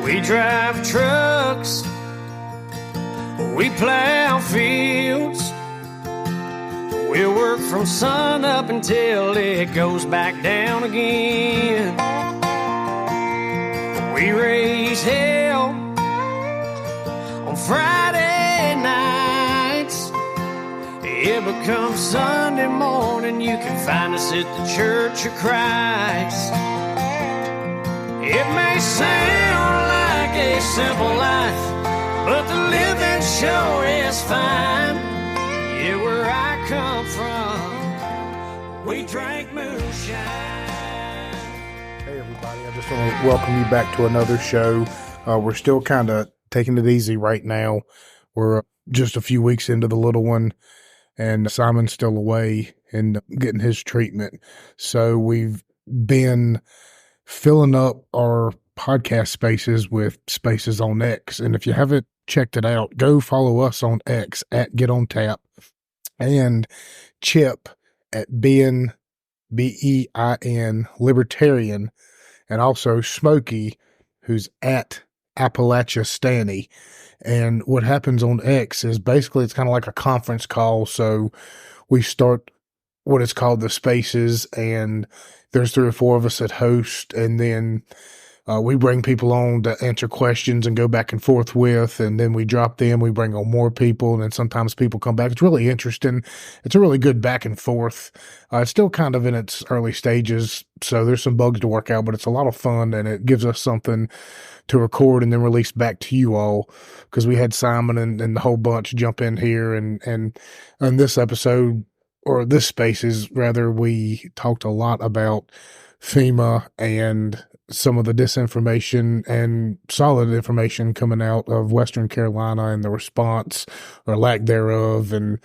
We drive trucks, we plow fields, we'll work from sun up until it goes back down again. We raise hell on Friday nights. It becomes Sunday morning, you can find us at the Church of Christ. It may sound like a simple life, but the living sure is fine. Yeah, where I come from, we drank moonshine. Hey everybody, I just want to welcome you back to another show. We're still kind of taking it easy right now. We're just a few weeks into the little one, and Simon's still away and getting his treatment. So we've been filling up our podcast spaces with spaces on X. And if you haven't checked it out, go follow us on X at Get On Tap, and Chip at Bein, Bein Libertarian, and also Smokey, who's at Appalachia Stanny. And what happens on X is basically it's kind of like a conference call. So we start what is called the spaces, and there's 3 or 4 of us that host, and then we bring people on to answer questions and go back and forth with, and then we drop them, we bring on more people, and then sometimes people come back. It's really interesting. It's a really good back and forth. It's still kind of in its early stages, so there's some bugs to work out, but it's a lot of fun, and it gives us something to record and then release back to you all, because we had Simon and the whole bunch jump in here, and this episode, or this spaces rather, we talked a lot about FEMA and some of the disinformation and solid information coming out of Western Carolina and the response or lack thereof. And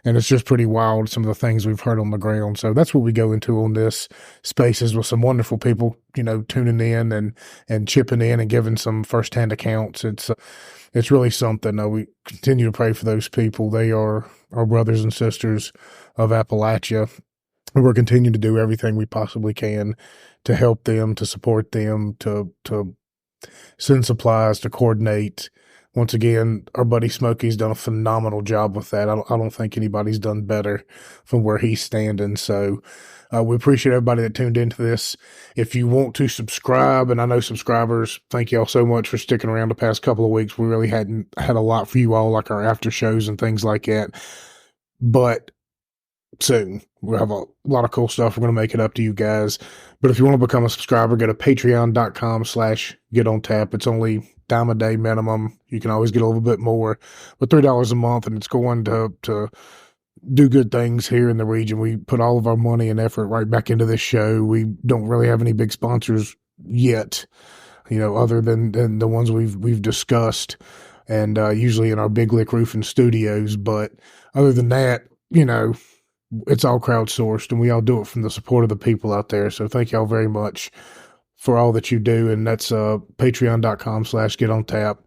it's just pretty wild, some of the things we've heard on the ground. So that's what we go into on this spaces, with some wonderful people, tuning in and chipping in and giving some firsthand accounts. It's really something. We continue to pray for those people. They are our brothers and sisters of Appalachia. And we're continuing to do everything we possibly can to help them, to support them, to send supplies, to coordinate. Once again, our buddy Smokey's done a phenomenal job with that. I don't think anybody's done better from where he's standing. So we appreciate everybody that tuned into this. If you want to subscribe, and I know subscribers, thank y'all so much for sticking around the past couple of weeks. We really hadn't had a lot for you all, like our after shows and things like that. But soon we'll have a lot of cool stuff. We're going to make it up to you guys. But if you want to become a subscriber, go to patreon.com/getontap. It's only $10 a day minimum. You can always get a little bit more, but $3 a month, and it's going to do good things here in the region. We put all of our money and effort right back into this show. We don't really have any big sponsors yet, other than the ones we've discussed, and usually in our Big Lick Roofing Studios. But other than that, it's all crowdsourced, and we all do it from the support of the people out there. So thank y'all very much for all that you do. And that's patreon.com/getontap.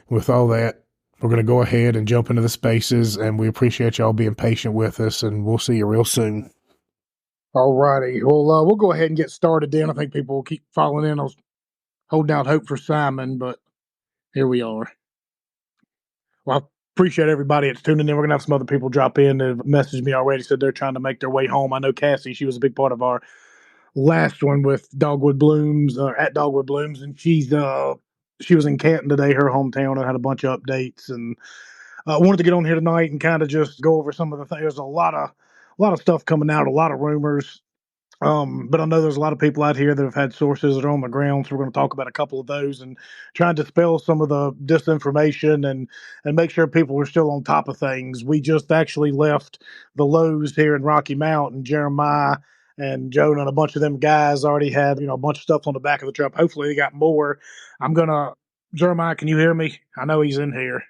With all that, we're going to go ahead and jump into the spaces, and we appreciate y'all being patient with us, and we'll see you real soon. All righty. Well, we'll go ahead and get started then. I think people will keep following in. I was holding out hope for Simon, but here we are. Well, I appreciate everybody that's tuning in. We're going to have some other people drop in. They've messaged me already, said they're trying to make their way home. I know Cassie, she was a big part of our last one with Dogwood Blooms, at Dogwood Blooms, and she was in Canton today, her hometown, and had a bunch of updates, and wanted to get on here tonight and kind of just go over some of the things. There's a lot of stuff coming out, a lot of rumors. But I know there's a lot of people out here that have had sources that are on the ground, so we're going to talk about a couple of those and try and dispel some of the disinformation and make sure people are still on top of things. We just actually left the Lowe's here in Rocky Mount, and Jeremiah and Jonah and a bunch of them guys already had, a bunch of stuff on the back of the truck. Hopefully they got more. Jeremiah, can you hear me? I know he's in here.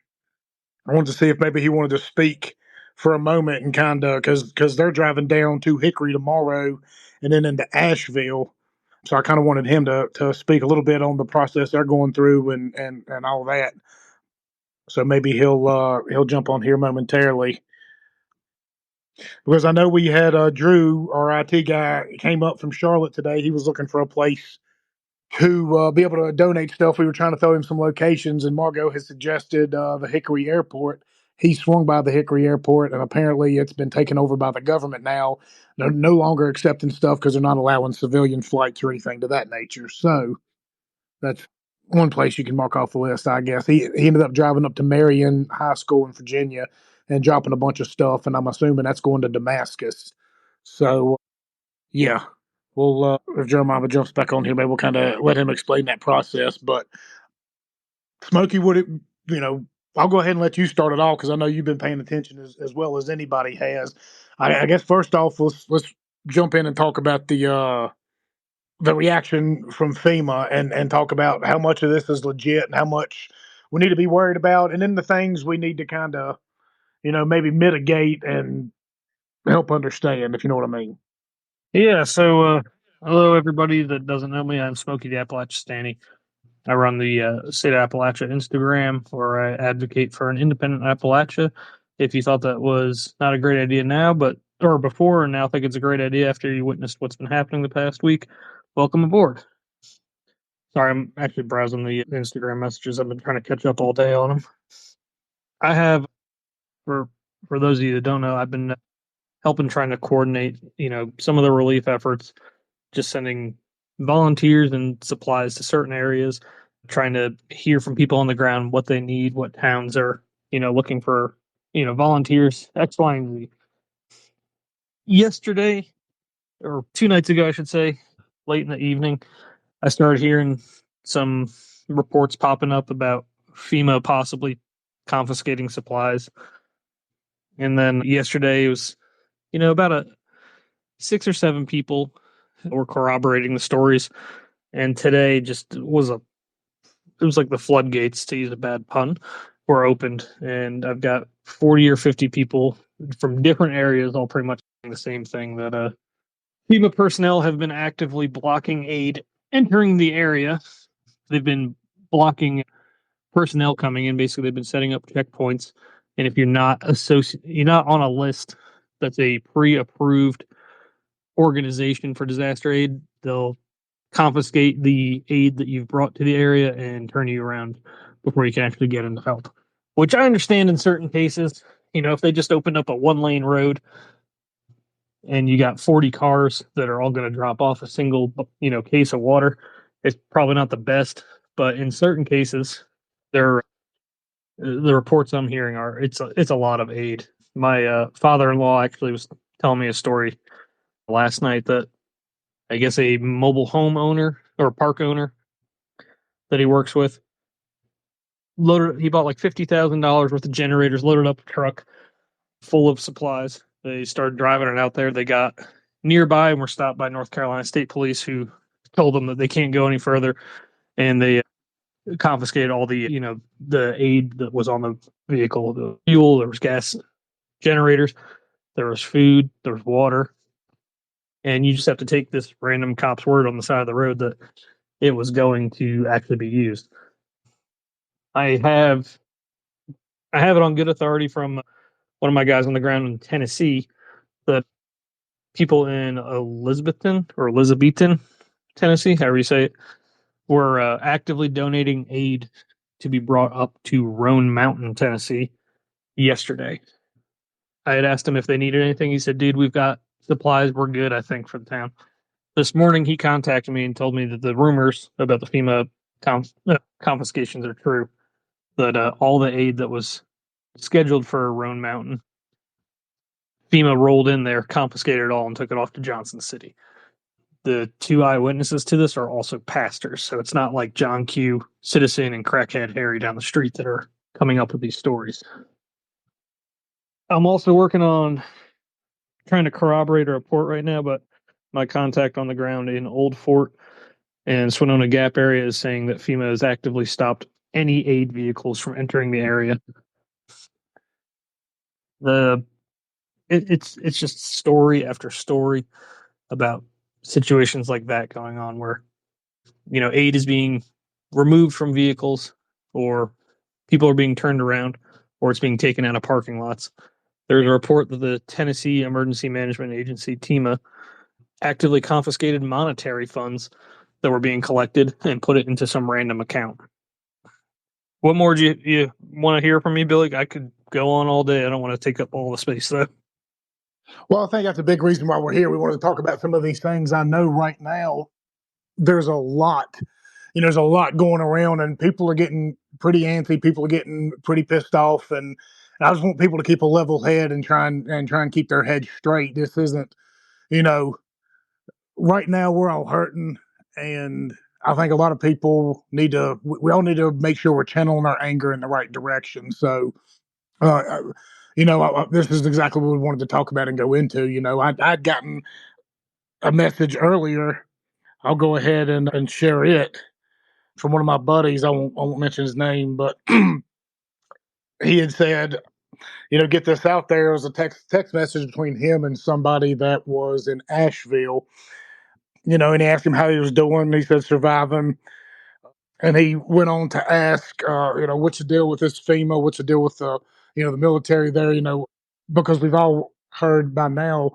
I wanted to see if maybe he wanted to speak for a moment, and kind of, because they're driving down to Hickory tomorrow and then into Asheville. So I kind of wanted him to speak a little bit on the process they're going through and all that. So maybe he'll jump on here momentarily. Because I know we had Drew, our IT guy, came up from Charlotte today. He was looking for a place to be able to donate stuff. We were trying to throw him some locations, and Margot has suggested the Hickory Airport. He swung by the Hickory Airport, and apparently it's been taken over by the government now. They're no longer accepting stuff because they're not allowing civilian flights or anything to that nature. So that's one place you can mark off the list, I guess. He ended up driving up to Marion High School in Virginia and dropping a bunch of stuff, and I'm assuming that's going to Damascus. So yeah, we'll if Jeremiah jumps back on here, maybe we'll kind of let him explain that process. But Smokey, would it, you know, I'll go ahead and let you start it all because I know you've been paying attention as well as anybody has. I guess first off, let's jump in and talk about the reaction from FEMA and talk about how much of this is legit and how much we need to be worried about, and then the things we need to kind of, maybe mitigate and help understand, if you know what I mean. Yeah, so hello everybody that doesn't know me. I'm Smokey the Appalachistanny. I run the State of Appalachia Instagram, where I advocate for an independent Appalachia. If you thought that was not a great idea now, but or before, and now think it's a great idea after you witnessed what's been happening the past week, welcome aboard. Sorry, I'm actually browsing the Instagram messages. I've been trying to catch up all day on them. I have, for those of you that don't know, I've been helping trying to coordinate, some of the relief efforts, just sending volunteers and supplies to certain areas, trying to hear from people on the ground what they need, what towns are, looking for, volunteers, X, Y, and Z. Yesterday, or 2 nights ago, I should say, late in the evening, I started hearing some reports popping up about FEMA possibly confiscating supplies. And then yesterday it was, about 6 or 7 people were corroborating the stories. And today just it was like the floodgates, to use a bad pun, were opened. And I've got 40 or 50 people from different areas all pretty much saying the same thing, that FEMA personnel have been actively blocking aid entering the area. They've been blocking personnel coming in. Basically, they've been setting up checkpoints. And if you're not you're not on a list that's a pre-approved organization for disaster aid, they'll confiscate the aid that you've brought to the area and turn you around before you can actually get into help. Which I understand in certain cases. If they just opened up a 1-lane road and you got 40 cars that are all going to drop off a single, case of water, it's probably not the best. But in certain cases, the reports I'm hearing are it's a lot of aid. My father-in-law actually was telling me a story last night that I guess a mobile home owner or park owner that he works with he bought like $50,000 worth of generators, loaded up a truck full of supplies. They started driving it out there. They got nearby and were stopped by North Carolina State Police, who told them that they can't go any further, and they confiscated all the the aid that was on the vehicle. The fuel, there was gas generators, there was food, there was water, and you just have to take this random cop's word on the side of the road that it was going to actually be used. I have it on good authority from one of my guys on the ground in Tennessee that people in Elizabethton, Tennessee, however you say it, were actively donating aid to be brought up to Roan Mountain, Tennessee yesterday. I had asked him if they needed anything. He said, "Dude, we've got supplies. We're good, I think, for the town." This morning, he contacted me and told me that the rumors about the FEMA confiscations are true, that all the aid that was scheduled for Roan Mountain, FEMA rolled in there, confiscated it all, and took it off to Johnson City. The 2 eyewitnesses to this are also pastors, so it's not like John Q, Citizen, and Crackhead Harry down the street that are coming up with these stories. I'm also working on trying to corroborate a report right now, but my contact on the ground in Old Fort and Swinona Gap area is saying that FEMA has actively stopped any aid vehicles from entering the area. It's just story after story about situations like that going on, where aid is being removed from vehicles, or people are being turned around, or it's being taken out of parking lots. There's a report that the Tennessee Emergency Management Agency, TEMA, actively confiscated monetary funds that were being collected and put it into some random account. What more do you want to hear from me, Billy? I could go on all day. I don't want to take up all the space, though. Well, I think that's a big reason why we're here. We wanted to talk about some of these things. I know right now there's a lot, there's a lot going around, and people are getting pretty antsy. People are getting pretty pissed off, and I just want people to keep a level head and try and keep their head straight. This isn't, you know, right now we're all hurting, and I think a lot of people we all need to make sure we're channeling our anger in the right direction. So, uh, this is exactly what we wanted to talk about and go into. I'd gotten a message earlier. I'll go ahead and share it from one of my buddies. I won't mention his name, but he had said, get this out there. It was a text message between him and somebody that was in Asheville. And he asked him how he was doing. He said surviving. And he went on to ask, what's the deal with this FEMA? What's the deal with the military there? Because we've all heard by now,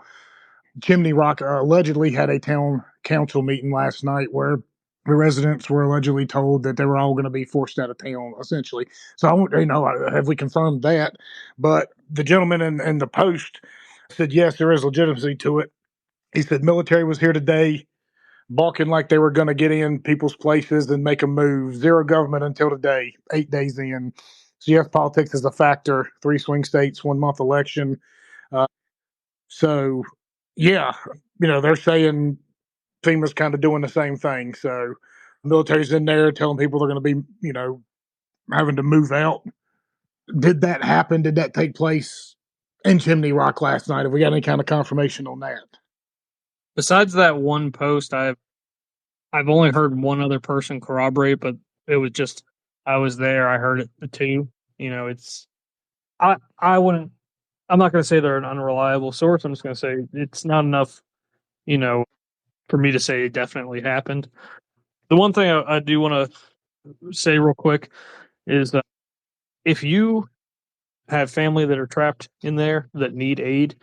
Chimney Rock allegedly had a town council meeting last night where the residents were allegedly told that they were all going to be forced out of town, essentially. So I want, have we confirmed that? But the gentleman in the Post said, yes, there is legitimacy to it. He said military was here today, balking like they were going to get in people's places and make a move. Zero government until today, 8 days in. So yes, politics is a factor. 3 swing states, 1 month election. So yeah, they're saying FEMA's kind of doing the same thing. So military's in there telling people they're going to be, having to move out. Did that happen? Did that take place in Chimney Rock last night? Have we got any kind of confirmation on that? Besides that one post, I've only heard one other person corroborate, but it was just I was there. I heard it too. I wouldn't. I'm not going to say they're an unreliable source. I'm just going to say it's not enough, for me to say it definitely happened. The one thing I do want to say real quick is that if you have family that are trapped in there that need aid,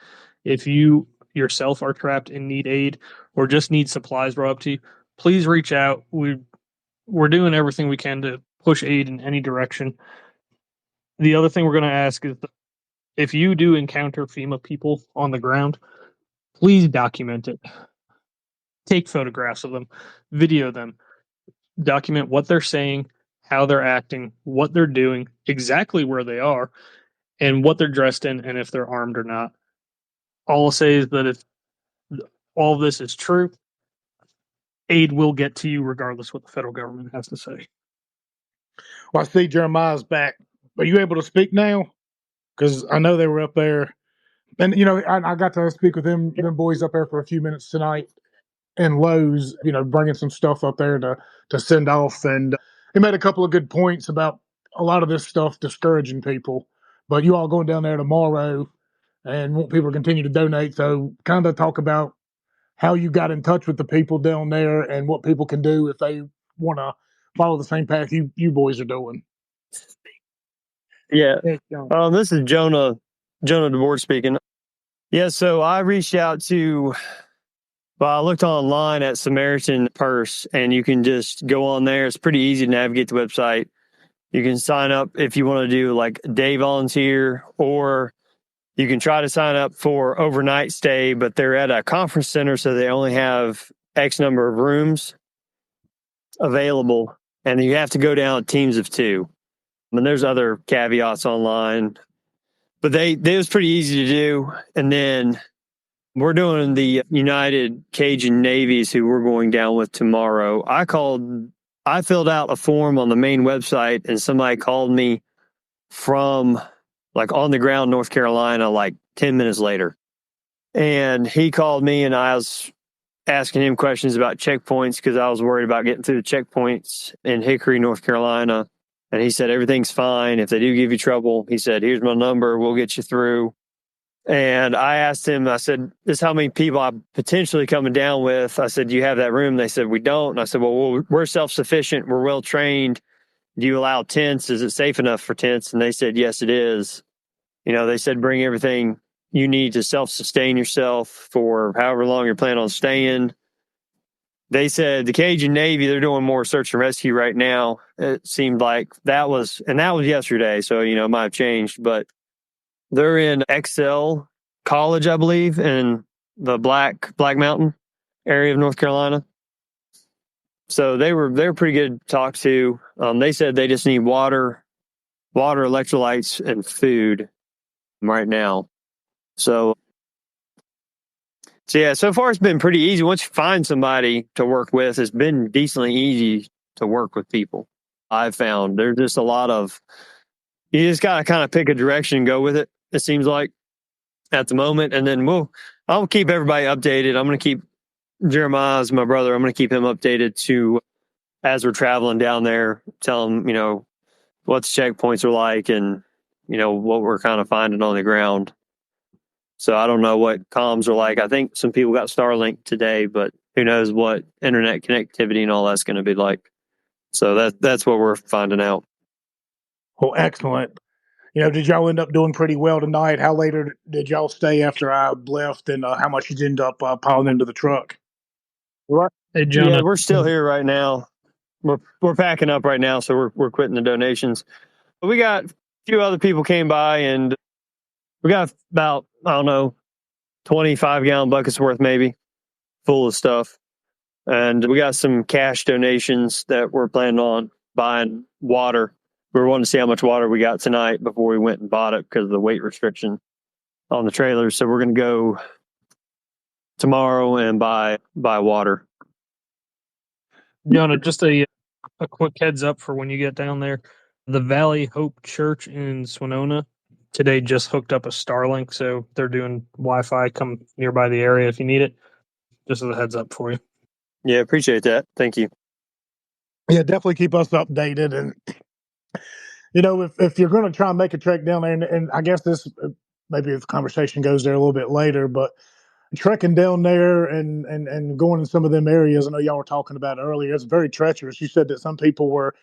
if you yourself are trapped and need aid or just need supplies brought up to you, please reach out. We're doing everything we can to push aid in any direction. The other thing we're going to ask is if you do encounter FEMA people on the ground, please document it. Take photographs of them, video them, document what they're saying, how they're acting, what they're doing, exactly where they are, and what they're dressed in, and if they're armed or not. All I'll say is that if all of this is true, aid will get to you regardless what the federal government has to say. Well, I see Jeremiah's back. Are you able to speak now? Because I know they were up there. And, I got to speak with them boys up there for a few minutes tonight in Lowe's, bringing some stuff up there to send off. And he made a couple of good points about a lot of this stuff discouraging people. But you all going down there tomorrow and want people to continue to donate. So kind of talk about how you got in touch with the people down there and what people can do if they want to follow the same path you boys are doing. Yeah. This is Jonah DeBoer speaking. Yeah, so I reached out I looked online at Samaritan Purse, and you can just go on there. It's pretty easy to navigate the website. You can sign up if you want to do like day volunteer, or you can try to sign up for overnight stay, but they're at a conference center, so they only have X number of rooms available, and you have to go down teams of 2. And there's other caveats online, but they was pretty easy to do. And then we're doing the United Cajun Navies, who we're going down with tomorrow. I filled out a form on the main website, and somebody called me from like on the ground, North Carolina, like 10 minutes later. And he called me, and I was asking him questions about checkpoints because I was worried about getting through the checkpoints in Hickory, North Carolina. And he said, everything's fine. If they do give you trouble, he said, here's my number. We'll get you through. And I asked him, I said, this is how many people I'm potentially coming down with. I said, do you have that room? They said, we don't. And I said, well, we're self-sufficient. We're well-trained. Do you allow tents? Is it safe enough for tents? And they said, yes, it is. They said, bring everything you need to self-sustain yourself for however long you're planning on staying. they said the Cajun Navy, they're doing more search and rescue right now. It seemed like that was yesterday. So, it might have changed, but they're in Excel College, I believe, in the Black Mountain area of North Carolina. So they were pretty good to talk to. They said they just need water, electrolytes, and food right now. So yeah, so far it's been pretty easy. Once you find somebody to work with, it's been decently easy to work with people. I've found there's just a lot of, you just got to kind of pick a direction and go with it. It seems like at the moment. And then I'll keep everybody updated. I'm going to keep Jeremiah's my brother. I'm going to keep him updated too as we're traveling down there. Tell him, what the checkpoints are like and, what we're kind of finding on the ground. So I don't know what comms are like. I think some people got Starlink today, but who knows what internet connectivity and all that's going to be like. So that's what we're finding out. Well, excellent. Did y'all end up doing pretty well tonight? How later did y'all stay after I left, and how much did you end up piling into the truck? What? Hey, Jonah. Yeah, we're still here right now. We're packing up right now, so we're quitting the donations. But we got a few other people came by, and we got about 25-gallon buckets worth maybe full of stuff, and we got some cash donations that we're planning on buying water. We were wanting to see how much water we got tonight before we went and bought it because of the weight restriction on the trailers. So we're going to go tomorrow and buy water. Jonah, just a quick heads up for when you get down there. The Valley Hope Church in Swinona today just hooked up a Starlink, so they're doing Wi-Fi. Come nearby the area if you need it. Just as a heads up for you. Yeah, appreciate that. Thank you. Yeah, definitely keep us updated. And, if you're going to try and make a trek down there, and I guess this, maybe if the conversation goes there a little bit later, but trekking down there and going in some of them areas, I know y'all were talking about earlier, it's very treacherous. You said that some people were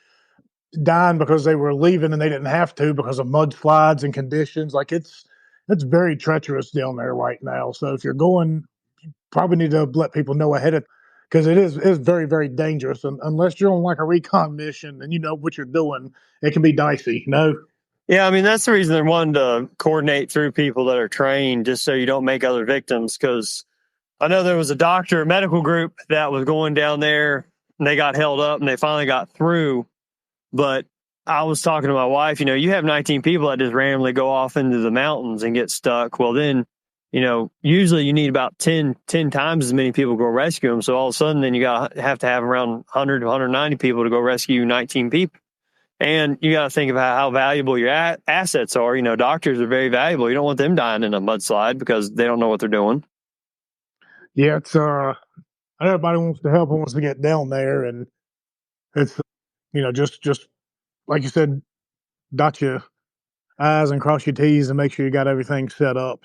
dying because they were leaving and they didn't have to because of mudslides and conditions. Like it's very treacherous down there right now. So if you're going, you probably need to let people know ahead of, because it's very, very dangerous. And unless you're on like a recon mission and you know what you're doing, it can be dicey. Yeah, I mean, that's the reason they're wanting to coordinate through people that are trained, just so you don't make other victims. Because I know there was a medical group that was going down there and they got held up and they finally got through. But I was talking to my wife, you have 19 people that just randomly go off into the mountains and get stuck. Well, then, usually you need about 10 times as many people to go rescue them. So all of a sudden, then you have to have around 100 to 190 people to go rescue 19 people. And you got to think about how valuable your assets are. Doctors are very valuable. You don't want them dying in a mudslide because they don't know what they're doing. Yeah, it's everybody wants to help and wants to get down there, and it's just like you said, dot your I's and cross your T's and make sure you got everything set up.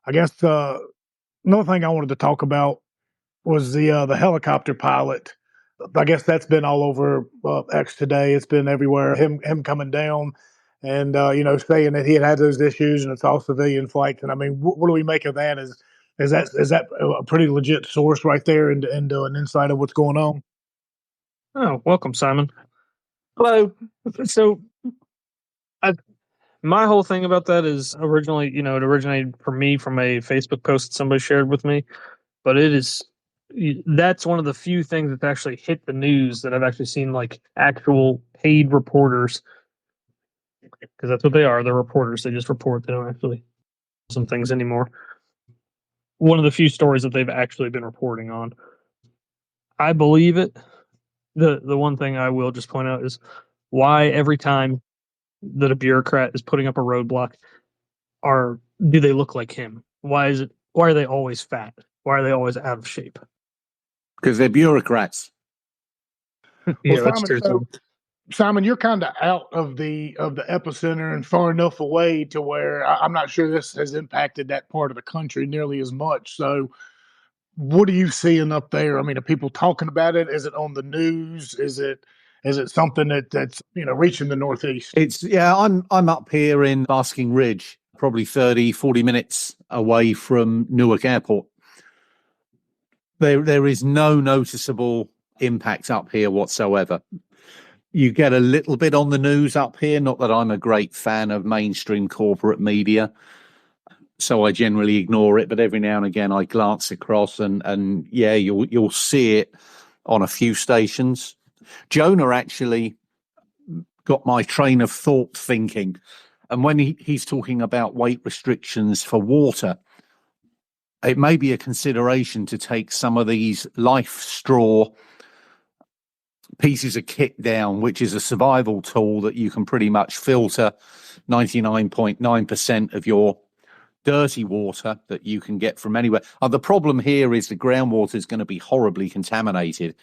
I guess another thing I wanted to talk about was the helicopter pilot. I guess that's been all over X today. It's been everywhere. Him coming down and saying that he had those issues and it's all civilian flights. And I mean, what do we make of that? Is that a pretty legit source right there and an insight of what's going on? Oh, welcome, Simon. Hello. So, my whole thing about that is originally, it originated for me from a Facebook post that somebody shared with me, but that's one of the few things that's actually hit the news that I've actually seen like actual paid reporters, because that's what they are. They're reporters. They just report. They don't actually some things anymore. One of the few stories that they've actually been reporting on. I believe it. The one thing I will just point out is why every time that a bureaucrat is putting up a roadblock, do they look like him? Why are they always fat? Why are they always out of shape? Because they're bureaucrats. Yeah, Well, that's Simon, true. Simon, you're kind of out of the epicenter and far enough away to where I'm not sure this has impacted that part of the country nearly as much. So, what are you seeing up there? I mean, are people talking about it? Is it on the news? Is it something that's reaching the Northeast? I'm up here in Basking Ridge, probably 30, 40 minutes away from Newark Airport. There is no noticeable impact up here whatsoever. You get a little bit on the news up here. Not that I'm a great fan of mainstream corporate media, so I generally ignore it. But every now and again, I glance across, and yeah, you'll see it on a few stations. Jonah actually got my train of thought thinking, and when he's talking about weight restrictions for water, it may be a consideration to take some of these life straw pieces of kit down, which is a survival tool that you can pretty much filter 99.9% of your dirty water that you can get from anywhere. The problem here is the groundwater is going to be horribly contaminated.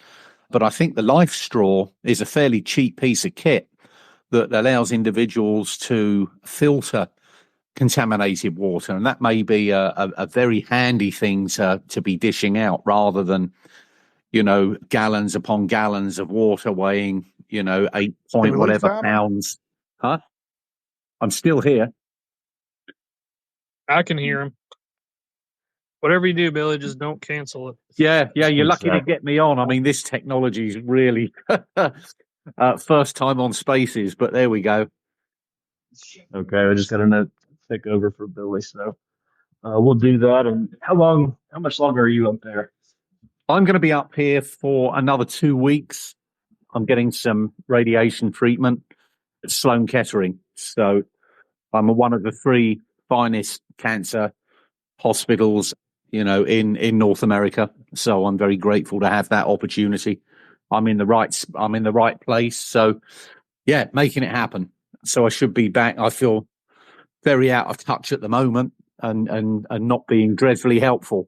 But I think the life straw is a fairly cheap piece of kit that allows individuals to filter contaminated water. And that may be a very handy thing to be dishing out rather than, gallons upon gallons of water weighing, 8 point whatever pounds. Huh? I'm still here. I can hear him. Whatever you do, Billy, just don't cancel it. Yeah, you're lucky to get me on. I mean, this technology is really first time on Spaces, but there we go. Okay, I just got a note to take over for Billy, so we'll do that. And how much longer are you up there? I'm going to be up here for another 2 weeks. I'm getting some radiation treatment at Sloan Kettering. So I'm one of the 3 finest cancer hospitals, in North America. So I'm very grateful to have that opportunity. I'm in the right place. So yeah, making it happen. So I should be back. I feel very out of touch at the moment and not being dreadfully helpful.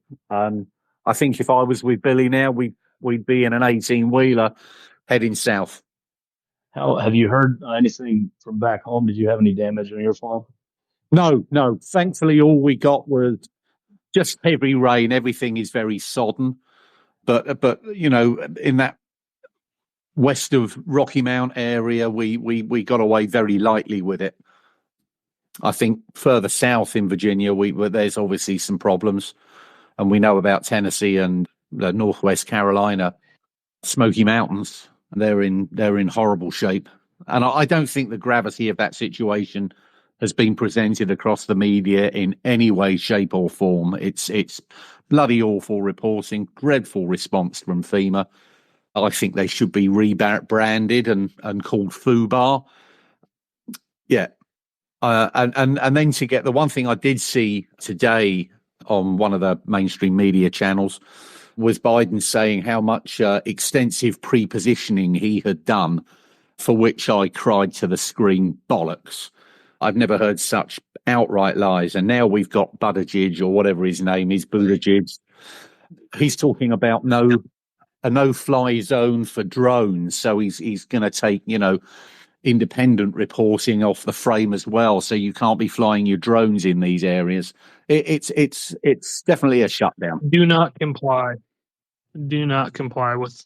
I think if I was with Billy now, we'd be in an 18-wheeler heading south. How have you heard anything from back home? Did you have any damage on your farm? No. Thankfully, all we got was just heavy rain. Everything is very sodden, but in that west of Rocky Mount area, we got away very lightly with it. I think further south in Virginia, there's obviously some problems. And we know about Tennessee and Northwest Carolina, Smoky Mountains. They're in horrible shape. And I don't think the gravity of that situation has been presented across the media in any way, shape, or form. It's bloody awful reporting, dreadful response from FEMA. I think they should be rebranded and called FUBAR. Yeah. And then to get the one thing I did see today on one of the mainstream media channels was Biden saying how much extensive pre-positioning he had done, for which I cried to the screen, bollocks. I've never heard such outright lies. And now we've got Buttigieg, or whatever his name is, Buttigieg. He's talking about a no-fly zone for drones. So he's going to take, independent reporting off the frame as well. So you can't be flying your drones in these areas. It's definitely a shutdown. Do not comply. Do not comply with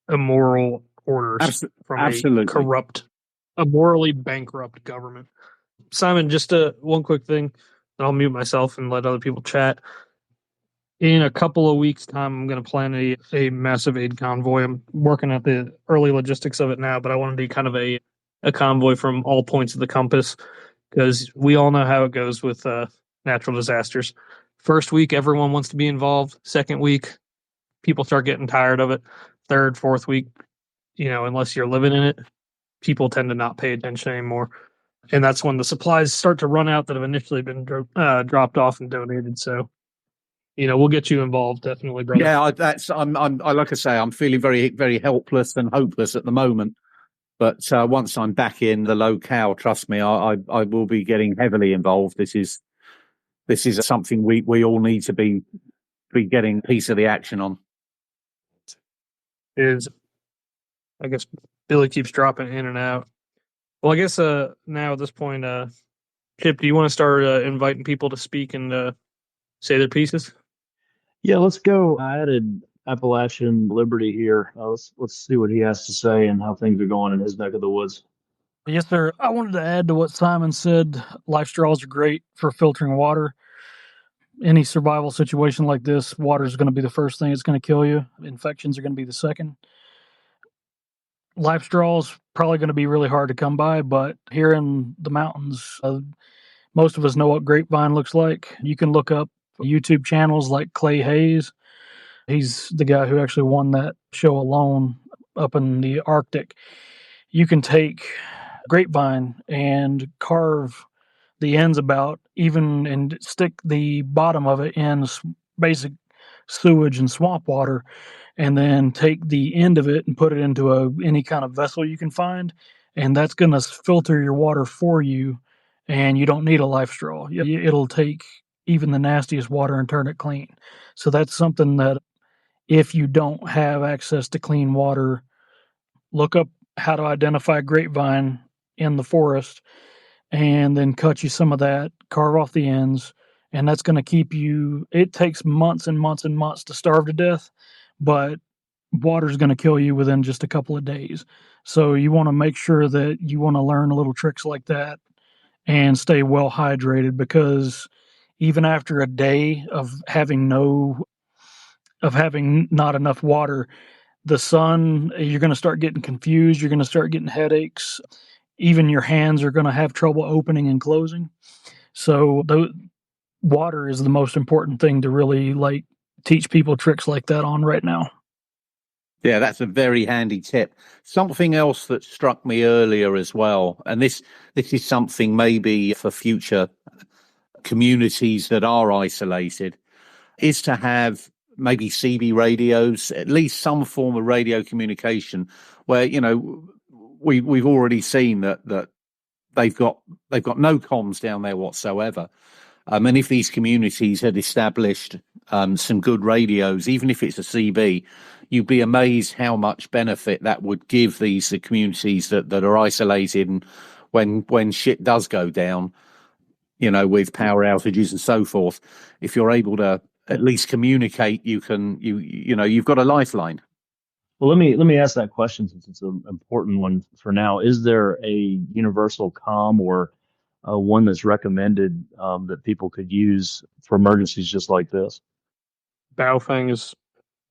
immoral orders from a morally bankrupt government. Simon, just one quick thing, and I'll mute myself and let other people chat. In a couple of weeks' time, I'm going to plan a massive aid convoy. I'm working at the early logistics of it now, but I want to be kind of a convoy from all points of the compass, because we all know how it goes with natural disasters. First week, everyone wants to be involved. Second week, people start getting tired of it. Third, fourth week, unless you're living in it, people tend to not pay attention anymore. And that's when the supplies start to run out that have initially been dropped off and donated. So, we'll get you involved, definitely, brother. Yeah, I'm like I say, I'm feeling very, very helpless and hopeless at the moment. But once I'm back in the locale, trust me, I will be getting heavily involved. This is something we all need to be getting a piece of the action on. I guess Billy keeps dropping in and out. Well, I guess now at this point, Chip, do you want to start inviting people to speak and say their pieces? Yeah, let's go. I added Appalachian Liberty here. Let's see what he has to say and how things are going in his neck of the woods. Yes, sir. I wanted to add to what Simon said. Life straws are great for filtering water. any survival situation like this, water is going to be the first thing that's going to kill you. Infections are going to be the second. Life straws probably going to be really hard to come by, but here in the mountains, most of us know what grapevine looks like. You can look up YouTube channels like Clay Hayes. He's the guy who actually won that show alone up in the Arctic. You can take grapevine and carve the ends about even and stick the bottom of it in basic sewage and swamp water, and then take the end of it and put it into any kind of vessel you can find, and that's going to filter your water for you, and you don't need a life straw. It'll take even the nastiest water and turn it clean. So that's something that if you don't have access to clean water, look up how to identify grapevine in the forest, and then cut you some of that, carve off the ends, and that's going to keep you. It takes months and months and months to starve to death, but water's going to kill you within just a couple of days. So you want to make sure that you want to learn little tricks like that and stay well hydrated, because even after a day of having not enough water, the sun, you're going to start getting confused, you're going to start getting headaches, even your hands are going to have trouble opening and closing. So the water is the most important thing to really teach people tricks like that on right now. Yeah, that's a very handy tip. Something else that struck me earlier as well, and this is something maybe for future communities that are isolated, is to have maybe CB radios, at least some form of radio communication, where we've already seen that they've got no comms down there whatsoever. And if these communities had established some good radios, even if it's a CB, you'd be amazed how much benefit that would give the communities that are isolated. And when shit does go down, with power outages and so forth, if you're able to at least communicate, you've got a lifeline. Well, let me ask that question, since it's an important one for now. Is there a universal comm or one that's recommended that people could use for emergencies just like this? Baofeng is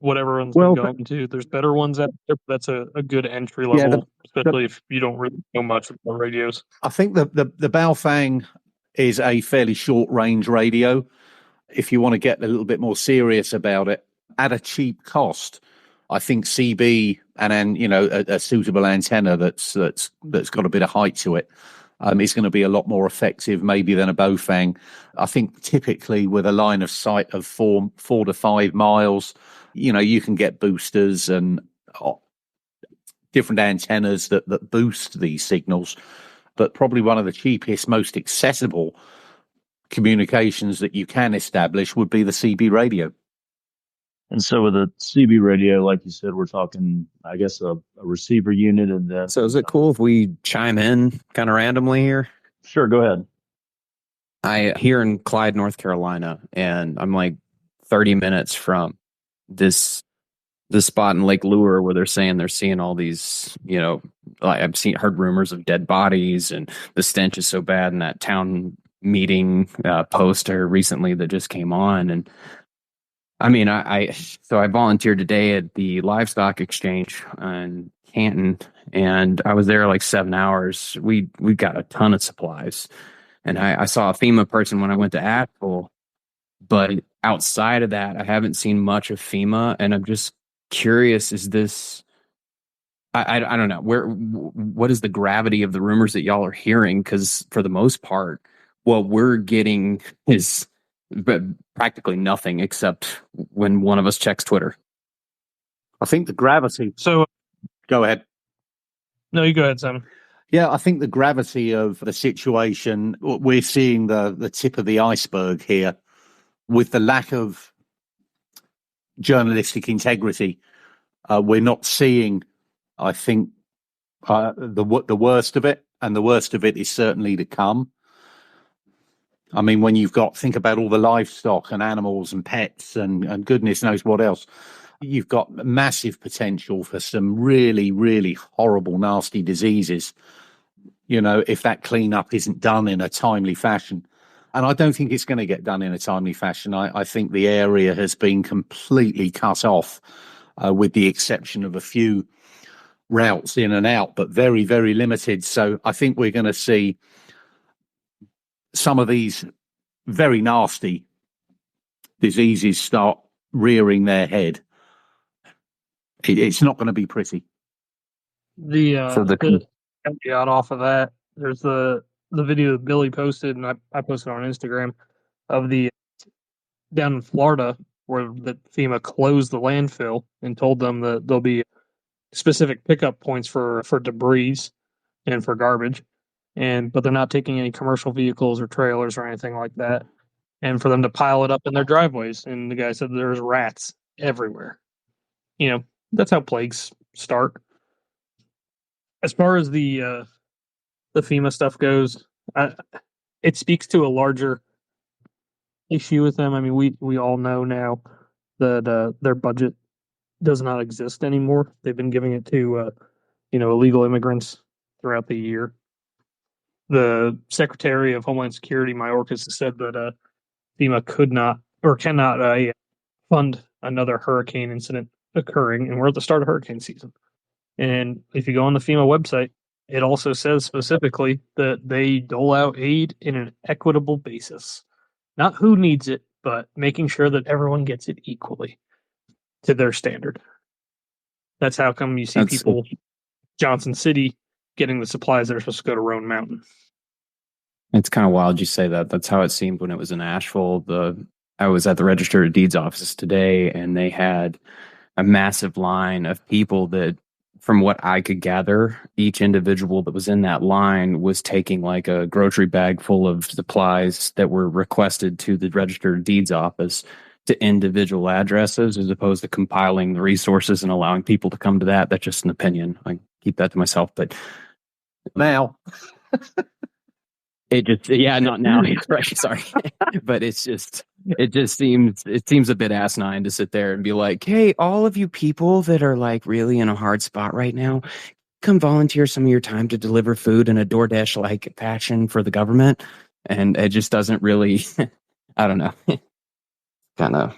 what everyone's been going to. There's better ones out there, but that's a good entry level, especially if you don't really know much about radios. I think the Baofeng is a fairly short range radio. If you want to get a little bit more serious about it, at a cheap cost, I think CB and then a suitable antenna that's got a bit of height to it is going to be a lot more effective maybe than a Baofeng. I think typically with a line of sight of 4 to 5 miles, you can get boosters and different antennas that boost these signals. But probably one of the cheapest, most accessible communications that you can establish would be the CB radio. And so with a CB radio, like you said, we're talking, I guess, a receiver unit. And then, so is it cool if we chime in kind of randomly here? Sure, go ahead. I here in Clyde, North Carolina, and I'm like 30 minutes from this spot in Lake Lure where they're saying they're seeing all these, I've heard rumors of dead bodies, and the stench is so bad in that town meeting poster recently that just came on. And I mean, I volunteered today at the livestock exchange in Canton, and I was there like 7 hours. We got a ton of supplies, and I saw a FEMA person when I went to Asheville, but outside of that, I haven't seen much of FEMA, and I'm just curious, is this, I don't know, what is the gravity of the rumors that y'all are hearing? Because for the most part, what we're getting is practically nothing except when one of us checks Twitter. I think the gravity. So go ahead. No, you go ahead, Simon. Yeah, I think the gravity of the situation, we're seeing the tip of the iceberg here with the lack of journalistic integrity. We're not seeing, I think, the worst of it, and the worst of it is certainly to come. I mean, when think about all the livestock and animals and pets and goodness knows what else, you've got massive potential for some really, really horrible, nasty diseases, if that cleanup isn't done in a timely fashion. And I don't think it's going to get done in a timely fashion. I think the area has been completely cut off, with the exception of a few routes in and out, but very, very limited. So I think we're going to see some of these very nasty diseases start rearing their head. It's not going to be pretty. The got off of that. There's the video that Billy posted, and I posted on Instagram of the down in Florida where the FEMA closed the landfill and told them that there'll be specific pickup points for debris and for garbage, but they're not taking any commercial vehicles or trailers or anything like that, and for them to pile it up in their driveways. And the guy said there's rats everywhere. That's how plagues start. As far as the FEMA stuff goes, it speaks to a larger issue with them. I mean, we all know now that their budget does not exist anymore. They've been giving it to illegal immigrants throughout the year. The Secretary of Homeland Security, Mayorkas, has said that FEMA could not or cannot fund another hurricane incident occurring, and we're at the start of hurricane season. And if you go on the FEMA website, it also says specifically that they dole out aid in an equitable basis. Not who needs it, but making sure that everyone gets it equally to their standard. That's how come you see people, Johnson City, getting the supplies that are supposed to go to Roan Mountain. It's kind of wild you say that. That's how it seemed when it was in Asheville. I was at the Register of Deeds office today, and they had a massive line of people that, from what I could gather, each individual that was in that line was taking like a grocery bag full of supplies that were requested to the Register of Deeds office to individual addresses, as opposed to compiling the resources and allowing people to come to that. That's just an opinion. I keep that to myself, but now it just, not now. Right. Sorry. But it just seems a bit asinine to sit there and be like, hey, all of you people that are like really in a hard spot right now, come volunteer some of your time to deliver food in a DoorDash like fashion for the government. And it just doesn't really, I don't know, kind of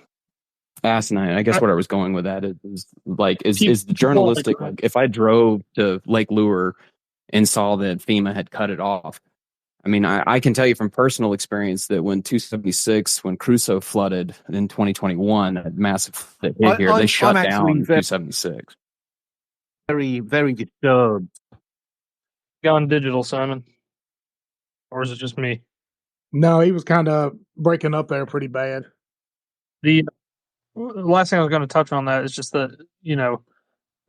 asinine. I guess what I was going with that is like, is the journalistic, like if I drove to Lake Lure and saw that FEMA had cut it off, I mean, I can tell you from personal experience that when 276, when Crusoe flooded in 2021, that massive flood hit here, they shut down 276. Very, very disturbed. Gone digital, Simon. Or is it just me? No, he was kind of breaking up there pretty bad. The last thing I was going to touch on that is just that,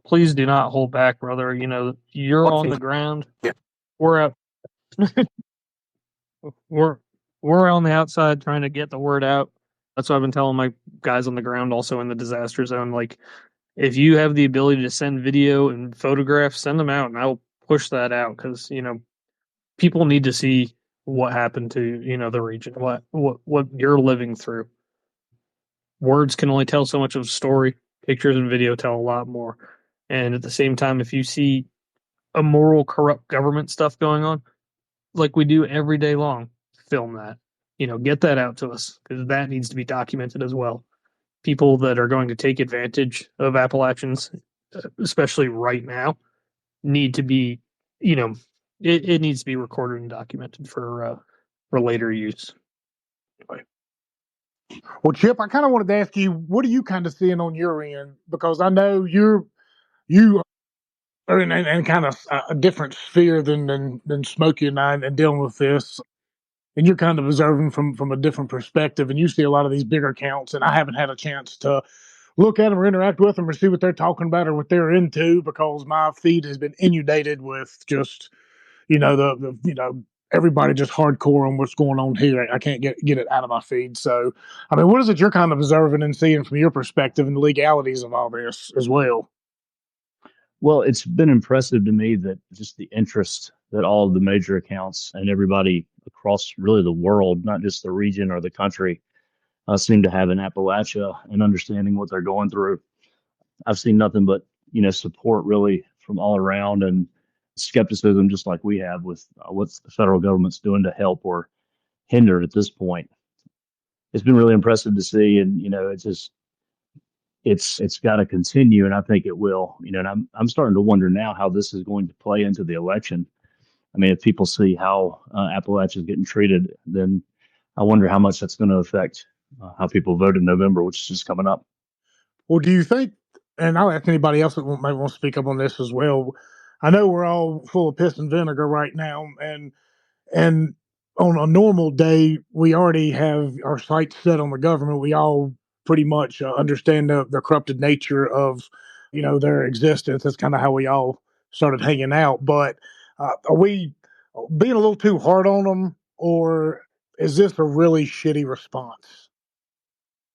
please do not hold back, brother. You're on the ground. Yeah. We're up. We're on the outside trying to get the word out. That's what I've been telling my guys on the ground, also in the disaster zone. Like, if you have the ability to send video and photographs, send them out, and I'll push that out, because people need to see what happened to the region, what you're living through. Words can only tell so much of a story. Pictures and video tell a lot more. And at the same time, if you see immoral, corrupt government stuff going on, like we do every day long, film that. Get that out to us, because that needs to be documented as well. People that are going to take advantage of Appalachians, especially right now, need to be, it needs to be recorded and documented for later use. Anyway. Well, Chip, I kind of wanted to ask you, what are you kind of seeing on your end? Because I know you are in kind of a different sphere than Smokey and I, and dealing with this. And you're kind of observing from a different perspective, and you see a lot of these bigger accounts, and I haven't had a chance to look at them or interact with them or see what they're talking about or what they're into, because my feed has been inundated with just, everybody just hardcore on what's going on here. I can't get it out of my feed. So, I mean, what is it you're kind of observing and seeing from your perspective and the legalities of all this as well? Well, it's been impressive to me that just the interest that all of the major accounts and everybody across really the world, not just the region or the country, seem to have in Appalachia and understanding what they're going through. I've seen nothing but, support really from all around, and skepticism, just like we have with what the federal government's doing to help or hindered at this point. It's been really impressive to see, and it's got to continue, and I think it will. And I'm starting to wonder now how this is going to play into the election. I mean, if people see how Appalachia is getting treated, then I wonder how much that's going to affect how people vote in November, which is just coming up. Well, do you think, and I'll ask anybody else that might want to speak up on this as well. I know we're all full of piss and vinegar right now, and on a normal day, we already have our sights set on the government. We all pretty much understand the corrupted nature of, their existence. That's kind of how we all started hanging out. But are we being a little too hard on them, or is this a really shitty response?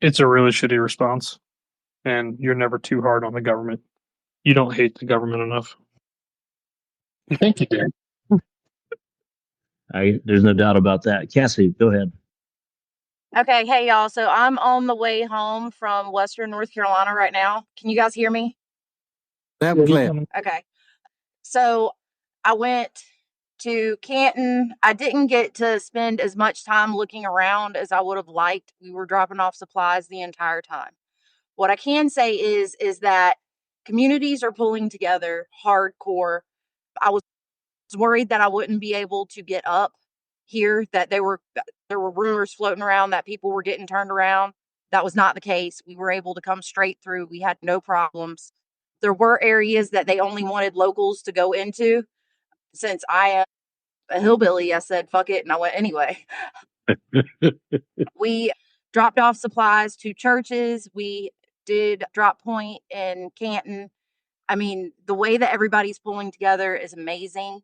It's a really shitty response, and you're never too hard on the government. You don't hate the government enough. Thank you, Dan. There's no doubt about that. Cassie, go ahead. Okay, hey y'all. So I'm on the way home from Western North Carolina right now. Can you guys hear me? That was clear. Okay. So I went to Canton. I didn't get to spend as much time looking around as I would have liked. We were dropping off supplies the entire time. What I can say is that communities are pulling together hardcore. I was worried that I wouldn't be able to get up here, that there were rumors floating around that people were getting turned around. That was not the case. We were able to come straight through. We had no problems. There were areas that they only wanted locals to go into. Since I am a hillbilly, I said, fuck it, and I went anyway. We dropped off supplies to churches. We did drop point in Canton. I mean, the way that everybody's pulling together is amazing.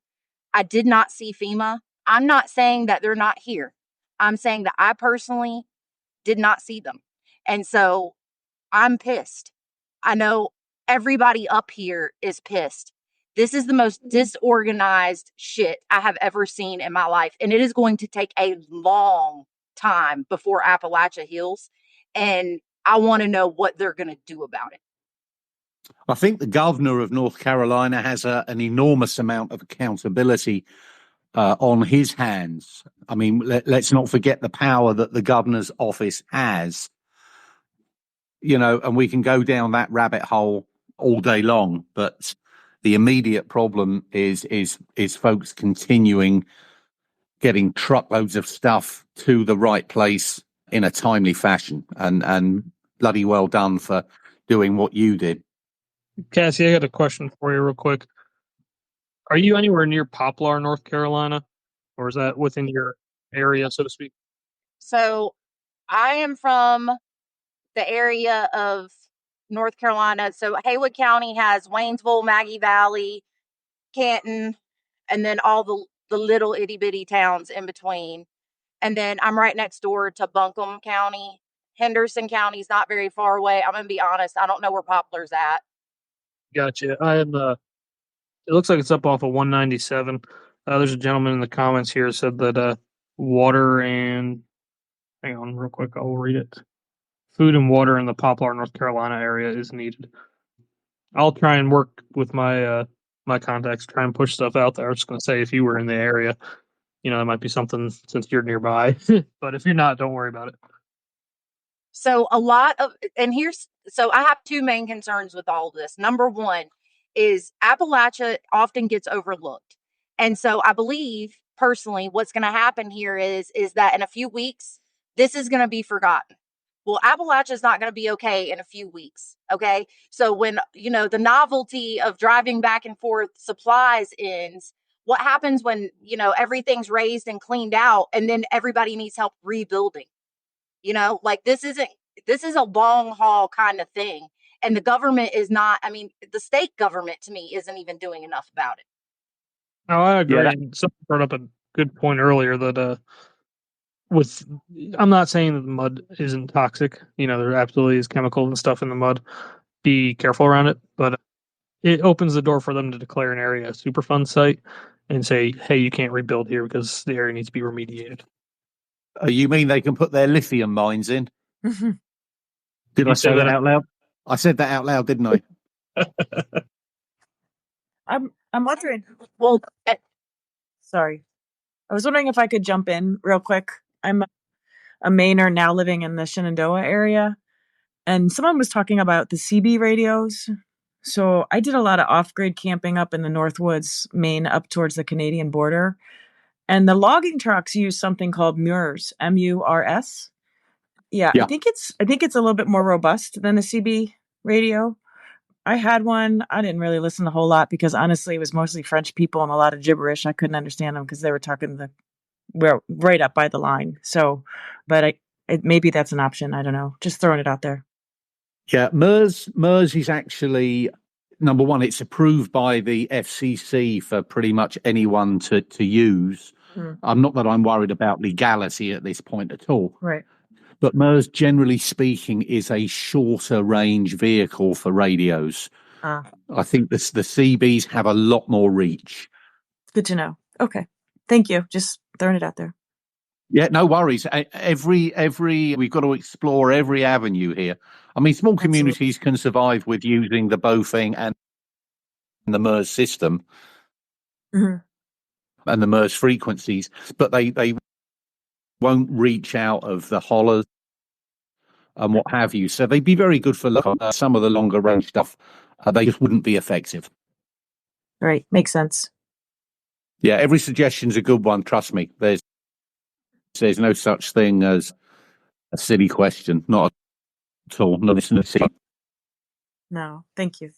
I did not see FEMA. I'm not saying that they're not here. I'm saying that I personally did not see them. And so I'm pissed. I know everybody up here is pissed. This is the most disorganized shit I have ever seen in my life. And it is going to take a long time before Appalachia heals. And I want to know what they're going to do about it. I think the governor of North Carolina has an enormous amount of accountability on his hands. I mean, let's not forget the power that the governor's office has. And we can go down that rabbit hole all day long, but the immediate problem is folks continuing getting truckloads of stuff to the right place in a timely fashion, and bloody well done for doing what you did. Cassie, I got a question for you real quick. Are you anywhere near Poplar, North Carolina? Or is that within your area, so to speak? So I am from the area of North Carolina. So Haywood County has Waynesville, Maggie Valley, Canton, and then all the little itty bitty towns in between. And then I'm right next door to Buncombe County. Henderson County is not very far away. I'm going to be honest. I don't know where Poplar's at. Gotcha. It looks like it's up off of 197. There's a gentleman in the comments here said that water and, hang on real quick, I'll read it. Food and water in the Poplar, North Carolina area is needed. I'll try and work with my my contacts, try and push stuff out there. I was just going to say, if you were in the area, that might be something since you're nearby. But if you're not, don't worry about it. So so I have two main concerns with all of this. Number one is Appalachia often gets overlooked. And so I believe personally what's going to happen here is that in a few weeks, this is going to be forgotten. Well, Appalachia is not going to be okay in a few weeks. Okay. So when, the novelty of driving back and forth supplies ends, what happens when, everything's raised and cleaned out and then everybody needs help rebuilding? This is a long haul kind of thing. And the government is not, the state government to me isn't even doing enough about it. No, I agree. Yeah. And someone brought up a good point earlier that I'm not saying that the mud isn't toxic. There absolutely is chemicals and stuff in the mud. Be careful around it, but it opens the door for them to declare an area a Superfund site and say, hey, you can't rebuild here because the area needs to be remediated. You mean they can put their lithium mines in? Did I say that out loud? I said that out loud, didn't I? I'm wondering. Well, Sorry, I was wondering if I could jump in real quick. I'm a Mainer now living in the Shenandoah area, and someone was talking about the CB radios. So I did a lot of off-grid camping up in the Northwoods, Maine, up towards the Canadian border. And the logging trucks use something called MURS, MURS. Yeah, Yeah. I think it's a little bit more robust than a CB radio. I had one. I didn't really listen a whole lot because honestly, it was mostly French people and a lot of gibberish. I couldn't understand them because they were talking right up by the line. So, but maybe that's an option. I don't know. Just throwing it out there. Yeah, MERS is actually number one. It's approved by the FCC for pretty much anyone to use. I'm not that I'm worried about legality at this point at all. Right. But MERS, generally speaking, is a shorter range vehicle for radios. I think the CBs have a lot more reach. Good to know. Okay. Thank you. Just throwing it out there. Yeah, no worries. We've got to explore every avenue here. I mean, small communities can survive with using the Bofing and the MERS system and the MERS frequencies, but they won't reach out of the hollers and what have you. So they'd be very good for some of the longer range stuff. They just wouldn't be effective. Right. Makes sense. Yeah, every suggestion's a good one. Trust me. There's no such thing as a silly question. Not at all. No, thank you.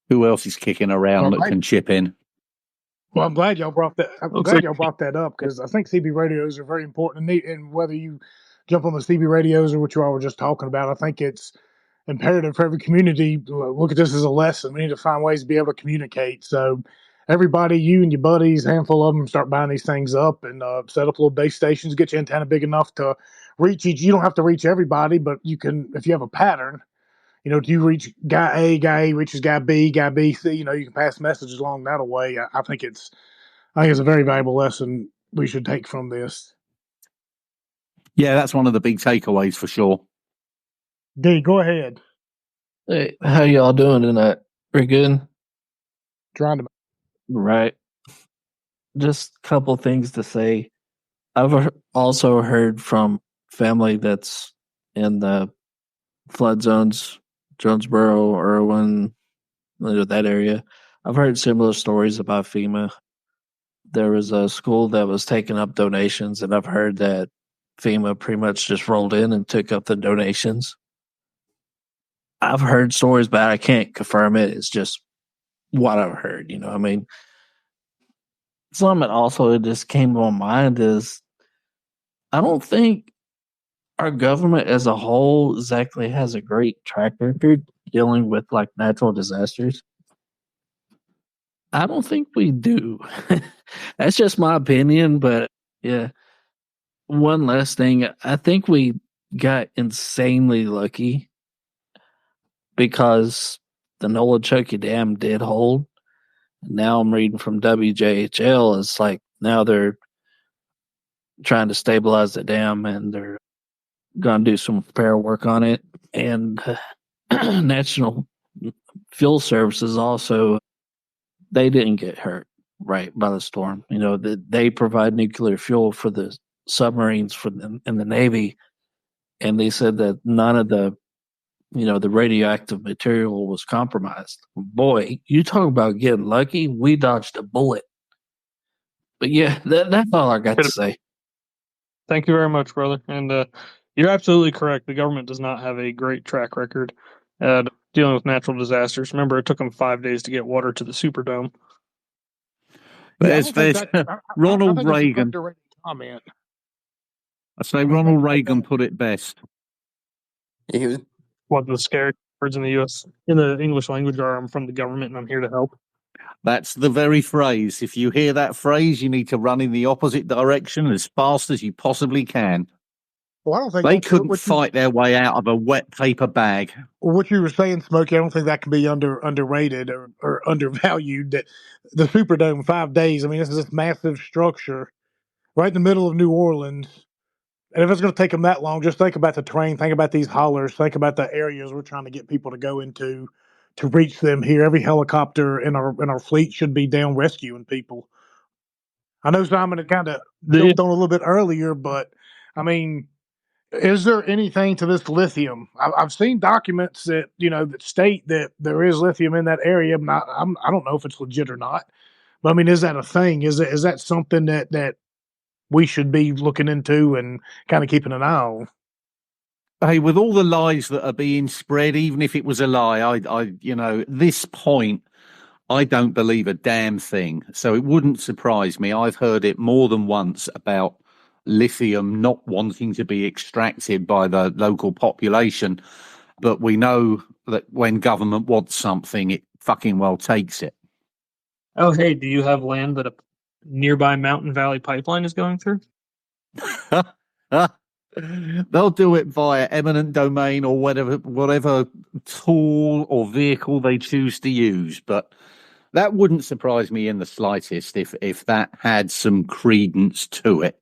Who else is kicking around that can chip in? Well, I'm glad y'all brought that. I'm glad y'all brought that up because I think CB radios are very important. And whether you jump on the CB radios or what you all were just talking about, I think it's imperative for every community. Look at this as a lesson. We need to find ways to be able to communicate. So everybody, you and your buddies, a handful of them, start buying these things up and set up little base stations. Get your antenna big enough to reach each. You don't have to reach everybody, but you can if you have a pattern. You know, do you reach guy A reaches guy B, C? You know, you can pass messages along that way. I think it's a very valuable lesson we should take from this. Yeah, that's one of the big takeaways for sure. D, go ahead. Hey, how y'all doing tonight? Pretty good? Trying to. Right. Just a couple things to say. I've also heard from family that's in the flood zones, Jonesboro, Irwin, that area. I've heard similar stories about FEMA. There was a school that was taking up donations, and I've heard that FEMA pretty much just rolled in and took up the donations. I've heard stories, but I can't confirm it. It's just what I've heard, you know. I mean, something that also just came to my mind is I don't think our government as a whole exactly has a great track record dealing with like natural disasters. I don't think we do. That's just my opinion, but yeah. One last thing, I think we got insanely lucky because the Nolichucky Dam did hold. Now I'm reading from WJHL. It's like now they're trying to stabilize the dam and they're going to do some repair work on it. And National Fuel Services also, they didn't get hurt right by the storm. You know, they provide nuclear fuel for the submarines for them in the Navy. And they said that none of the radioactive material was compromised. Boy, you talk about getting lucky. We dodged a bullet. But yeah, that's all I got to say. Thank you very much, brother. And you're absolutely correct. The government does not have a great track record at dealing with natural disasters. Remember, it took them 5 days to get water to the Superdome. There's Ronald Reagan. Comment. I say Ronald Reagan put it best. He was One of the scary words in the U.S. in the English language are "I'm from the government and I'm here to help." That's the very phrase. If you hear that phrase, you need to run in the opposite direction as fast as you possibly can. Well, I don't think they couldn't fight their way out of a wet paper bag. Well, what you were saying, Smokey, I don't think that can be underrated or undervalued. That the Superdome, 5 days. I mean, this is this massive structure right in the middle of New Orleans. And if it's going to take them that long, just think about the terrain. Think about these hollers. Think about the areas we're trying to get people to go into to reach them here. Every helicopter in our fleet should be down rescuing people. I know Simon had kind of jumped on a little bit earlier, but I mean, is there anything to this lithium? I've seen documents that that state that there is lithium in that area, but I don't know if it's legit or not. But I mean, is that a thing? Is that something that we should be looking into and kind of keeping an eye on? Hey, with all the lies that are being spread, even if it was a lie, at this point, I don't believe a damn thing. So it wouldn't surprise me. I've heard it more than once about lithium not wanting to be extracted by the local population. But we know that when government wants something, it fucking well takes it. Oh, hey, do you have land that a nearby Mountain Valley pipeline is going through? They'll do it via eminent domain or whatever tool or vehicle they choose to use. But that wouldn't surprise me in the slightest if that had some credence to it.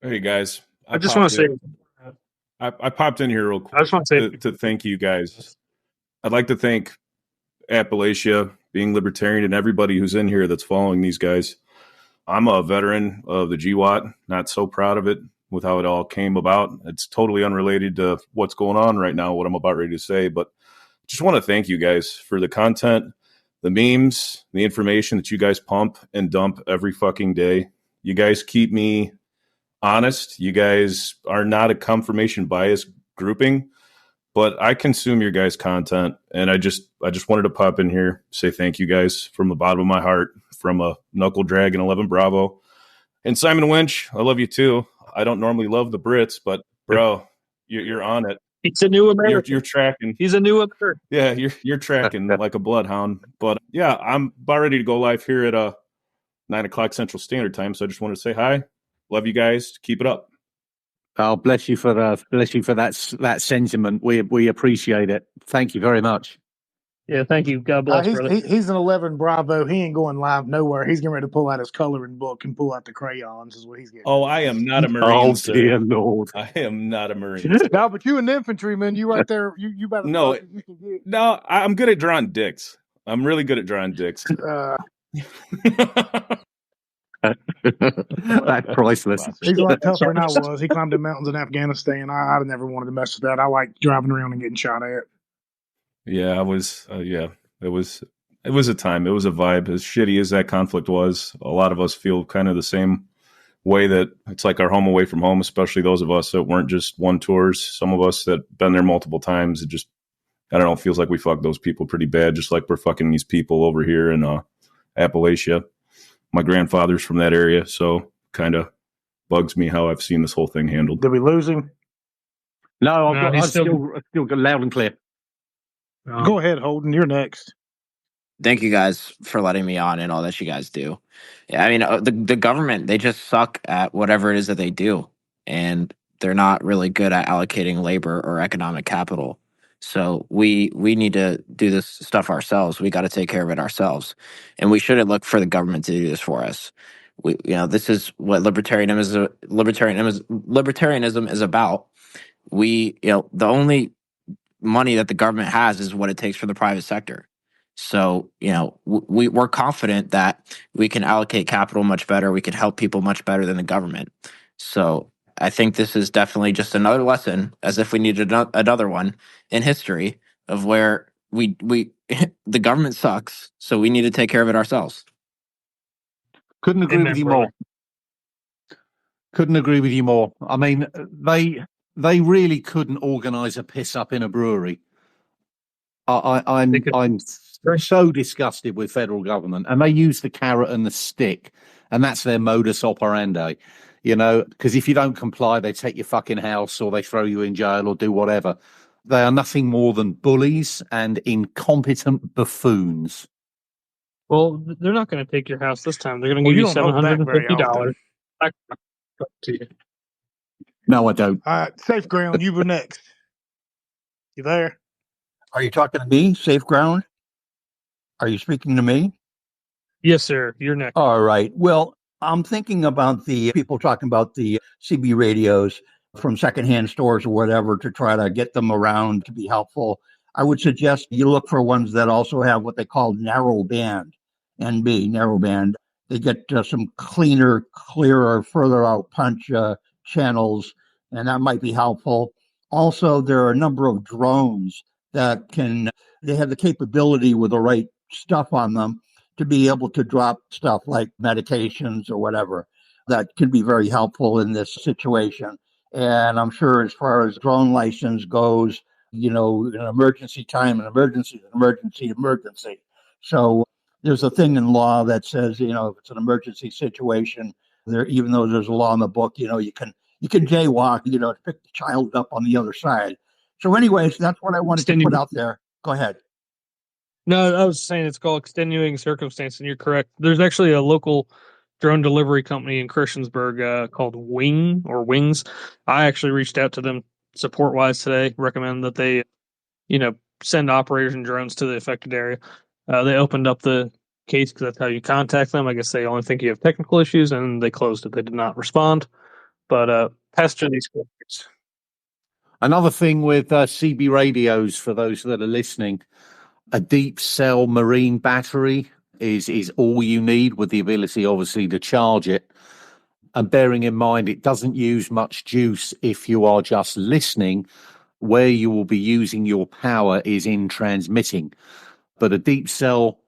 Hey guys, I just want to say, I popped in here real quick. I just want to say to thank you guys. I'd like to thank Appalachia, being libertarian, and everybody who's in here that's following these guys. I'm a veteran of the GWAT, not so proud of it with how it all came about. It's totally unrelated to what's going on right now, what I'm about ready to say, but just want to thank you guys for the content, the memes, the information that you guys pump and dump every fucking day. You guys keep me honest. You guys are not a confirmation bias grouping, but I consume your guys' content, and I just wanted to pop in here, say thank you guys from the bottom of my heart, from a Knuckle Dragon 11 Bravo. And Simon Winch, I love you too. I don't normally love the Brits, but bro, you're on it. He's a new American. You're tracking. He's a new American. Yeah, you're tracking like a bloodhound. But yeah, I'm about ready to go live here at 9:00 Central Standard Time. So I just want to say hi. Love you guys. Keep it up. Oh, bless you for that sentiment. We appreciate it. Thank you very much. Yeah, thank you. God bless, brother. He's an 11 Bravo. He ain't going live nowhere. He's getting ready to pull out his coloring book and pull out the crayons is what he's getting. Oh, I am not a Marine. Oh, sir. dear Lord. I am not a Marine. No, but you an infantryman. You right there. You better. No, you can get. No, I'm good at drawing dicks. I'm really good at drawing dicks. That's priceless. He's a lot tougher than I was. He climbed the mountains in Afghanistan. I'd never wanted to mess with that. I like driving around and getting shot at. Yeah, I was. It was a time. It was a vibe. As shitty as that conflict was, a lot of us feel kind of the same way, that it's like our home away from home, especially those of us that weren't just one tours. Some of us that been there multiple times. It just, I don't know, it feels like we fucked those people pretty bad, just like we're fucking these people over here in Appalachia. My grandfather's from that area, so kind of bugs me how I've seen this whole thing handled. Did we lose him? No, I'm still loud and clear. Go ahead, Holden. You're next. Thank you guys for letting me on and all that you guys do. Yeah, I mean, the government, they just suck at whatever it is that they do, and they're not really good at allocating labor or economic capital. So we need to do this stuff ourselves. We got to take care of it ourselves, and we shouldn't look for the government to do this for us. This is what libertarianism is about. The only money that the government has is what it takes from the private sector. So, we're confident that we can allocate capital much better. We can help people much better than the government. So I think this is definitely just another lesson, as if we needed another one in history, of where we the government sucks. So we need to take care of it ourselves. Couldn't agree with you more. Couldn't agree with you more. I mean, they really couldn't organize a piss up in a brewery. I'm so disgusted with federal government, and they use the carrot and the stick, and that's their modus operandi. Because if you don't comply, they take your fucking house, or they throw you in jail, or do whatever. They are nothing more than bullies and incompetent buffoons. Well, they're not going to take your house this time. They're going to give you $750. No, I don't. All right, Safe Ground, you were next. You there? Are you talking to me, Safe Ground? Are you speaking to me? Yes, sir. You're next. All right. Well, I'm thinking about the people talking about the CB radios from secondhand stores or whatever to try to get them around to be helpful. I would suggest you look for ones that also have what they call narrow band, NB, narrow band. they get some cleaner, clearer, further out punch channels, and that might be helpful. Also, there are a number of drones that they have the capability with the right stuff on them to be able to drop stuff like medications or whatever that can be very helpful in this situation. And I'm sure as far as drone license goes, an emergency time, an emergency, an emergency, emergency. So there's a thing in law that says, if it's an emergency situation, there, even though there's a law in the book, you can jaywalk, to pick the child up on the other side. So, anyways, that's what I wanted to put out there. Go ahead. No, I was saying it's called extenuating circumstance, and you're correct. There's actually a local drone delivery company in Christiansburg called Wings. I actually reached out to them support wise today, recommend that they, send operators and drones to the affected area. They opened up the case because that's how you contact them. I guess they only think you have technical issues, and they closed it. They did not respond. But pass through these questions. Another thing with CB radios, for those that are listening, a deep cell marine battery is all you need, with the ability, obviously, to charge it. And bearing in mind, it doesn't use much juice if you are just listening. Where you will be using your power is in transmitting. But a deep cell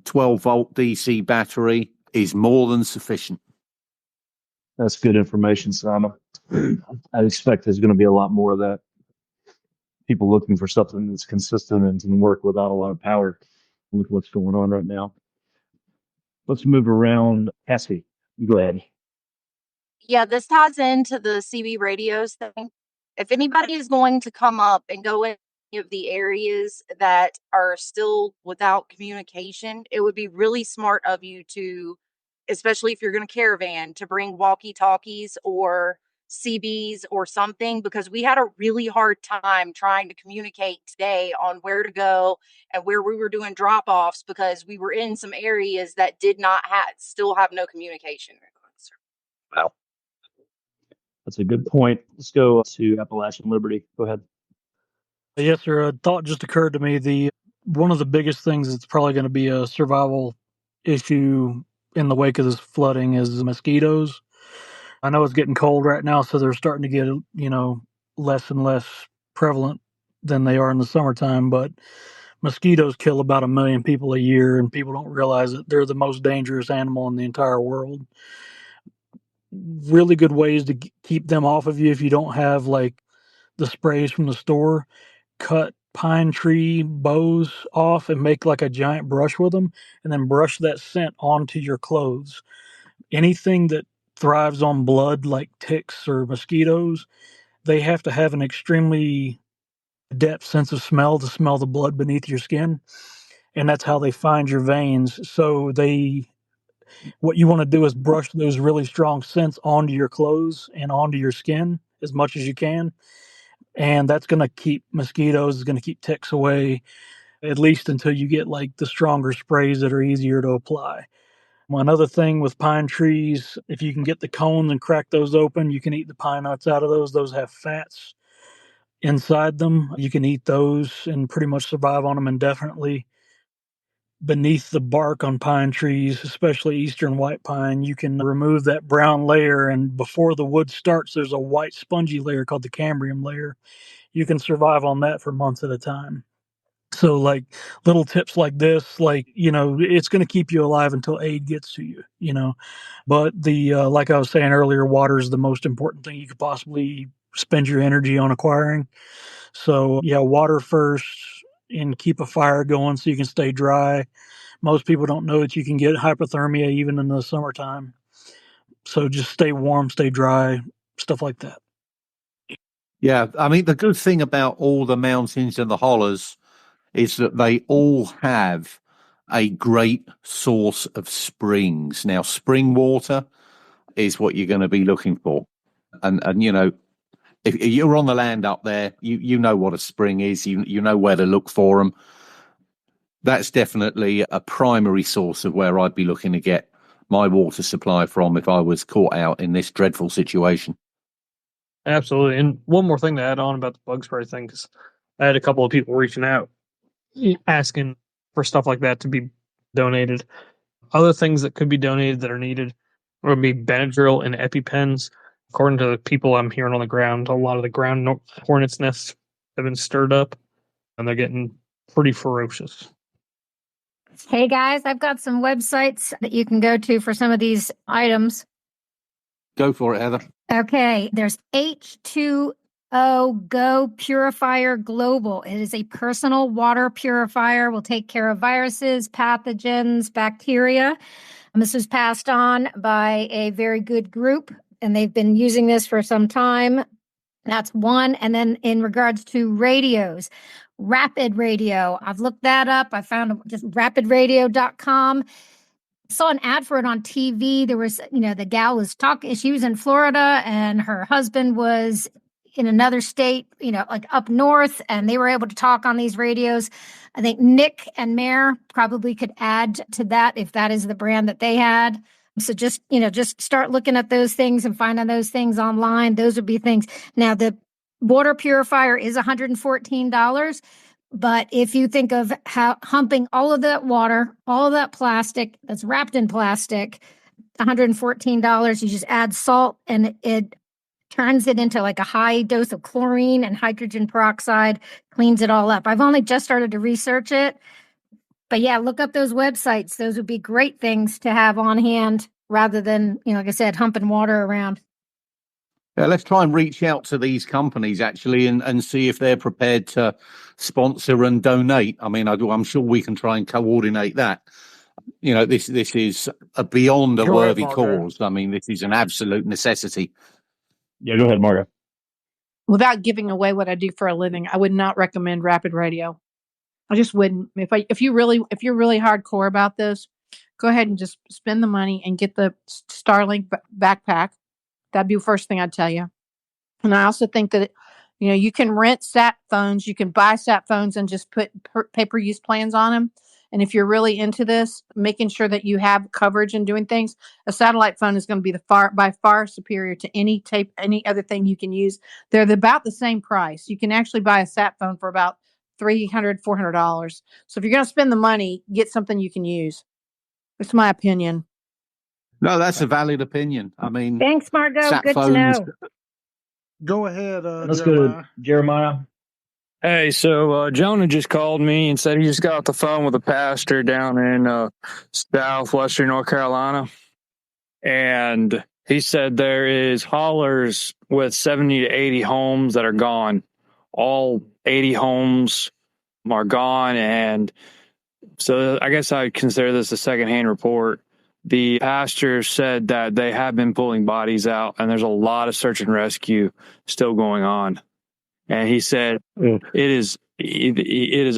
12-volt DC battery is more than sufficient. That's good information, Simon. I expect there's going to be a lot more of that. People looking for something that's consistent and can work without a lot of power with what's going on right now. Let's move around. Cassie, you go ahead. Yeah, this ties into the CB radios thing. If anybody is going to come up and go in any of the areas that are still without communication, it would be really smart of you to, especially if you're going to caravan, to bring walkie-talkies or CBs or something, because we had a really hard time trying to communicate today on where to go and where we were doing drop-offs, because we were in some areas that did not still have no communication. Wow. That's a good point. Let's go to Appalachian Liberty. Go ahead. Yes, sir. A thought just occurred to me. One of the biggest things that's probably going to be a survival issue in the wake of this flooding is the mosquitoes. I know it's getting cold right now, so they're starting to get, less and less prevalent than they are in the summertime. But mosquitoes kill about 1 million people a year, and people don't realize that they're the most dangerous animal in the entire world. Really good ways to keep them off of you if you don't have like the sprays from the store. Cut pine tree boughs off and make like a giant brush with them, and then brush that scent onto your clothes. Anything that thrives on blood, like ticks or mosquitoes, they have to have an extremely depth sense of smell to smell the blood beneath your skin, and that's how they find your veins. So what you want to do is brush those really strong scents onto your clothes and onto your skin as much as you can, and that's going to keep mosquitoes, is going to keep ticks away, at least until you get like the stronger sprays that are easier to apply. Another thing with pine trees, if you can get the cones and crack those open, you can eat the pine nuts out of those. Those have fats inside them. You can eat those and pretty much survive on them indefinitely. Beneath the bark on pine trees, especially eastern white pine, you can remove that brown layer, and before the wood starts, there's a white spongy layer called the cambium layer. You can survive on that for months at a time. So, like, little tips like this, like, it's going to keep you alive until aid gets to you. But like I was saying earlier, water is the most important thing you could possibly spend your energy on acquiring. So, yeah, water first, and keep a fire going so you can stay dry. Most people don't know that you can get hypothermia even in the summertime. So just stay warm, stay dry, stuff like that. Yeah, I mean, the good thing about all the mountains and the hollers is that they all have a great source of springs. Now, spring water is what you're going to be looking for. And if you're on the land up there, you know what a spring is. You know where to look for them. That's definitely a primary source of where I'd be looking to get my water supply from if I was caught out in this dreadful situation. Absolutely. And one more thing to add on about the bug spray thing, because I had a couple of people reaching out asking for stuff like that to be donated. Other things that could be donated that are needed would be Benadryl and EpiPens. According to the people I'm hearing on the ground, a lot of the ground hornets' nests have been stirred up, and they're getting pretty ferocious. Hey guys, I've got some websites that you can go to for some of these items. Go for it, Heather. Okay, there's H2O Go Purifier Global. It is a personal water purifier. Will take care of viruses, pathogens, bacteria. And this was passed on by a very good group, and they've been using this for some time. That's one. And then in regards to radios, Rapid Radio. I've looked that up. I found just rapidradio.com. Saw an ad for it on TV. There was, the gal was talking. She was in Florida and her husband was in another state, like up north, and they were able to talk on these radios. I think Nick and Mare probably could add to that if that is the brand that they had. So just start looking at those things and finding those things online. Those would be things. Now, the water purifier is $114. But if you think of humping all of that water, all of that plastic that's wrapped in plastic, $114, you just add salt and it turns it into like a high dose of chlorine and hydrogen peroxide, cleans it all up. I've only just started to research it. But yeah, look up those websites. Those would be great things to have on hand rather than, like I said, humping water around. Yeah, let's try and reach out to these companies actually and see if they're prepared to sponsor and donate. I mean, I'm sure we can try and coordinate that. This is beyond a worthy cause. I mean, this is an absolute necessity. Yeah, go ahead, Margo. Without giving away what I do for a living, I would not recommend Rapid Radio. I just wouldn't. If you're really hardcore about this, go ahead and just spend the money and get the Starlink backpack. That'd be the first thing I'd tell you. And I also think that, you can rent sat phones. You can buy sat phones and just put pay-per-use plans on them. And if you're really into this, making sure that you have coverage and doing things, a satellite phone is going to be by far superior to any other thing you can use. They're about the same price. You can actually buy a sat phone for about $300, $400. So if you're going to spend the money, get something you can use. That's my opinion. No, that's a valid opinion. I mean, thanks, Margo. Good phones, to know. Go ahead, Let's Jeremiah. go to Jeremiah. Hey, so Jonah just called me and said he just got off the phone with a pastor down in southwestern North Carolina. And he said there is haulers with 70 to 80 homes that are gone. All 80 homes are gone. And so I guess I consider this a secondhand report. The pastor said that they have been pulling bodies out and there's a lot of search and rescue still going on. And he said it is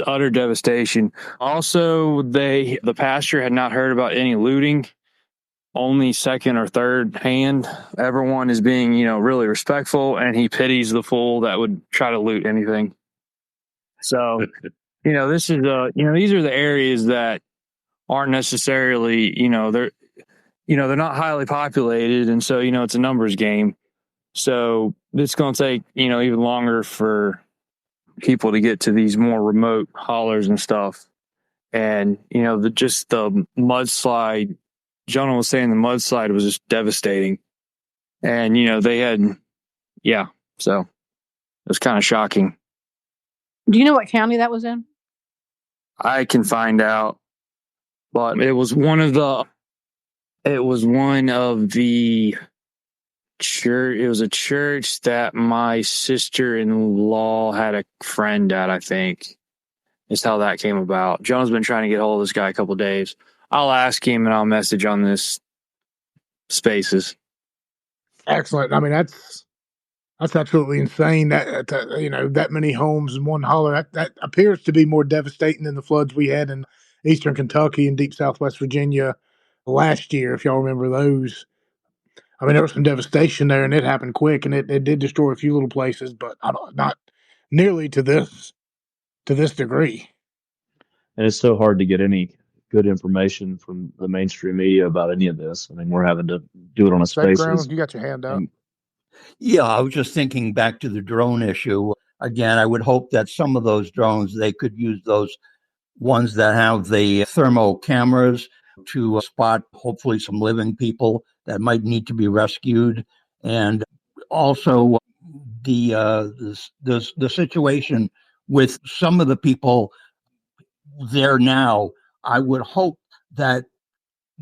utter devastation. Also, the pastor had not heard about any looting, only second or third hand. Everyone is being, really respectful, and he pities the fool that would try to loot anything. So, this is these are the areas that aren't necessarily, they're not highly populated, and so it's a numbers game. So it's going to take, even longer for people to get to these more remote hollers and stuff. And, the mudslide, Jonah was saying the mudslide was just devastating. And, they had, so it was kind of shocking. Do you know what county that was in? I can find out, but it was one of the church. It was a church that my sister-in-law had a friend at, I think, is how that came about. John's been trying to get hold of this guy a couple of days. I'll ask him and I'll message on this Spaces. Excellent. I mean, that's absolutely insane. That many homes in one holler. That appears to be more devastating than the floods we had in eastern Kentucky and deep Southwest Virginia last year, if y'all remember those. I mean, there was some devastation there, and it happened quick, and it did destroy a few little places, but not nearly to this degree. And it's so hard to get any good information from the mainstream media about any of this. I mean, we're having to do it on a Spaces. You got your hand up. Yeah, I was just thinking back to the drone issue. Again, I would hope that some of those drones, they could use those ones that have the thermal cameras. to spot hopefully some living people that might need to be rescued, and also the situation with some of the people there now. I would hope that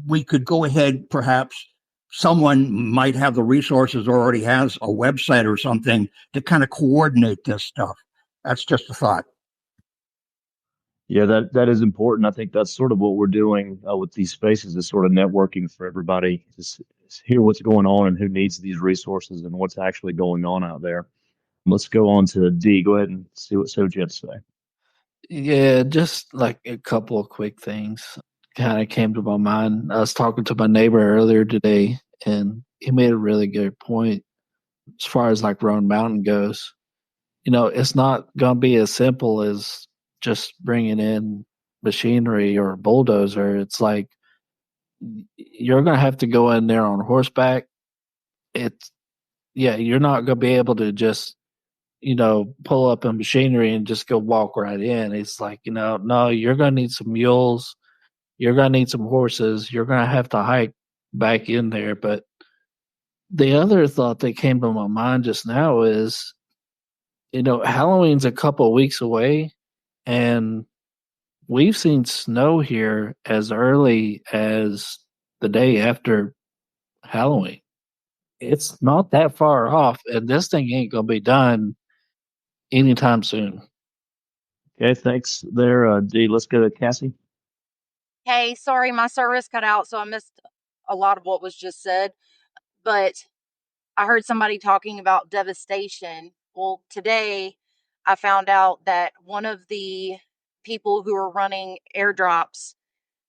we could go ahead, perhaps someone might have the resources or already has a website or something to kind of coordinate this stuff. That's just a thought. Yeah, that is important. I think that's sort of what we're doing with these spaces, is sort of networking for everybody, just hear what's going on and who needs these resources and what's actually going on out there. Let's go on to D. Go ahead and see what you have to say. Yeah, just like a couple of quick things kind of came to my mind. I was talking to my neighbor earlier today, and he made a really good point as far as like Roan Mountain goes. It's not going to be as simple as just bringing in machinery or bulldozer. It's like you're going to have to go in there on horseback. It's, yeah, you're not going to be able to just, pull up a machinery and just go walk right in. It's like, no, you're going to need some mules. You're going to need some horses. You're going to have to hike back in there. But the other thought that came to my mind just now is, Halloween's a couple of weeks away, and we've seen snow here as early as the day after Halloween. It's not that far off, and this thing ain't going to be done anytime soon. Okay, thanks there, D. Let's go to Cassie. Hey, sorry, my service cut out, so I missed a lot of what was just said. But I heard somebody talking about devastation. Well, today I found out that one of the people who are running airdrops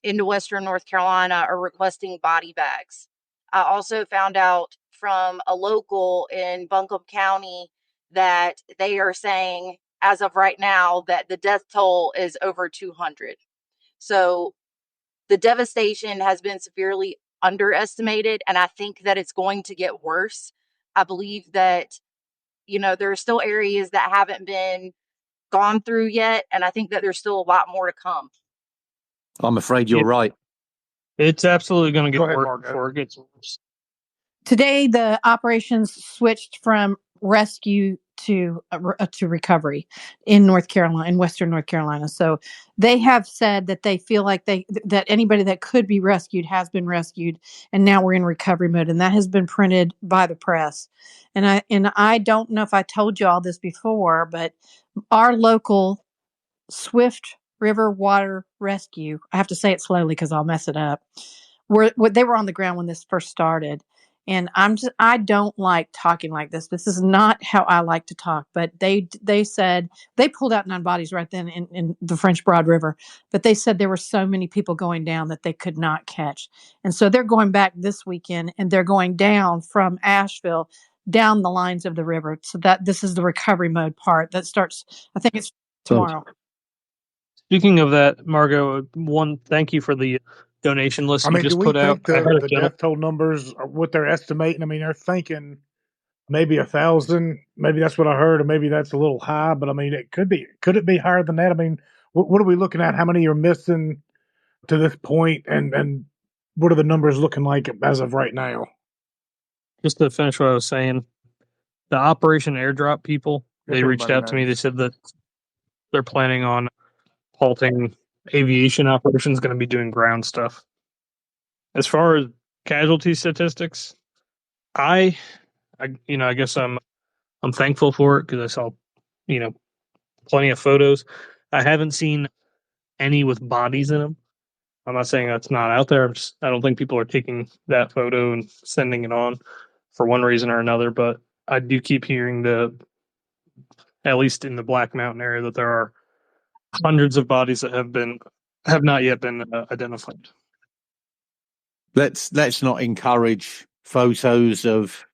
into Western North Carolina are requesting body bags. I also found out from a local in Buncombe County that they are saying, as of right now, that the death toll is over 200. So the devastation has been severely underestimated, and I think that it's going to get worse. I believe that, there are still areas that haven't been gone through yet, and I think that there's still a lot more to come. I'm afraid you're right. It's absolutely going to get Go ahead, worse Margo. before it gets worse. Today, the operations switched from rescue to recovery in North Carolina, in Western North Carolina. So they have said that they feel like that anybody that could be rescued has been rescued, and now we're in recovery mode. And that has been printed by the press. And I don't know if I told you all this before, but our local Swift River Water Rescue, I have to say it slowly because I'll mess it up. They were on the ground when this first started. And I don't like talking like this. This is not how I like to talk. But they said they pulled out 9 bodies right then in the French Broad River. But they said there were so many people going down that they could not catch. And so they're going back this weekend, and they're going down from Asheville down the lines of the river. So that this is the recovery mode part that starts, I think it's tomorrow. Speaking of that, Margo, thank you for the donation list you just put out. I think the death toll numbers are what they're estimating? I mean, they're thinking maybe 1,000. Maybe that's what I heard, or maybe that's a little high. But I mean, it could be. Could it be higher than that? I mean, what are we looking at? How many are missing to this point, and what are the numbers looking like as of right now? Just to finish what I was saying, the Operation Airdrop people, they reached out to me. They said that they're planning on halting aviation operations, going to be doing ground stuff. As far as casualty statistics, I guess I'm thankful for it because I saw, plenty of photos. I haven't seen any with bodies in them. I'm not saying that's not out there. I don't think people are taking that photo and sending it on for one reason or another. But I do keep hearing at least in the Black Mountain area, that there are hundreds of bodies that have not yet been identified. Let's not encourage photos of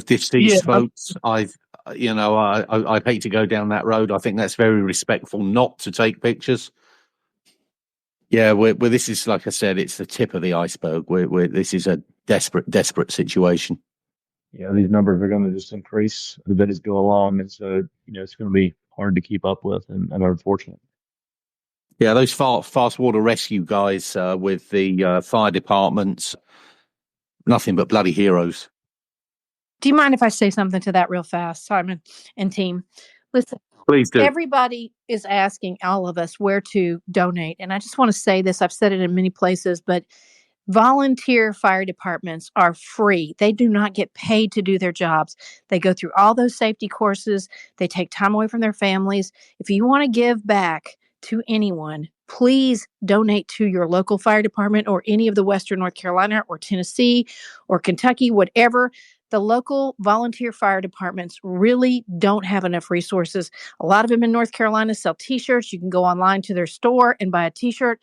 deceased folks. I'd hate to go down that road. I think that's very respectful not to take pictures. Yeah, this is, like I said, it's the tip of the iceberg. This is a desperate situation. Yeah, these numbers are going to just increase the days go along, and so it's going to be hard to keep up with and unfortunate. Yeah, those fast water rescue guys with the fire departments, nothing but bloody heroes. Do you mind if I say something to that real fast, Simon and team? Listen, Please do. everybody is asking all of us where to donate. And I just want to say this. I've said it in many places, but volunteer fire departments are free. They do not get paid to do their jobs. They go through all those safety courses. They take time away from their families. If you want to give back to anyone, please donate to your local fire department or any of the Western North Carolina or Tennessee or Kentucky, whatever. The local volunteer fire departments really don't have enough resources. A lot of them in North Carolina sell t-shirts. You can go online to their store and buy a t-shirt.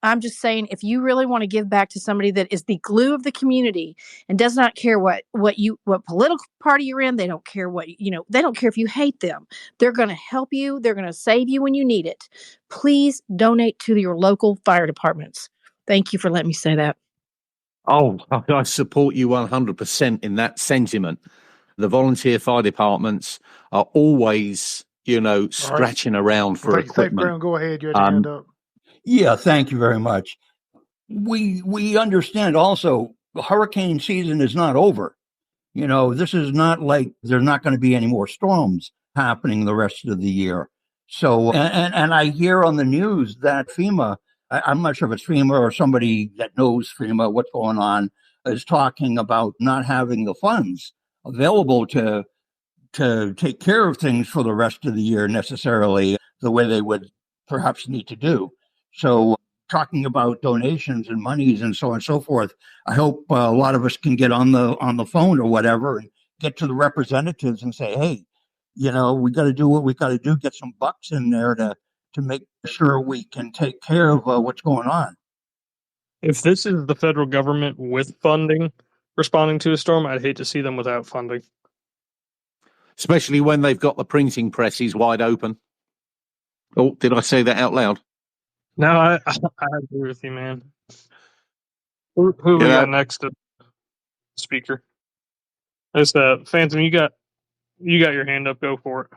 I'm just saying, if you really want to give back to somebody that is the glue of the community and does not care what political party you're in, they don't care they don't care if you hate them. They're going to help you. They're going to save you when you need it. Please donate to your local fire departments. Thank you for letting me say that. Oh, I support you 100% in that sentiment. The volunteer fire departments are always, scratching around for Safe equipment. Ground, go ahead. You had your hand up. Yeah, thank you very much. We understand also hurricane season is not over. This is not like there's not going to be any more storms happening the rest of the year. So, and I hear on the news that FEMA, I'm not sure if it's FEMA or somebody that knows FEMA, what's going on, is talking about not having the funds available to take care of things for the rest of the year necessarily the way they would perhaps need to do. So, talking about donations and monies and so on and so forth, I hope a lot of us can get on the phone or whatever and get to the representatives and say, hey, we got to do what we got to do, get some bucks in there to make sure we can take care of what's going on. If this is the federal government with funding responding to a storm, I'd hate to see them without funding. Especially when they've got the printing presses wide open. Oh, did I say that out loud? No, I agree with you, man. Who we got next to speaker? It's Phantom. You got your hand up. Go for it.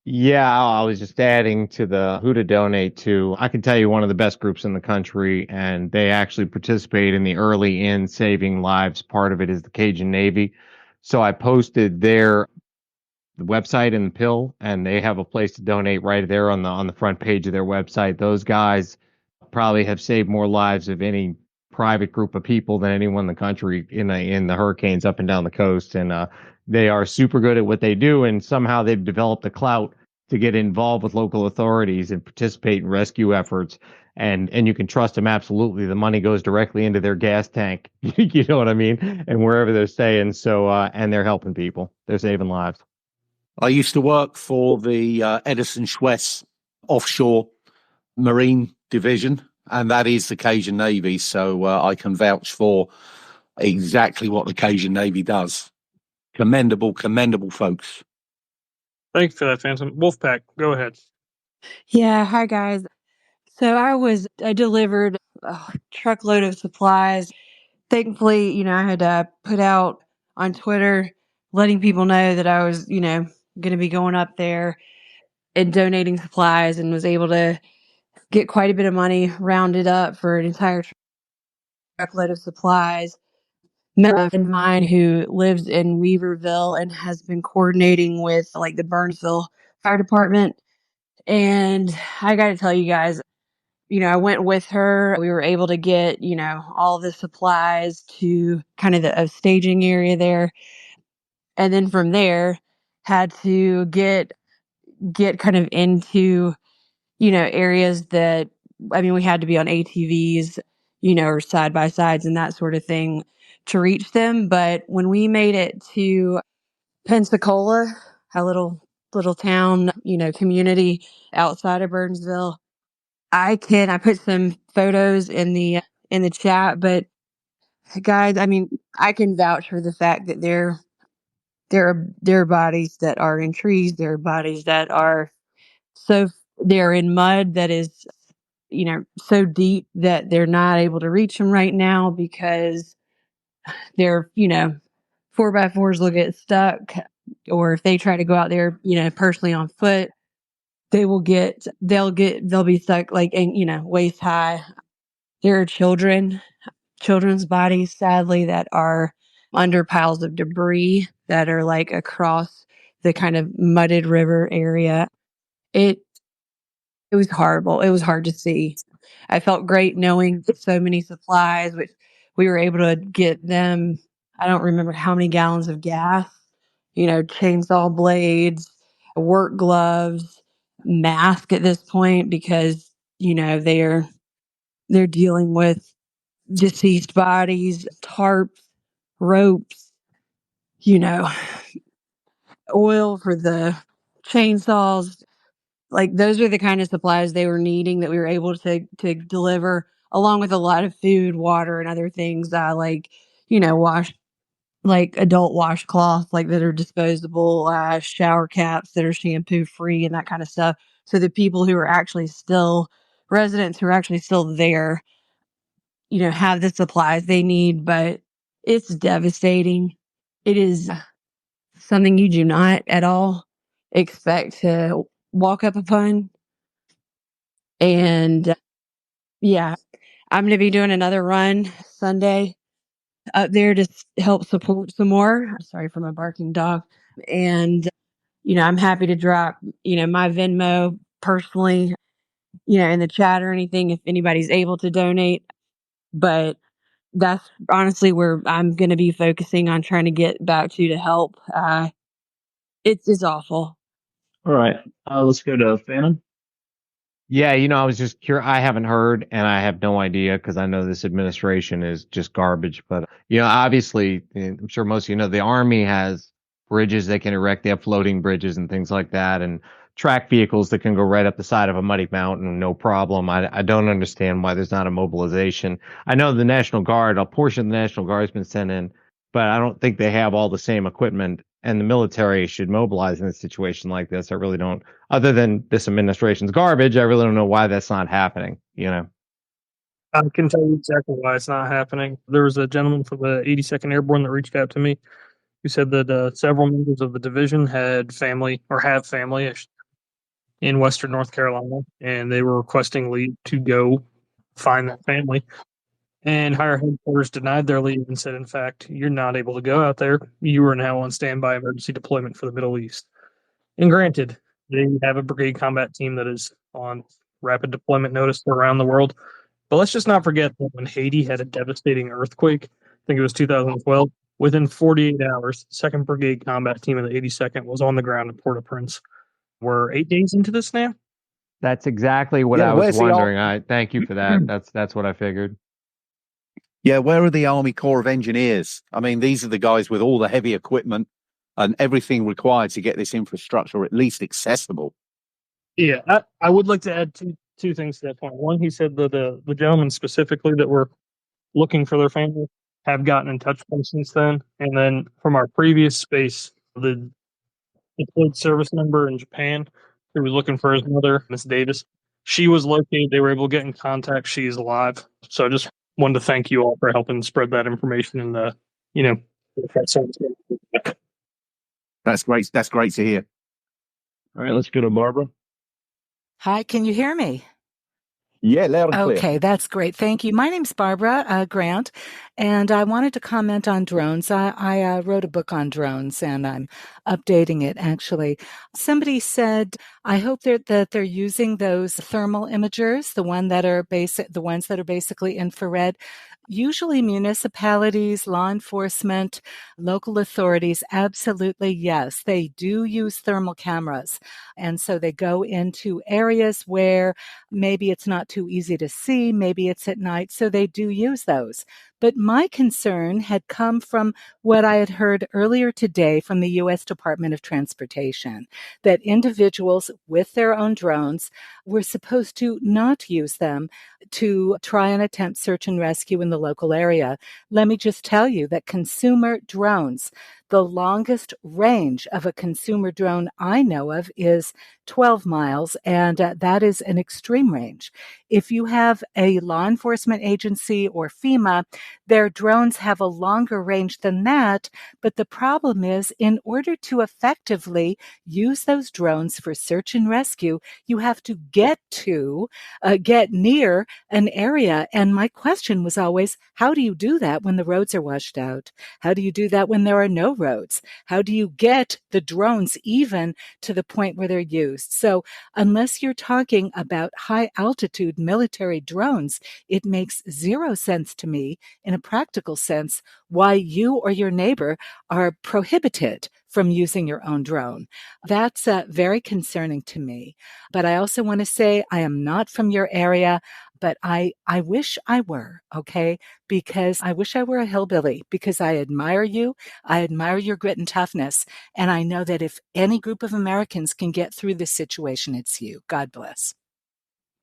Yeah, I was just adding to the who to donate to. I can tell you one of the best groups in the country, and they actually participate in the early in saving lives. Part of it is the Cajun Navy. So I posted their website in the pill, and they have a place to donate right there on the front page of their website. Those guys probably have saved more lives of any private group of people than anyone in the country in the hurricanes up and down the coast. And they are super good at what they do, and somehow they've developed a clout to get involved with local authorities and participate in rescue efforts. And you can trust them absolutely. The money goes directly into their gas tank. You know what I mean? And wherever they're staying. So and they're helping people. They're saving lives. I used to work for the Edison Schwess offshore marine division, and that is the Cajun Navy. So I can vouch for exactly what the Cajun Navy does. Commendable folks. Thank you for that, Phantom. Wolfpack, go ahead. Yeah, hi guys. So I delivered a truckload of supplies. Thankfully, I had put out on Twitter letting people know that I was, going to be going up there and donating supplies, and was able to get quite a bit of money rounded up for an entire truckload of supplies. Met a friend of mine who lives in Weaverville and has been coordinating with like the Burnsville Fire Department. And I got to tell you guys, I went with her. We were able to get, all the supplies to kind of a staging area there. And then from there, had to get kind of into, areas that, we had to be on ATVs, or side by sides and that sort of thing to reach them. But when we made it to Pensacola, a little town, community outside of Burnsville, I put some photos in the chat, but guys, I can vouch for the fact that there are bodies that are in trees, there are bodies that are they're in mud that is, so deep that they're not able to reach them right now because they're, 4x4s will get stuck, or if they try to go out there, personally on foot, they'll be stuck like, waist high. There are children's bodies, sadly, that are under piles of debris that are like across the kind of mudded river area. It it was horrible. It was hard to see. I felt great knowing so many supplies, which we were able to get them. I don't remember how many gallons of gas, chainsaw blades, work gloves, mask at this point because, they're dealing with deceased bodies, tarps, ropes, you know, oil for the chainsaws. Like those are the kind of supplies they were needing that we were able to deliver, along with a lot of food, water, and other things. Wash like adult washcloths, like that are disposable, shower caps that are shampoo free, and that kind of stuff. So the people who are actually still residents who are actually still there, have the supplies they need. But it's devastating. It is something you do not at all expect to walk up upon. And yeah, I'm going to be doing another run Sunday up there to help support some more. Sorry for my barking dog. And, I'm happy to drop, my Venmo personally, in the chat or anything if anybody's able to donate. But that's honestly where I'm going to be focusing on trying to get back to help. It's awful. All right. Let's go to Phantom. Yeah, I was just curious. I haven't heard, and I have no idea because I know this administration is just garbage. But obviously, I'm sure most of the Army has bridges they can erect. They have floating bridges and things like that, and track vehicles that can go right up the side of a muddy mountain, no problem. I don't understand why there's not a mobilization. I know the National Guard, a portion of the National Guard has been sent in, but I don't think they have all the same equipment. And the military should mobilize in a situation like this. I really don't. Other than this administration's garbage, I really don't know why that's not happening. I can tell you exactly why it's not happening. There was a gentleman from the 82nd Airborne that reached out to me who said that several members of the division had family or have family in Western North Carolina, and they were requesting leave to go find that family. And higher headquarters denied their leave and said, in fact, you're not able to go out there. You are now on standby emergency deployment for the Middle East. And granted, they have a brigade combat team that is on rapid deployment notice around the world. But let's just not forget that when Haiti had a devastating earthquake, I think it was 2012, within 48 hours, 2nd Brigade Combat Team of the 82nd was on the ground in Port-au-Prince. We're 8 days into this now. That's exactly what I was wondering. I thank you for that. That's what I figured. Yeah, where are the Army Corps of Engineers? I mean, these are the guys with all the heavy equipment and everything required to get this infrastructure at least accessible. Yeah, I would like to add two things to that point. One, he said that the gentlemen specifically that were looking for their family have gotten in touch with them since then. And then from our previous space, the deployed service member in Japan who was looking for his mother, Miss Davis, she was located. They were able to get in contact. She is alive. So I just wanted to thank you all for helping spread that information and That's great. That's great to hear. All right, let's go to Barbara. Hi, can you hear me? Yeah, loud and clear. Okay, that's great. Thank you. My name's Barbara Grant, and I wanted to comment on drones. I wrote a book on drones, and I'm updating it, actually. Somebody said, I hope that they're using those thermal imagers, the ones that are basically infrared. Usually municipalities, law enforcement, local authorities, absolutely yes. They do use thermal cameras. And so they go into areas where maybe it's not too easy to see, maybe it's at night, so they do use those. But my concern had come from what I had heard earlier today from the U.S. Department of Transportation, that individuals with their own drones were supposed to not use them to try and attempt search and rescue in the local area. Let me just tell you that consumer drones, The longest range of a consumer drone I know of is 12 miles, and that is an extreme range. If you have a law enforcement agency or FEMA, their drones have a longer range than that. But the problem is, in order to effectively use those drones for search and rescue, you have to get near an area. And my question was always, how do you do that when the roads are washed out? How do you do that when there are no roads? How do you get the drones even to the point where they're used? So unless you're talking about high altitude military drones, it makes zero sense to me in a practical sense why you or your neighbor are prohibited from using your own drone. That's very concerning to me. But I also want to say I am not from your area, but I wish I were, okay? Because I wish I were a hillbilly, because I admire you. I admire your grit and toughness. And I know that if any group of Americans can get through this situation, it's you. God bless.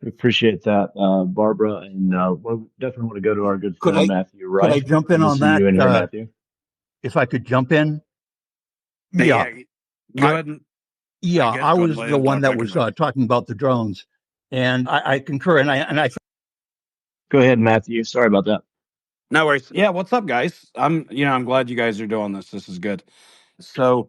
Appreciate that, Barbara. And we'll definitely want to go to our good Could friend, I Matthew could I Wright. jump in Good to on see you in here, that? Matthew. If I could jump in, Yeah, go I, ahead. yeah, Go I ahead and was let the him one talk that back in was a second. talking about the drones, and I concur. And I Go ahead, Matthew. Sorry about that. No worries. Yeah, what's up, guys? I'm glad you guys are doing this. This is good. So,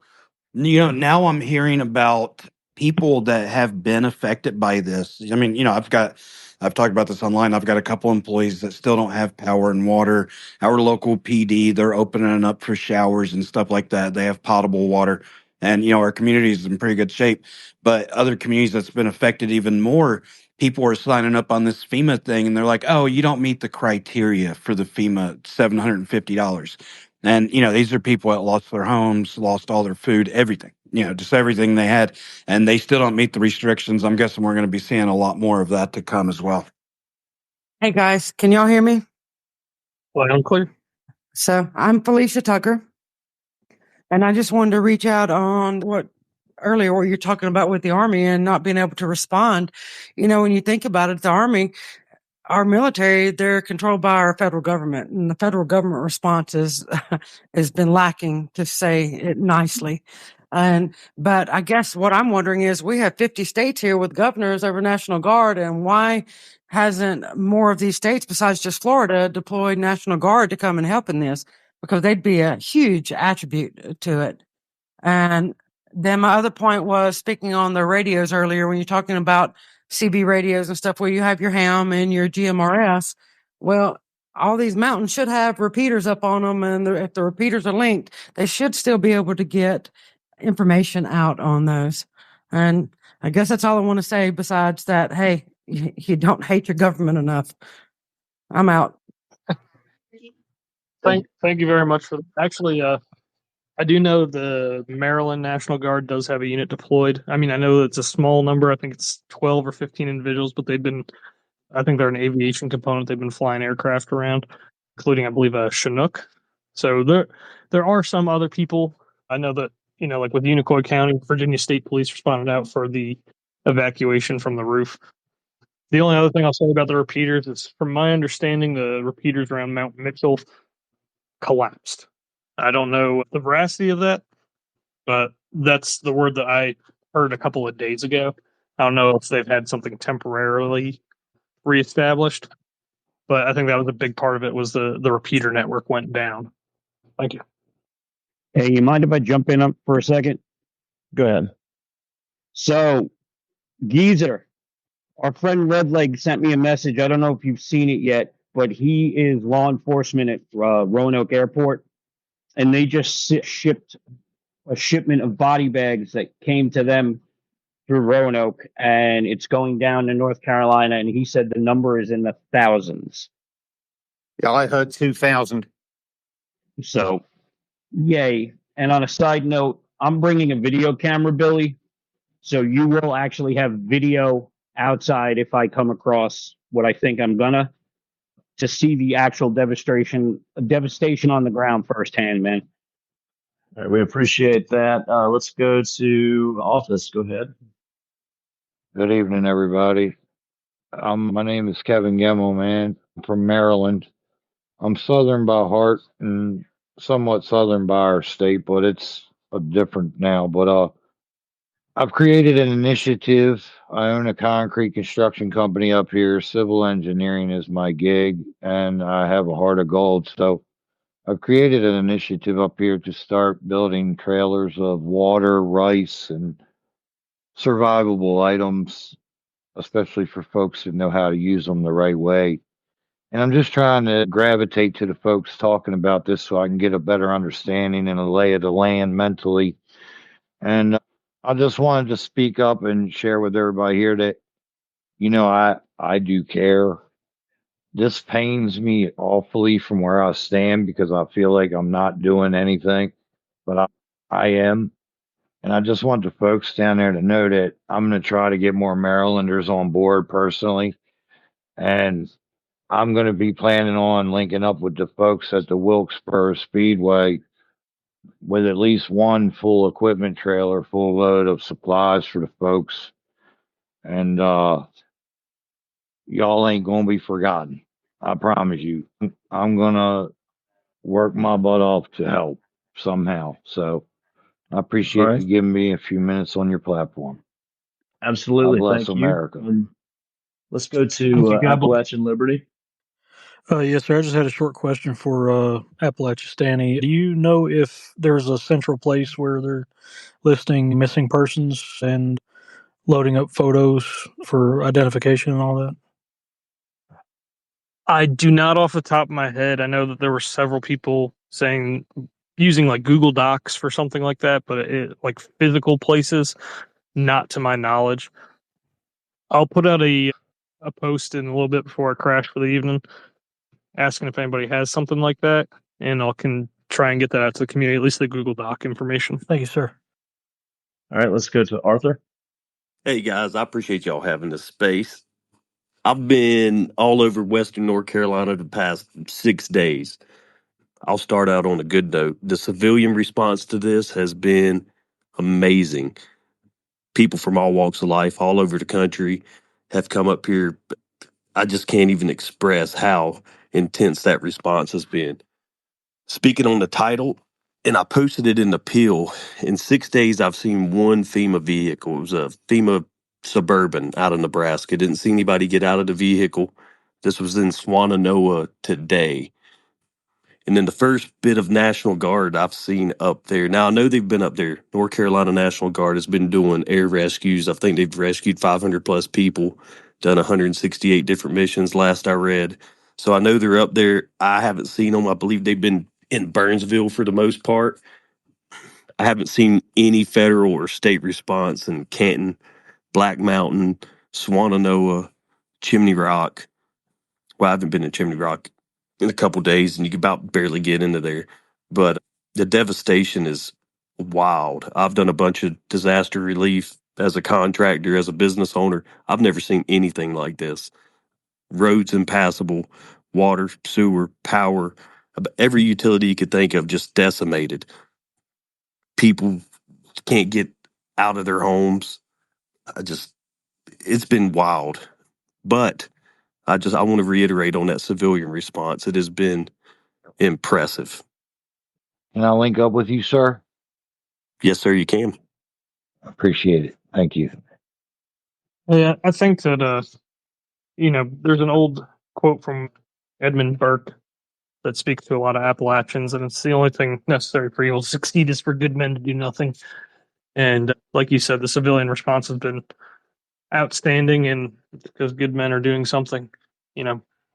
now I'm hearing about people that have been affected by this. I mean, I've talked about this online. I've got a couple employees that still don't have power and water. Our local PD, they're opening up for showers and stuff like that. They have potable water. And, our community is in pretty good shape. But other communities that's been affected even more, people are signing up on this FEMA thing and they're like, oh, you don't meet the criteria for the FEMA $750. And, these are people that lost their homes, lost all their food, everything, just everything they had. And they still don't meet the restrictions. I'm guessing we're going to be seeing a lot more of that to come as well. Hey guys, can y'all hear me? Loud and clear. So I'm Felicia Tucker, and I just wanted to reach out on what you're talking about with the Army and not being able to respond. When you think about it, the Army, our military, they're controlled by our federal government, and the federal government response has been lacking, to say it nicely. But I guess what I'm wondering is, we have 50 states here with governors over National Guard, and why hasn't more of these states besides just Florida deployed National Guard to come and help in this? Because they'd be a huge attribute to it. And then my other point was, speaking on the radios earlier, when you're talking about CB radios and stuff where you have your ham and your GMRS, well, all these mountains should have repeaters up on them. And if the repeaters are linked, they should still be able to get information out on those. And I guess that's all I want to say, besides that, hey, you don't hate your government enough. I'm out. Thank you very much for actually. I do know the Maryland National Guard does have a unit deployed. I mean, I know it's a small number. I think it's 12 or 15 individuals, but I think they're an aviation component. They've been flying aircraft around, including, I believe, a Chinook. So there are some other people. I know that, like with Unicoi County, Virginia State Police responded out for the evacuation from the roof. The only other thing I'll say about the repeaters is, from my understanding, the repeaters around Mount Mitchell collapsed. I don't know the veracity of that, but that's the word that I heard a couple of days ago. I don't know if they've had something temporarily reestablished, but I think that was a big part of it, was the repeater network went down. Thank you. Hey, you mind if I jump in for a second? Go ahead. So, Geezer, our friend Redleg sent me a message. I don't know if you've seen it yet, but he is law enforcement at Roanoke Airport, and they just shipped a shipment of body bags that came to them through Roanoke, and it's going down to North Carolina, and he said the number is in the thousands. Yeah, I heard 2,000. So, yay. And on a side note, I'm bringing a video camera, Billy, so you will actually have video outside if I come across what I think I'm gonna, to see the actual devastation on the ground firsthand, man. All right, we appreciate that. Let's go to Office. Go ahead. Good evening, everybody. My name is Kevin Gemmel, man. I'm from Maryland. I'm Southern by heart, and somewhat southern by our state, but it's different now. But I've created an initiative. I own a concrete construction company up here. Civil engineering is my gig, and I have a heart of gold. So I've created an initiative up here to start building trailers of water, rice, and survivable items, especially for folks that know how to use them the right way. And I'm just trying to gravitate to the folks talking about this so I can get a better understanding and a lay of the land mentally. And I just wanted to speak up and share with everybody here that, I do care. This pains me awfully from where I stand because I feel like I'm not doing anything, but I am. And I just want the folks down there to know that I'm going to try to get more Marylanders on board personally. And I'm going to be planning on linking up with the folks at the Wilkesboro Speedway with at least one full equipment trailer, full load of supplies for the folks. And y'all ain't going to be forgotten. I promise you. I'm going to work my butt off to help somehow. So I appreciate All right. you giving me a few minutes on your platform. God Absolutely. bless Thank you. America. Let's go to Thank you, God bless. Appalachian Liberty. Yes, sir. I just had a short question for Appalachia Stanny. Do you know if there's a central place where they're listing missing persons and loading up photos for identification and all that? I do not off the top of my head. I know that there were several people saying using like Google Docs for something like that, but like physical places, not to my knowledge. I'll put out a post in a little bit before I crash for the evening, asking if anybody has something like that, and I can try and get that out to the community, at least the Google Doc information. Thank you, sir. All right, let's go to Arthur. Hey guys, I appreciate y'all having this space. I've been all over Western North Carolina the past 6 days. I'll start out on a good note. The civilian response to this has been amazing. People from all walks of life, all over the country, have come up here. I just can't even express how intense that response has been. Speaking on the title, and I posted it in the Peel. In 6 days, I've seen one FEMA vehicle. It was a FEMA Suburban out of Nebraska. Didn't see anybody get out of the vehicle. This was in Swannanoa today. And then the first bit of National Guard I've seen up there. Now, I know they've been up there. North Carolina National Guard has been doing air rescues. I think they've rescued 500 plus people, done 168 different missions, last I read. So I know they're up there. I haven't seen them. I believe they've been in Burnsville for the most part. I haven't seen any federal or state response in Canton, Black Mountain, Swannanoa, Chimney Rock. Well, I haven't been in Chimney Rock in a couple days, and you can about barely get into there. But the devastation is wild. I've done a bunch of disaster relief as a contractor, as a business owner. I've never seen anything like this. Roads impassable, water, sewer, power, every utility you could think of just decimated. People can't get out of their homes. It's been wild. But I want to reiterate on that civilian response. It has been impressive. Can I link up with you, sir? Yes, sir, you can. Appreciate it. Thank you. Yeah, I think that there's an old quote from Edmund Burke that speaks to a lot of Appalachians, and it's the only thing necessary for evil to succeed is for good men to do nothing. And like you said, the civilian response has been outstanding, and because good men are doing something.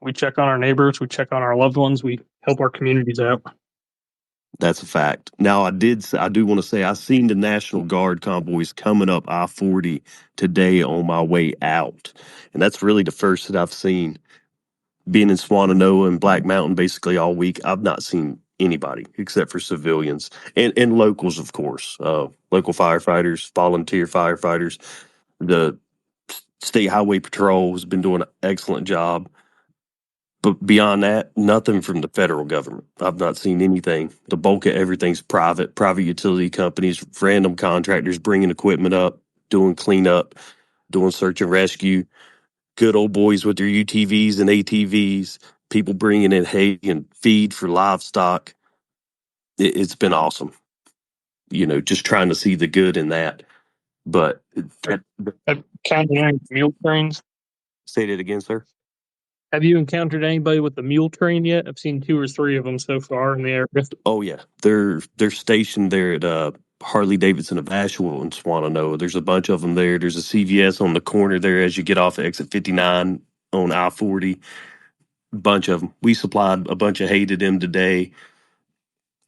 We check on our neighbors, we check on our loved ones, we help our communities out. That's a fact. Now, I do want to say I seen the National Guard convoys coming up I-40 today on my way out, and that's really the first that I've seen. Being in Swannanoa and Black Mountain basically all week, I've not seen anybody except for civilians and locals, of course. Local firefighters, volunteer firefighters. The State Highway Patrol has been doing an excellent job. But beyond that, nothing from the federal government. I've not seen anything. The bulk of everything's private utility companies, random contractors bringing equipment up, doing cleanup, doing search and rescue. Good old boys with their UTVs and ATVs, people bringing in hay and feed for livestock. It's been awesome. Just trying to see the good in that. But Have you encountered any mule trains? say that again, sir. Have you encountered anybody with the mule train yet? I've seen 2 or 3 of them so far in the area. Oh yeah, they're stationed there at Harley Davidson of Asheville and Swannanoa. There's a bunch of them there. There's a CVS on the corner there as you get off of exit 59 on I-40. Bunch of them. We supplied a bunch of hay to them today,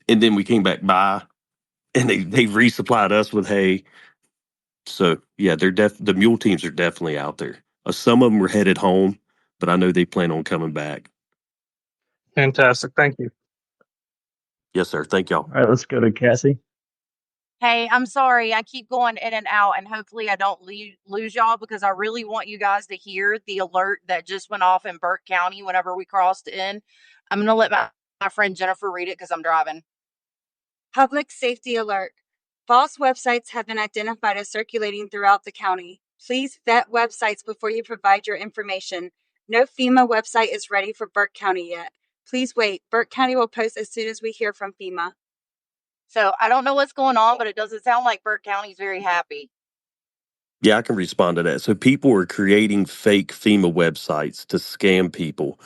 and then we came back by, and they resupplied us with hay. So yeah, the mule teams are definitely out there. Some of them were headed home, but I know they plan on coming back. Fantastic. Thank you. Yes, sir. Thank y'all. All right, let's go to Cassie. Hey, I'm sorry. I keep going in and out, and hopefully I don't lose y'all because I really want you guys to hear the alert that just went off in Burke County whenever we crossed in. I'm going to let my friend Jennifer read it because I'm driving. Public safety alert. False websites have been identified as circulating throughout the county. Please vet websites before you provide your information. No FEMA website is ready for Burke County yet. Please wait. Burke County will post as soon as we hear from FEMA. So I don't know what's going on, but it doesn't sound like Burke County's very happy. Yeah, I can respond to that. So people are creating fake FEMA websites to scam people.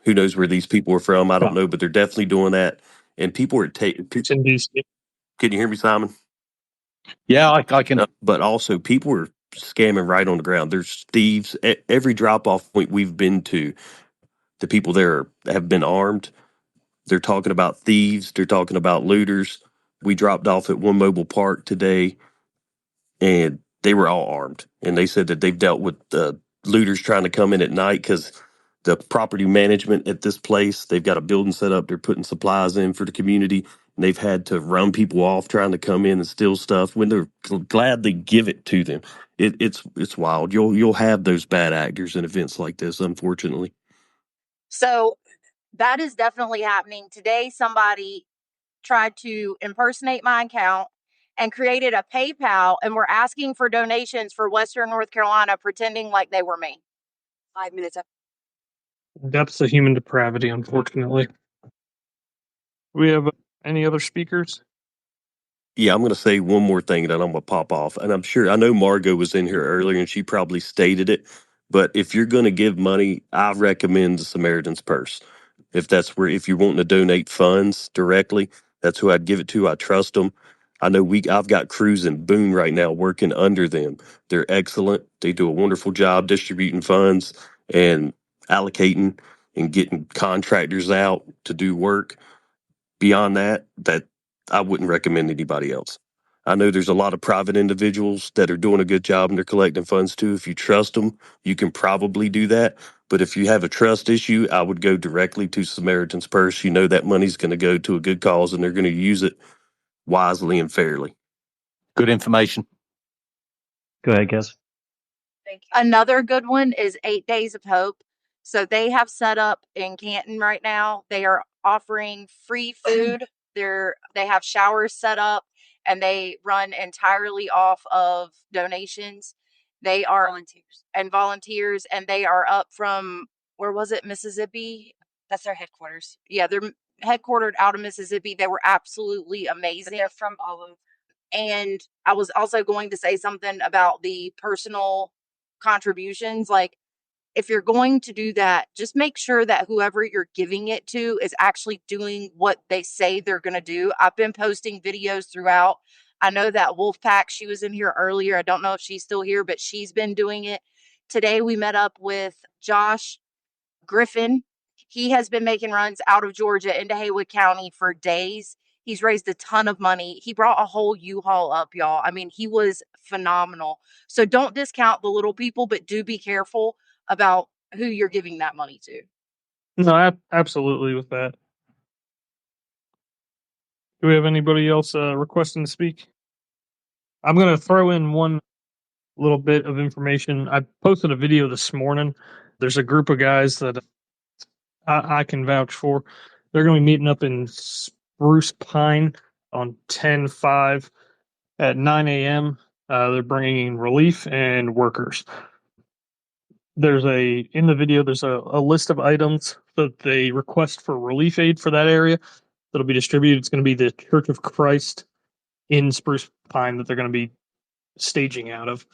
Who knows where these people are from? I don't know, but they're definitely doing that. And people are taking. Can you hear me, Simon? Yeah, I can. But also, people are scamming right on the ground. There's thieves. Every drop-off point we've been to, the people there have been armed. They're talking about thieves. They're talking about looters. We dropped off at one mobile park today, and they were all armed. And they said that they've dealt with looters trying to come in at night because the property management at this place, they've got a building set up. They're putting supplies in for the community, and they've had to run people off trying to come in and steal stuff when they're gladly give it to them. It's wild. You'll have those bad actors in events like this, unfortunately. So that is definitely happening. Today, somebody tried to impersonate my account and created a PayPal and were asking for donations for Western North Carolina, pretending like they were me. 5 minutes up. Depths of human depravity, unfortunately. Do we have any other speakers? Yeah, I'm going to say one more thing, and then I'm going to pop off. And I know Margot was in here earlier, and she probably stated it. But if you're going to give money, I recommend the Samaritan's Purse. If you're wanting to donate funds directly, that's who I'd give it to. I trust them. I know I've got crews in Boone right now working under them. They're excellent. They do a wonderful job distributing funds and allocating and getting contractors out to do work. Beyond that I wouldn't recommend anybody else. I know there's a lot of private individuals that are doing a good job and they're collecting funds too. If you trust them, you can probably do that. But if you have a trust issue, I would go directly to Samaritan's Purse. You know that money's going to go to a good cause and they're going to use it wisely and fairly. Good information. Go ahead, Cass. Thank you. Another good one is 8 Days of Hope. So they have set up in Canton right now. They are offering free food. They have showers set up and they run entirely off of donations. They are volunteers, and they are up from, where was it, Mississippi? That's their headquarters. Yeah, they're headquartered out of Mississippi. They were absolutely amazing. They're from all over. And I was also going to say something about the personal contributions. Like, if you're going to do that, just make sure that whoever you're giving it to is actually doing what they say they're going to do. I've been posting videos throughout. I know that Wolfpack, she was in here earlier. I don't know if she's still here, but she's been doing it. Today we met up with Josh Griffin. He has been making runs out of Georgia into Haywood County for days. He's raised a ton of money. He brought a whole U-Haul up, y'all. I mean, he was phenomenal. So don't discount the little people, but do be careful about who you're giving that money to. No, absolutely with that. Do we have anybody else requesting to speak? I'm going to throw in one little bit of information. I posted a video this morning. There's a group of guys that I can vouch for. They're going to be meeting up in Spruce Pine on 10/5 at 9 a.m. They're bringing in relief and workers. In the video, there's a list of items that they request for relief aid for that area. that'll be distributed. It's going to be the Church of Christ in Spruce Pine that they're going to be staging out of.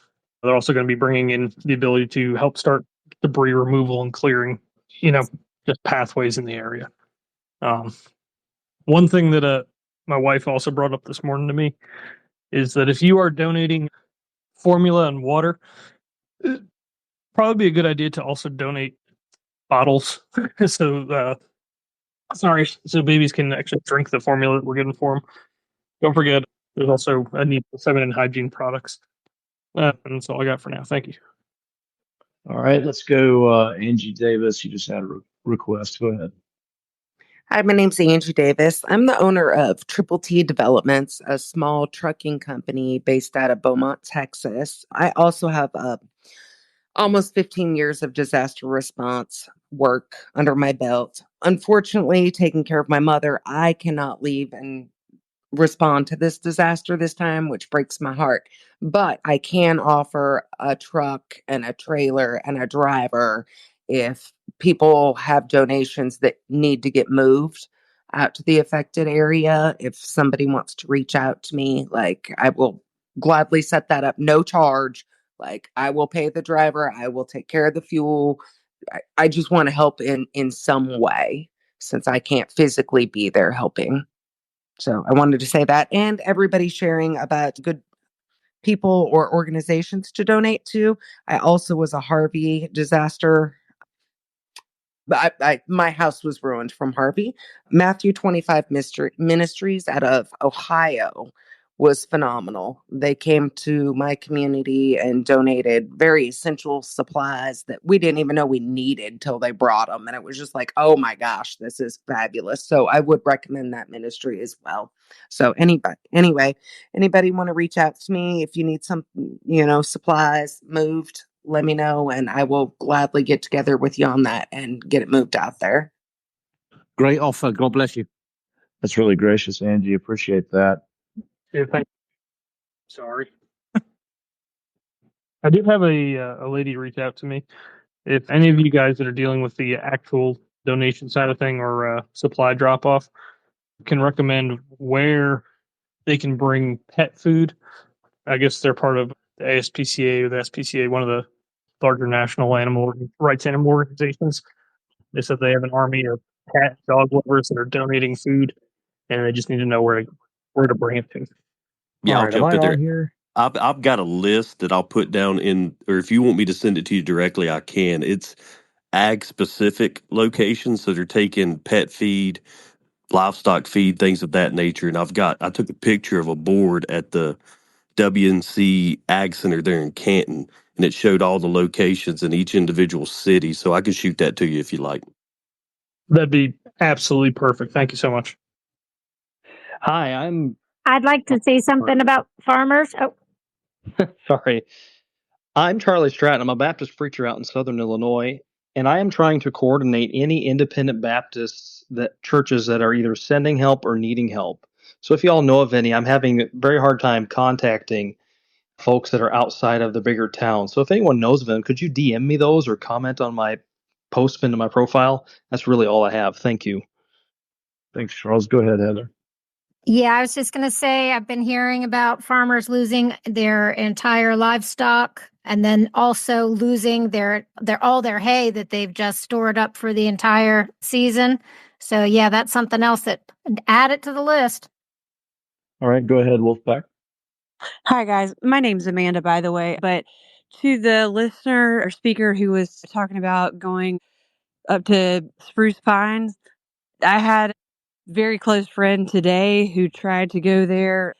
They're also going to be bringing in the ability to help start debris removal and clearing, just pathways in the area. One thing that my wife also brought up this morning to me is that if you are donating formula and water, it'd probably be a good idea to also donate bottles. So babies can actually drink the formula that we're getting for them. Don't forget, there's also a need for feminine hygiene products. And that's all I got for now. Thank you. All right, let's go. Angie Davis, you just had a request. Go ahead. Hi, my name's Angie Davis. I'm the owner of Triple T Developments, a small trucking company based out of Beaumont, Texas. I also have almost 15 years of disaster response work under my belt. Unfortunately, taking care of my mother, I cannot leave and respond to this disaster this time, which breaks my heart. But I can offer a truck and a trailer and a driver if people have donations that need to get moved out to the affected area. If somebody wants to reach out to me, like, I will gladly set that up, no charge. Like, I will pay the driver, I will take care of the fuel. I just want to help in some way since I can't physically be there helping. So I wanted to say that, and everybody sharing about good people or organizations to donate to. I also was a Harvey disaster. My house was ruined from Harvey. Matthew 25 Ministries out of Ohio was phenomenal. They came to my community and donated very essential supplies that we didn't even know we needed till they brought them. And it was just like, oh my gosh, this is fabulous. So I would recommend that ministry as well. So anybody want to reach out to me if you need some, supplies moved, let me know and I will gladly get together with you on that and get it moved out there. Great offer. God bless you. That's really gracious, Angie. Appreciate that. Yeah, thank you. Sorry. I did have a lady reach out to me. If any of you guys that are dealing with the actual donation side of thing or supply drop off can recommend where they can bring pet food. I guess they're part of the ASPCA or the SPCA, one of the larger national rights animal organizations. They said they have an army of cat dog lovers that are donating food, and they just need to know where to bring it to. Yeah, All I'll right, am jump I in there. on here? I've got a list that I'll put down in, or if you want me to send it to you directly, I can. It's ag specific locations, so they're taking pet feed, livestock feed, things of that nature. And I took a picture of a board at the WNC Ag Center there in Canton, and it showed all the locations in each individual city. So I could shoot that to you if you like. That'd be absolutely perfect. Thank you so much. Hi, I'd like to say something about farmers. Oh, sorry. I'm Charlie Stratton. I'm a Baptist preacher out in Southern Illinois, and I am trying to coordinate any independent Baptists churches that are either sending help or needing help. So if y'all know of any, I'm having a very hard time contacting folks that are outside of the bigger towns. So if anyone knows of them, could you DM me those or comment on my post into my profile? That's really all I have. Thank you. Thanks, Charles. Go ahead, Heather. yeah, I was just going to say I've been hearing about farmers losing their entire livestock and then also losing all their hay that they've just stored up for the entire season. So yeah, that's something else that add it to the list. All right, go ahead, Wolfpack. Hi, guys. My name's Amanda, by the way. But to the listener or speaker who was talking about going up to Spruce Pines, I had a very close friend today who tried to go there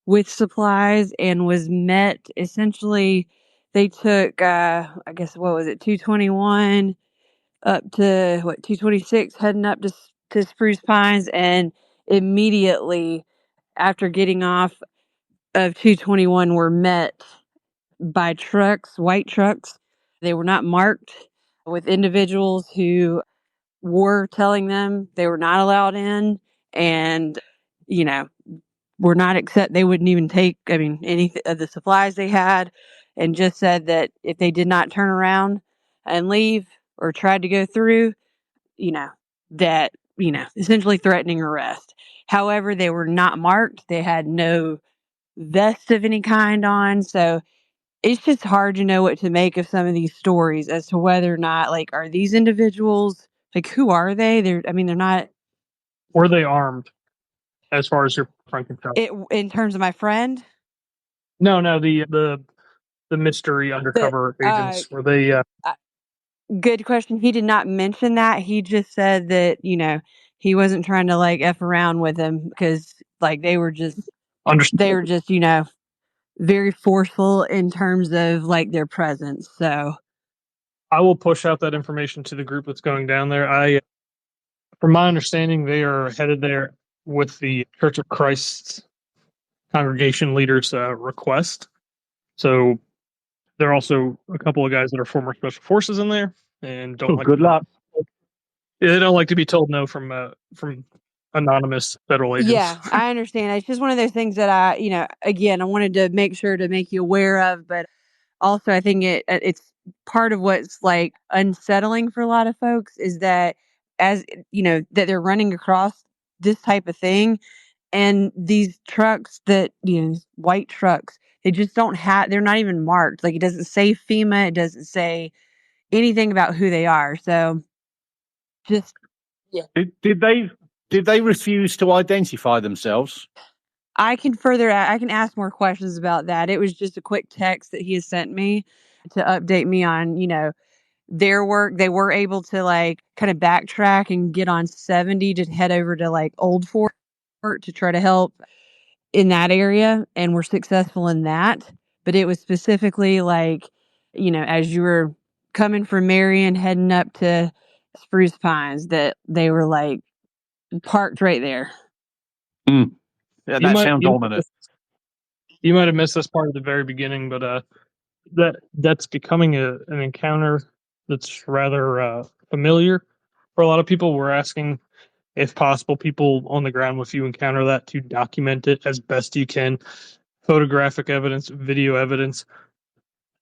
with supplies and was met. Essentially, they took, I guess, what was it, 221 up to 226, heading up to Spruce Pines, and immediately after getting off of 221 were met by trucks, white trucks. They were not marked, with individuals who were telling them they were not allowed in and, were not they wouldn't even take, any of the supplies they had, and just said that if they did not turn around and leave or tried to go through, that, essentially threatening arrest. However, they were not marked. They had no vests of any kind on. So it's just hard to know what to make of some of these stories as to whether or not, like, are these individuals, like, who are they? They're not. Were they armed, as far as your friend can tell? In terms of my friend? No, the mystery The, undercover agents, were they Good question. He did not mention that. He just said that, he wasn't trying to like F around with him because like they were just, understood? very forceful in terms of like their presence. So I will push out that information to the group that's going down there. From my understanding, they are headed there with the Church of Christ congregation leaders' request. So there are also a couple of guys that are former special forces in there and don't Oh, like. good luck. They don't like to be told no from anonymous federal agents. yeah, I understand. It's just one of those things that again, I wanted to make sure to make you aware of, but also I think it's part of what's like unsettling for a lot of folks is that that they're running across this type of thing and these trucks that, white trucks, they just don't have, they're not even marked. Like it doesn't say FEMA, it doesn't say anything about who they are. So just, yeah. Did they refuse to identify themselves? I can ask more questions about that. It was just a quick text that he has sent me to update me on, their work. They were able to like kind of backtrack and get on 70 to head over to like Old Fort to try to help in that area, and were successful in that. But it was specifically like, as you were coming from Marion heading up to Spruce Pines, that they were like parked right there. Mm. Yeah, You that might sounds ominous. you might have missed this part at the very beginning, but that's becoming an encounter that's rather familiar for a lot of people. We're asking, if possible, people on the ground, if you encounter that, to document it as best you can. Photographic evidence, video evidence.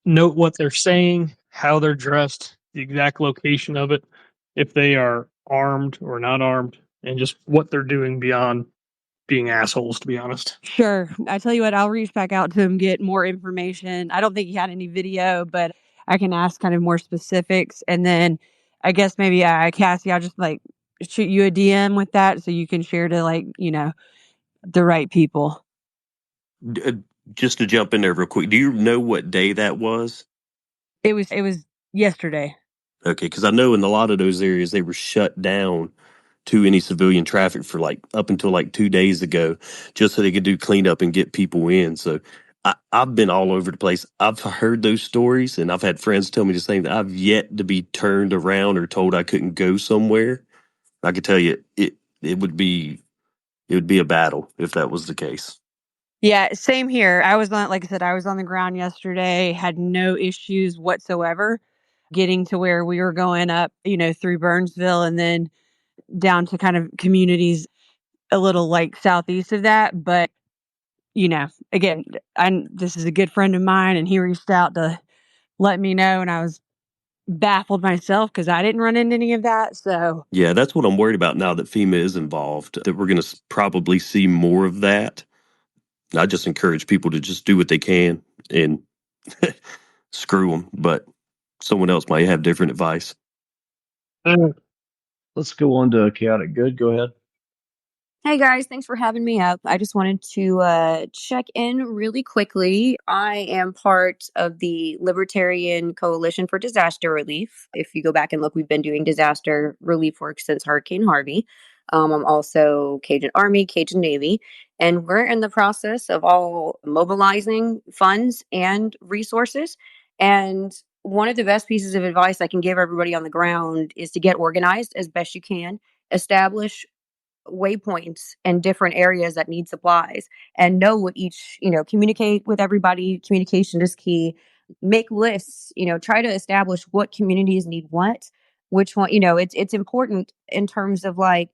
Note what they're saying, how they're dressed, the exact location of it, if they are armed or not armed, and just what they're doing beyond being assholes, to be honest. Sure. I tell you what, I'll reach back out to him, get more information. I don't think he had any video, but I can ask kind of more specifics. And then I guess maybe, Cassie, I'll just like shoot you a DM with that so you can share to like, the right people. Just to jump in there real quick, do you know what day that was? It was yesterday. Okay, because I know in a lot of those areas they were shut down to any civilian traffic for like up until like 2 days ago, just so they could do cleanup and get people in. So I've been all over the place. I've heard those stories, and I've had friends tell me the same thing. I've yet to be turned around or told I couldn't go somewhere. I could tell you it would be a battle if that was the case. Yeah, same here. Like I said, I was on the ground yesterday, had no issues whatsoever getting to where we were going up, through Burnsville and then down to kind of communities a little like southeast of that. But, again, this is a good friend of mine and he reached out to let me know, and I was baffled myself because I didn't run into any of that. So Yeah, that's what I'm worried about now that FEMA is involved, that we're going to probably see more of that. I just encourage people to just do what they can and screw them, but someone else might have different advice. Let's go on to chaotic good. Go ahead. Hey guys, thanks for having me up. I just wanted to check in really quickly. I am part of the Libertarian Coalition for Disaster Relief. If you go back and look, we've been doing disaster relief work since Hurricane Harvey. I'm also Cajun Army, Cajun Navy, and we're in the process of all mobilizing funds and resources. And one of the best pieces of advice I can give everybody on the ground is to get organized as best you can, establish waypoints and different areas that need supplies, and know what each, communicate with everybody. Communication is key. Make lists, try to establish what communities need what, which one. It's important in terms of like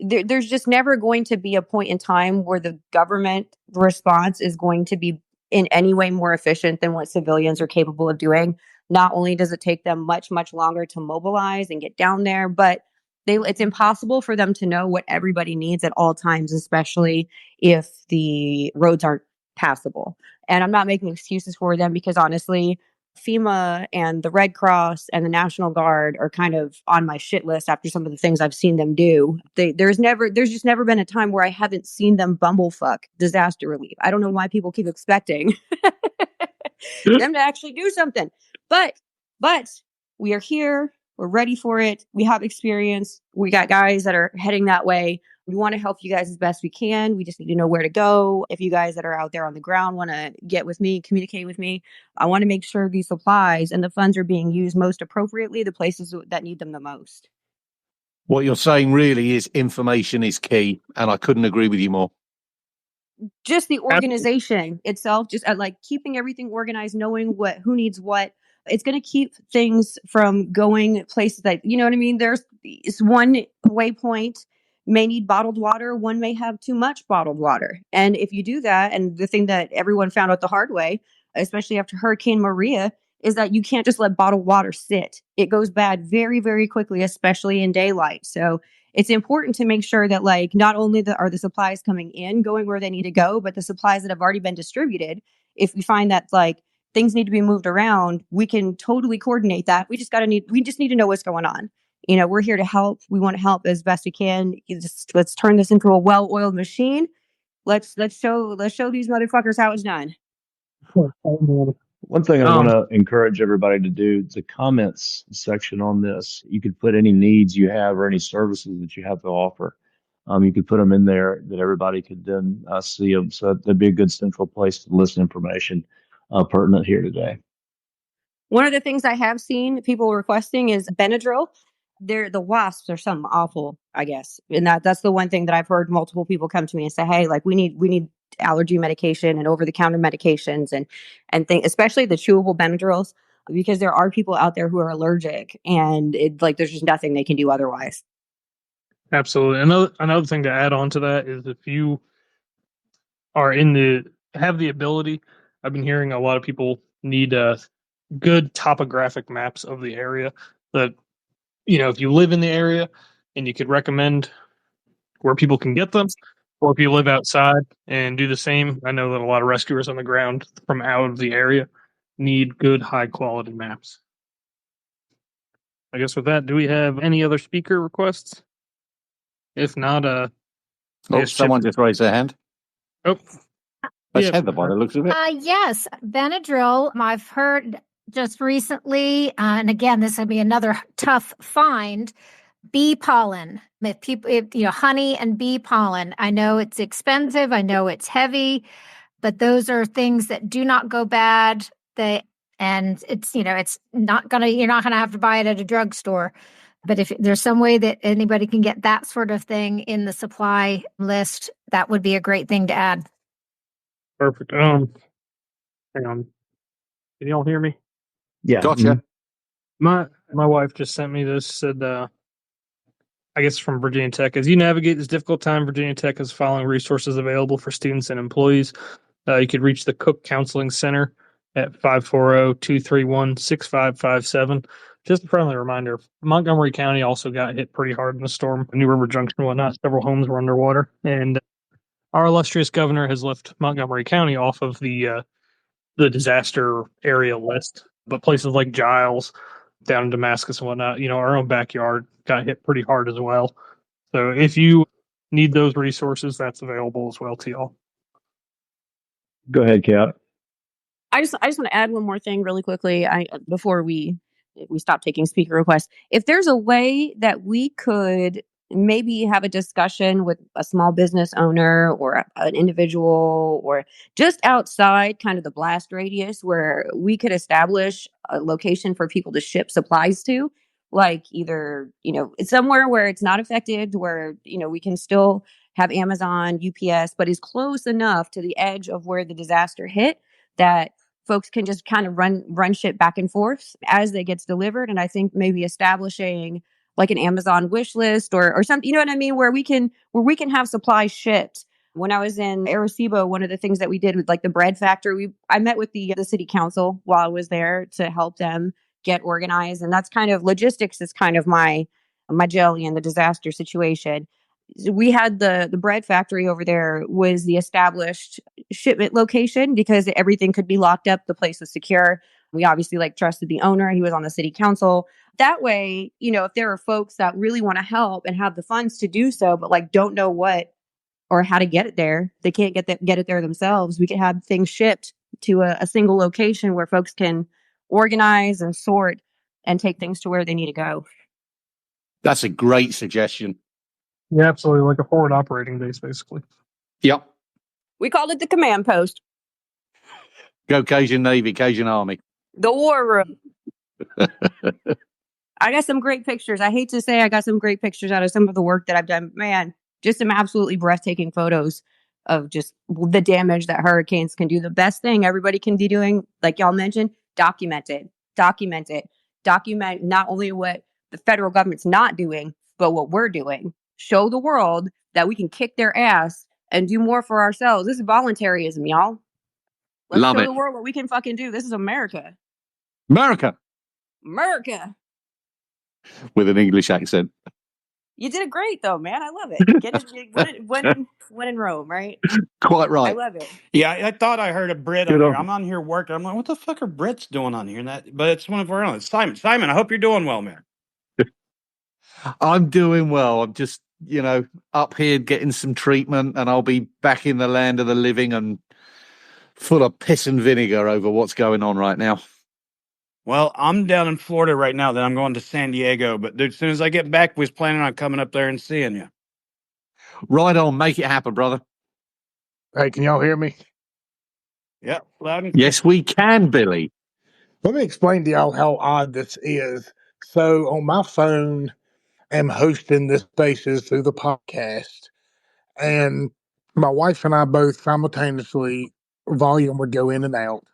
there's just never going to be a point in time where the government response is going to be in any way more efficient than what civilians are capable of doing. Not only does it take them much longer to mobilize and get down there, but It's impossible for them to know what everybody needs at all times, especially if the roads aren't passable. And I'm not making excuses for them because honestly, FEMA and the Red Cross and the National Guard are kind of on my shit list after some of the things I've seen them do. There's just never been a time where I haven't seen them bumblefuck disaster relief. I don't know why people keep expecting them to actually do something. But we are here. We're ready for it. We have experience. We got guys that are heading that way. We want to help you guys as best we can. We just need to know where to go. If you guys that are out there on the ground want to get with me, communicate with me, I want to make sure these supplies and the funds are being used most appropriately, the places that need them the most. What you're saying really is information is key, and I couldn't agree with you more. Just the organization itself, just like keeping everything organized, knowing who needs what. It's going to keep things from going places that, you know what I mean? There's one waypoint may need bottled water. One may have too much bottled water. And if you do that, and the thing that everyone found out the hard way, especially after Hurricane Maria, is that you can't just let bottled water sit. It goes bad very, very quickly, especially in daylight. So it's important to make sure that like not only are the supplies coming in going where they need to go, but the supplies that have already been distributed, if we find that like things need to be moved around, we can totally coordinate that. We just need to know what's going on. You know, we're here to help. We want to help as best we can. Let's turn this into a well-oiled machine. Let's show these motherfuckers how it's done. One thing I want to encourage everybody to do, the comments section on this, you could put any needs you have or any services that you have to offer. You could put them in there that everybody could then see them. So that'd be a good central place to list information pertinent here today. One of the things I have seen people requesting is Benadryl. The wasps are something awful, I guess. And that's the one thing that I've heard multiple people come to me and say, hey, like we need allergy medication and over-the-counter medications and things, especially the chewable Benadryls, because there are people out there who are allergic and there's just nothing they can do otherwise. Absolutely. Another thing to add on to that is if you are have the ability, I've been hearing a lot of people need good topographic maps of the area that, you know, if you live in the area and you could recommend where people can get them, or if you live outside and do the same. I know that a lot of rescuers on the ground from out of the area need good, high quality maps. I guess with that, do we have any other speaker requests? If not, someone just raised their hand. Oh, that's Heather by the looks of it. Yes, Benadryl. I've heard just recently, and again, this would be another tough find. Bee pollen. Honey and bee pollen. I know it's expensive. I know it's heavy, but those are things that do not go bad. And it's not you're not gonna have to buy it at a drugstore. But if there's some way that anybody can get that sort of thing in the supply list, that would be a great thing to add. Perfect. Hang on. Can y'all hear me? Yeah. Gotcha. My wife just sent me this, said I guess from Virginia Tech. As you navigate this difficult time, Virginia Tech has following resources available for students and employees. You could reach the Cook Counseling Center at 540-231-6557. Just a friendly reminder, Montgomery County also got hit pretty hard in the storm. New River Junction and whatnot, several homes were underwater. And our illustrious governor has left Montgomery County off of the disaster area list. But places like Giles, down in Damascus and whatnot, our own backyard got hit pretty hard as well. So if you need those resources, that's available as well to y'all. Go ahead, Kat. I just want to add one more thing really quickly. Before we stop taking speaker requests, if there's a way that we could maybe have a discussion with a small business owner or an individual or just outside kind of the blast radius where we could establish a location for people to ship supplies to, like either, somewhere where it's not affected, where, we can still have Amazon, UPS, but is close enough to the edge of where the disaster hit that folks can just kind of run shit back and forth as it gets delivered. And I think maybe establishing like an Amazon wish list or something, you know what I mean? Where we can have supplies shipped. When I was in Arecibo, one of the things that we did with like the bread factory, I met with the city council while I was there to help them get organized. And that's kind of logistics is kind of my my jelly and the disaster situation. We had the bread factory over there was the established shipment location because everything could be locked up. The place was secure. We obviously like trusted the owner. He was on the city council. That way, if there are folks that really want to help and have the funds to do so, but like don't know what or how to get it there, they can't get it there themselves. We could have things shipped to a single location where folks can organize and sort and take things to where they need to go. That's a great suggestion. Yeah, absolutely. Like a forward operating base, basically. Yep. We called it the command post. Go Cajun Navy, Cajun Army. The war room. I got some great pictures. I hate to say I got some great pictures out of some of the work that I've done. Man, just some absolutely breathtaking photos of just the damage that hurricanes can do. The best thing everybody can be doing, like y'all mentioned, document it. Document it. Document not only what the federal government's not doing, but what we're doing. Show the world that we can kick their ass and do more for ourselves. This is voluntarism, y'all. Let's Love show it. the world what we can fucking do. This is America. America. America. With an English accent. You did it great, though, man. I love it. Get it when in Rome, right? Quite right. I love it. Yeah, I thought I heard a Brit Good on here. on. I'm on here working. I'm like, what the fuck are Brits doing on here? But it's one of our own. It's Simon. Simon, I hope you're doing well, man. I'm doing well. I'm just, up here getting some treatment, and I'll be back in the land of the living and full of piss and vinegar over what's going on right now. Well, I'm down in Florida right now. Then I'm going to San Diego. But dude, as soon as I get back, was planning on coming up there and seeing you. Right on. Make it happen, brother. Hey, can y'all hear me? Yeah, loud and clear. Yes, we can, Billy. Let me explain to y'all how odd this is. So on my phone, I'm hosting this spaces through the podcast, and my wife and I both simultaneously volume would go in and out.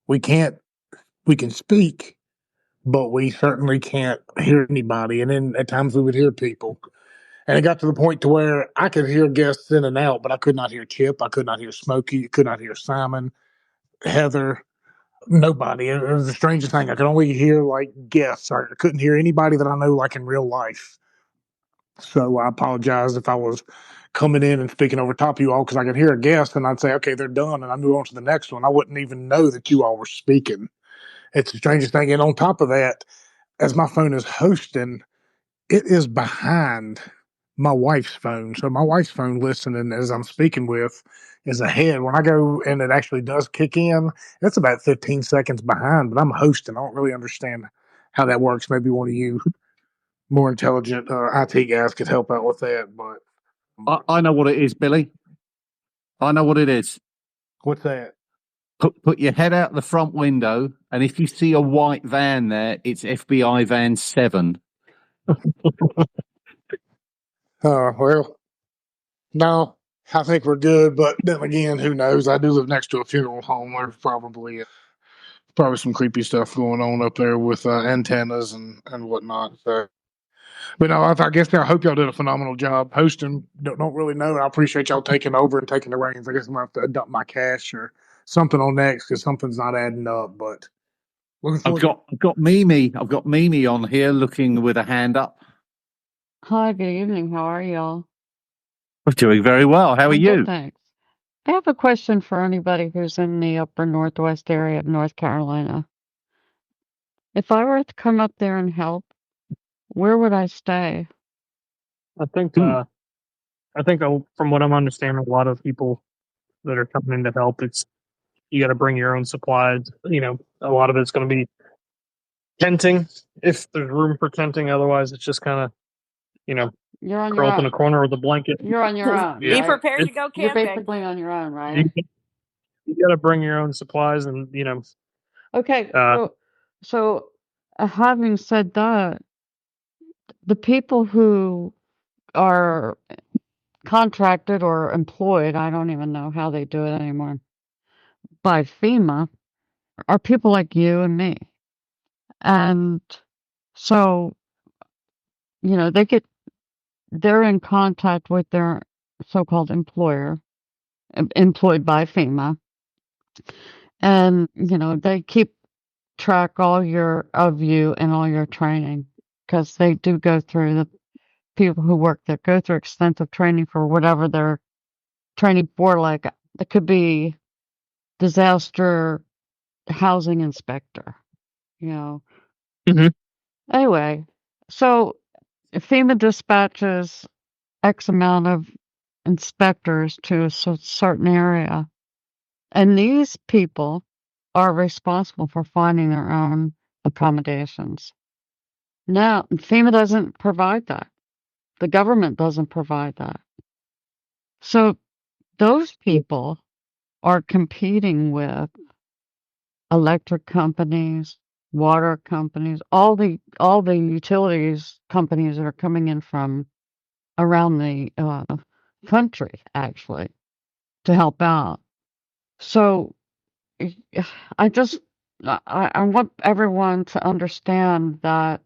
We can speak, but we certainly can't hear anybody. And then at times we would hear people. And it got to the point to where I could hear guests in and out, but I could not hear Chip. I could not hear Smokey. I could not hear Simon, Heather, nobody. It was the strangest thing. I could only hear like guests. I couldn't hear anybody that I know like in real life. So I apologize if I was coming in and speaking over top of you all because I could hear a guest and I'd say, okay, they're done. And I move on to the next one. I wouldn't even know that you all were speaking. It's the strangest thing. And on top of that, as my phone is hosting, it is behind my wife's phone. So my wife's phone listening as I'm speaking with is ahead. When I go and it actually does kick in, it's about 15 seconds behind, but I'm hosting. I don't really understand how that works. Maybe one of you more intelligent IT guys could help out with that. But I know what it is, Billy. I know what it is. what's that? Put your head out the front window, and if you see a white van there, it's FBI van 7. Well, no, I think we're good. But then again, who knows? I do live next to a funeral home. There's probably some creepy stuff going on up there with antennas and whatnot. So, but no, I guess I hope y'all did a phenomenal job hosting. Don't really know. I appreciate y'all taking over and taking the reins. I guess I'm gonna have to dump my cash or something on next because something's not adding up. But looking I've forward. got Mimi. I've got Mimi on here looking with a hand up. Hi, good evening. How are y'all? We're doing very well. How are I'm you? good, thanks. I have a question for anybody who's in the upper northwest area of North Carolina. If I were to come up there and help, where would I stay? I think from what I'm understanding, a lot of people that are coming in to help, it's you got to bring your own supplies. A lot of it's going to be tenting if there's room for tenting. Otherwise, it's just kind of You're on your curl up in a own. corner with a blanket. You're on your own, Be Yeah, right? prepared to go You're camping. basically on your own, right? you got to bring your own supplies, and Okay, so having said that, the people who are contracted or employed, I don't even know how they do it anymore, by FEMA are people like you and me. And so, they're in contact with their so-called employer, employed by FEMA. And, they keep track of you and all your training because they do go through people who work there go through extensive training for whatever they're training for. Like it could be disaster housing inspector, you know. Mhm. Anyway, so FEMA dispatches X amount of inspectors to a certain area, and these people are responsible for finding their own accommodations. Now, FEMA doesn't provide that. The government doesn't provide that. So those people are competing with electric companies, water companies, all the utilities companies that are coming in from around the country actually to help out. So I just I want everyone to understand that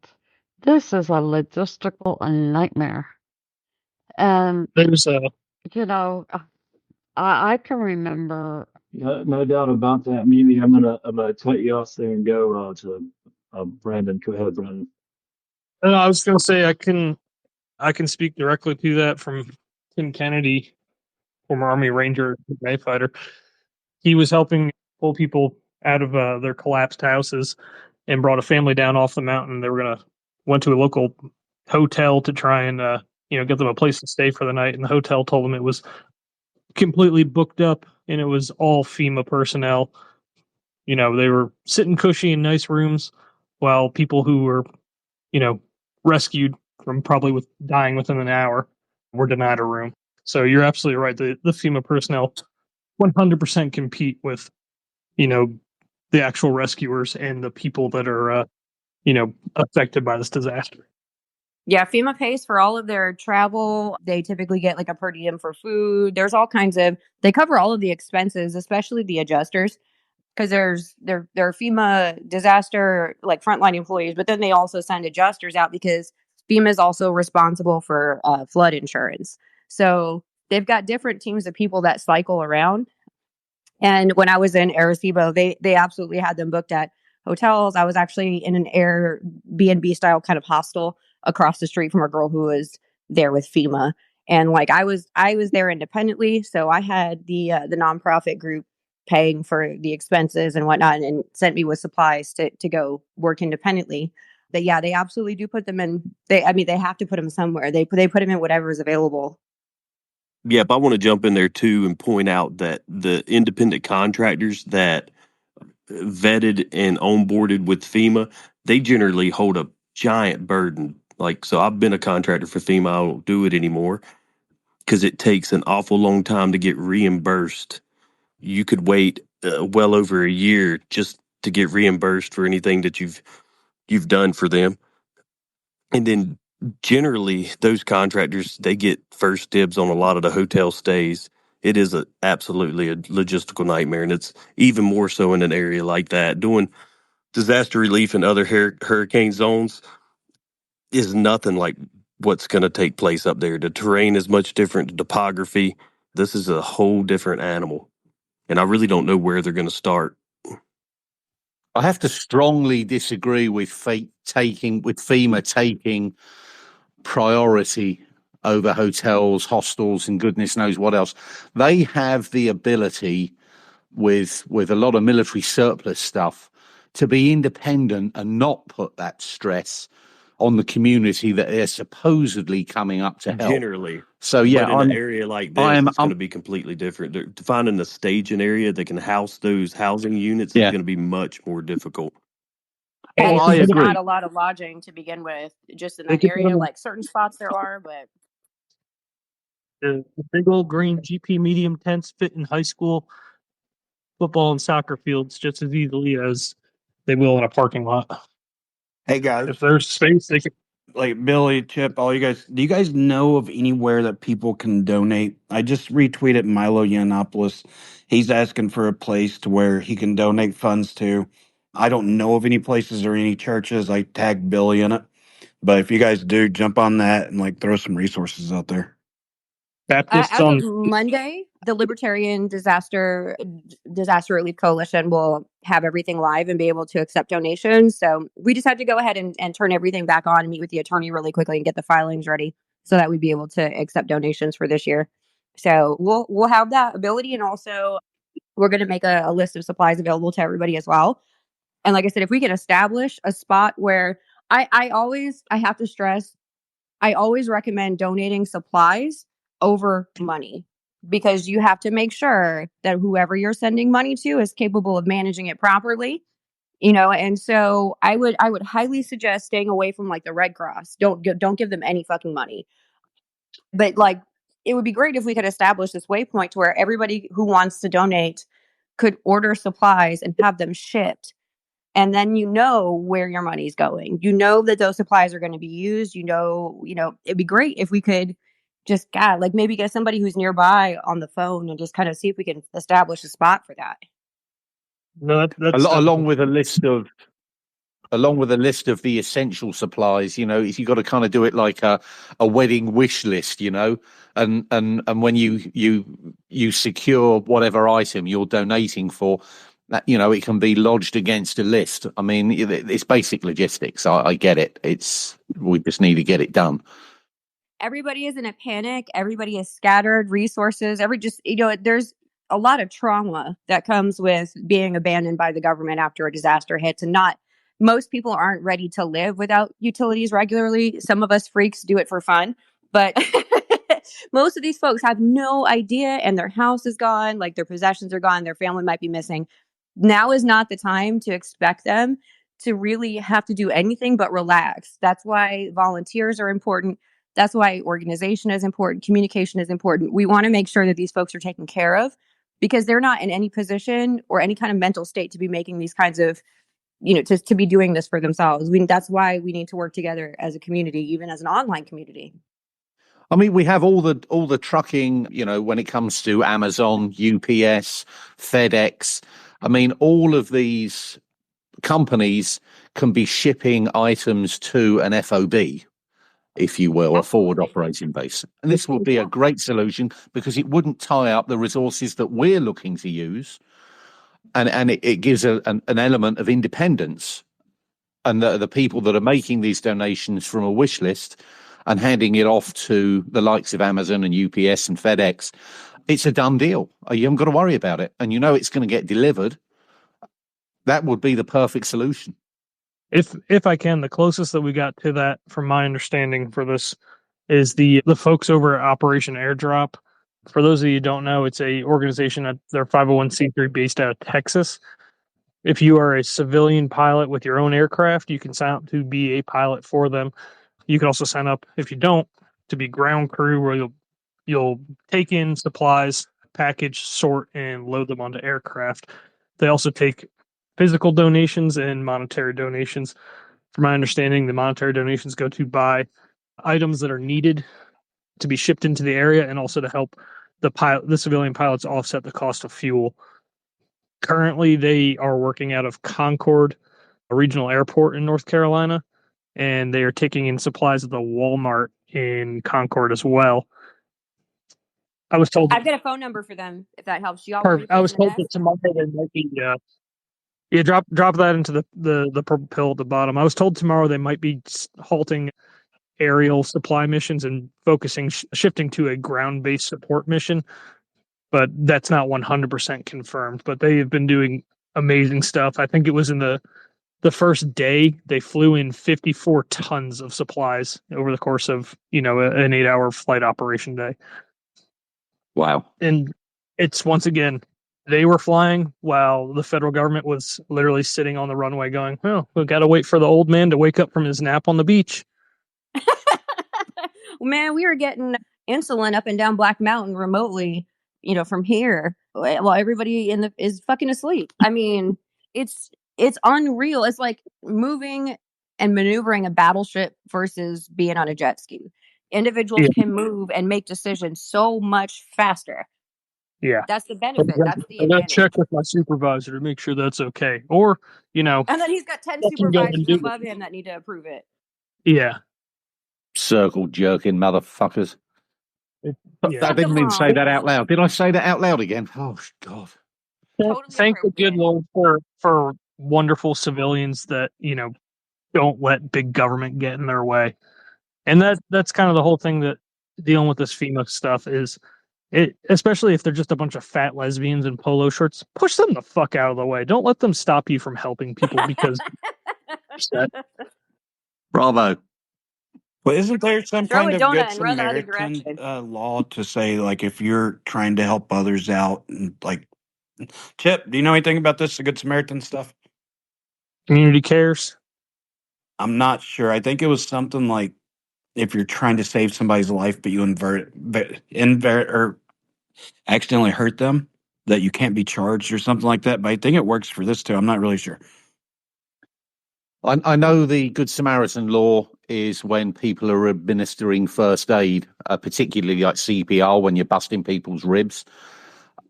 this is a logistical nightmare. And There's you know, I can remember. No doubt about that. Mimi, I'm gonna cut you off there and go to Brandon. Go ahead, Brandon. I was going to say I can speak directly to that from Tim Kennedy, former Army Ranger, May fighter. He was helping pull people out of their collapsed houses and brought a family down off the mountain. They were gonna went to a local hotel to try and get them a place to stay for the night, and the hotel told them it was completely booked up and it was all FEMA personnel. They were sitting cushy in nice rooms while people who were you know rescued from probably with dying within an hour were denied a room. So you're absolutely right. The FEMA personnel 100% compete with you know the actual rescuers and the people that are affected by this disaster. Yeah, FEMA pays for all of their travel. They typically get like a per diem for food. There's all kinds of they cover all of the expenses, especially the adjusters, because there are FEMA disaster like frontline employees, but then they also send adjusters out because FEMA is also responsible for flood insurance. So they've got different teams of people that cycle around. And when I was in Arecibo, they absolutely had them booked at hotels. I was actually in an Airbnb style kind of hostel across the street from a girl who was there with FEMA. And like I was there independently, so I had the nonprofit group paying for the expenses and whatnot, and sent me with supplies to go work independently. But yeah, they absolutely do put them in. They have to put them somewhere. They put them in whatever is available. Yep, I want to jump in there too and point out that the independent contractors that vetted and onboarded with FEMA, they generally hold a giant burden. Like, so I've been a contractor for FEMA. I don't do it anymore because it takes an awful long time to get reimbursed. You could wait well over a year just to get reimbursed for anything that you've done for them. And then generally those contractors, they get first dibs on a lot of the hotel stays. It is absolutely a logistical nightmare, and it's even more so in an area like that. Doing disaster relief in other hurricane zones is nothing like what's going to take place up there. The terrain is much different, the topography. This is a whole different animal, and I really don't know where they're going to start. I have to strongly disagree with FEMA taking priority over hotels, hostels, and goodness knows what else. They have the ability with a lot of military surplus stuff to be independent and not put that stress on the community that they're supposedly coming up to help. Generally. So yeah, but in an area like this, it's going to I'm be completely different. Finding a staging area that can house those housing units is Yeah. going to be much more difficult. And I it's agree. not a lot of lodging to begin with, just in They that could put area. them Like certain spots there are, but the big old green GP medium tents fit in high school football and soccer fields just as easily as they will in a parking lot. Hey guys, If there's space, they could. like Billy, Chip, all you guys, do you guys know of anywhere that people can donate? I just retweeted Milo Yiannopoulos. He's asking for a place to where he can donate funds to. I don't know of any places or any churches. I tagged Billy in it. But if you guys do, jump on that and like throw some resources out there. Baptists as of on Monday, the Libertarian Disaster Relief Coalition will have everything live and be able to accept donations. So we just had to go ahead and turn everything back on and meet with the attorney really quickly and get the filings ready. so that we'd be able to accept donations for this year. So we'll have that ability, and also we're going to make a list of supplies available to everybody as well. And like I said, if we can establish a spot where I have to stress, I always recommend donating supplies over money, because you have to make sure that whoever you're sending money to is capable of managing it properly. And so I would highly suggest staying away from like the Red Cross. Don't give them any fucking money. But like, it would be great if we could establish this waypoint to where everybody who wants to donate could order supplies and have them shipped, and then where your money's going. That those supplies are going to be used. It'd be great if we could just, God, like maybe get somebody who's nearby on the phone and just kind of see if we can establish a spot for that. No, that's along with a list of the essential supplies. You got to kind of do it like a wedding wish list, and when you secure whatever item you're donating for, that it can be lodged against a list. I mean, it's basic logistics. I get it. We just need to get it done. Everybody is in a panic. Everybody is scattered resources. There's a lot of trauma that comes with being abandoned by the government after a disaster hits, and most people aren't ready to live without utilities regularly. Some of us freaks do it for fun, but most of these folks have no idea, and their house is gone, like their possessions are gone, their family might be missing. Now is not the time to expect them to really have to do anything but relax. That's why volunteers are important. That's why organization is important. Communication is important. We want to make sure that these folks are taken care of, because they're not in any position or any kind of mental state to be making these kinds of, to be doing this for themselves. That's why we need to work together as a community, even as an online community. I mean, we have all the trucking, when it comes to Amazon, UPS, FedEx. I mean, all of these companies can be shipping items to an FOB, if you will, a forward operating base. And this would be a great solution, because it wouldn't tie up the resources that we're looking to use. And it gives an element of independence. And the people that are making these donations from a wish list and handing it off to the likes of Amazon and UPS and FedEx, it's a done deal. You haven't got to worry about it. And it's going to get delivered. That would be the perfect solution. If I can, the closest that we got to that, from my understanding for this, is the folks over at Operation Airdrop. For those of you who don't know, it's a organization that they're 501c3 based out of Texas. If you are a civilian pilot with your own aircraft, you can sign up to be a pilot for them. You can also sign up, if you don't, to be ground crew, where you'll take in supplies, package, sort, and load them onto aircraft. They also take physical donations and monetary donations. From my understanding, the monetary donations go to buy items that are needed to be shipped into the area, and also to help the civilian pilots offset the cost of fuel. Currently, they are working out of Concord, a regional airport in North Carolina, and they are taking in supplies at the Walmart in Concord as well. I was told I've got a phone number for them, if that helps. Y'all perfect. I was told that tomorrow they might be drop that into the purple pill at the bottom. I was told tomorrow they might be halting aerial supply missions and shifting to a ground-based support mission, but that's not 100% confirmed. But they have been doing amazing stuff. I think it was in the first day they flew in 54 tons of supplies over the course of an 8-hour flight operation day. Wow. And it's, once again, they were flying while the federal government was literally sitting on the runway going, well, we've got to wait for the old man to wake up from his nap on the beach. Man, we were getting insulin up and down Black Mountain remotely, from here, while everybody is fucking asleep. I mean, it's unreal. It's like moving and maneuvering a battleship versus being on a jet ski. Individuals can move and make decisions so much faster. Yeah, that's the benefit. That's the I got to advantage. check with my supervisor to make sure that's okay. Or, and then he's got 10 supervisors above him that need to approve it. Yeah. Circle jerking motherfuckers. I didn't even say that out loud. Did I say that out loud again? Oh, God. Thank the good Lord for wonderful civilians that, don't let big government get in their way. And that's kind of the whole thing that dealing with this FEMA stuff is it, especially if they're just a bunch of fat lesbians in polo shirts, push them the fuck out of the way. Don't let them stop you from helping people because Bravo. But isn't there some Throw kind a of donut good and run the other Samaritan direction. law to say, like, if you're trying to help others out, and like, Chip, do you know anything about this, the Good Samaritan stuff? community cares. I'm not sure. I think it was something like if you're trying to save somebody's life, but you invert or accidentally hurt them, that you can't be charged or something like that. But I think it works for this too. I'm not really sure. I know the Good Samaritan law is when people are administering first aid, particularly like CPR, when you're busting people's ribs,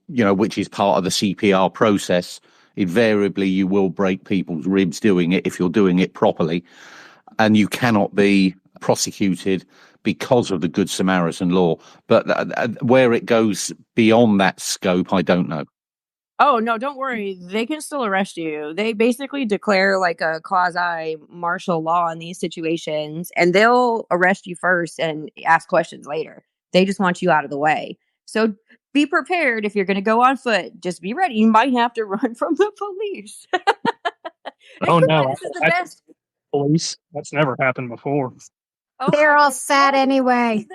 which is part of the CPR process. Invariably, you will break people's ribs doing it if you're doing it properly, and you cannot be prosecuted because of the Good Samaritan law. But where it goes beyond that scope, I don't know. Oh, no, don't worry. They can still arrest you. They basically declare like a quasi martial law in these situations, and they'll arrest you first and ask questions later. They just want you out of the way. So be prepared if you're going to go on foot. Just be ready. You might have to run from the police. Oh Hey, no, this is the I best. police. That's never happened before. Oh They're my all goodness. sad anyway.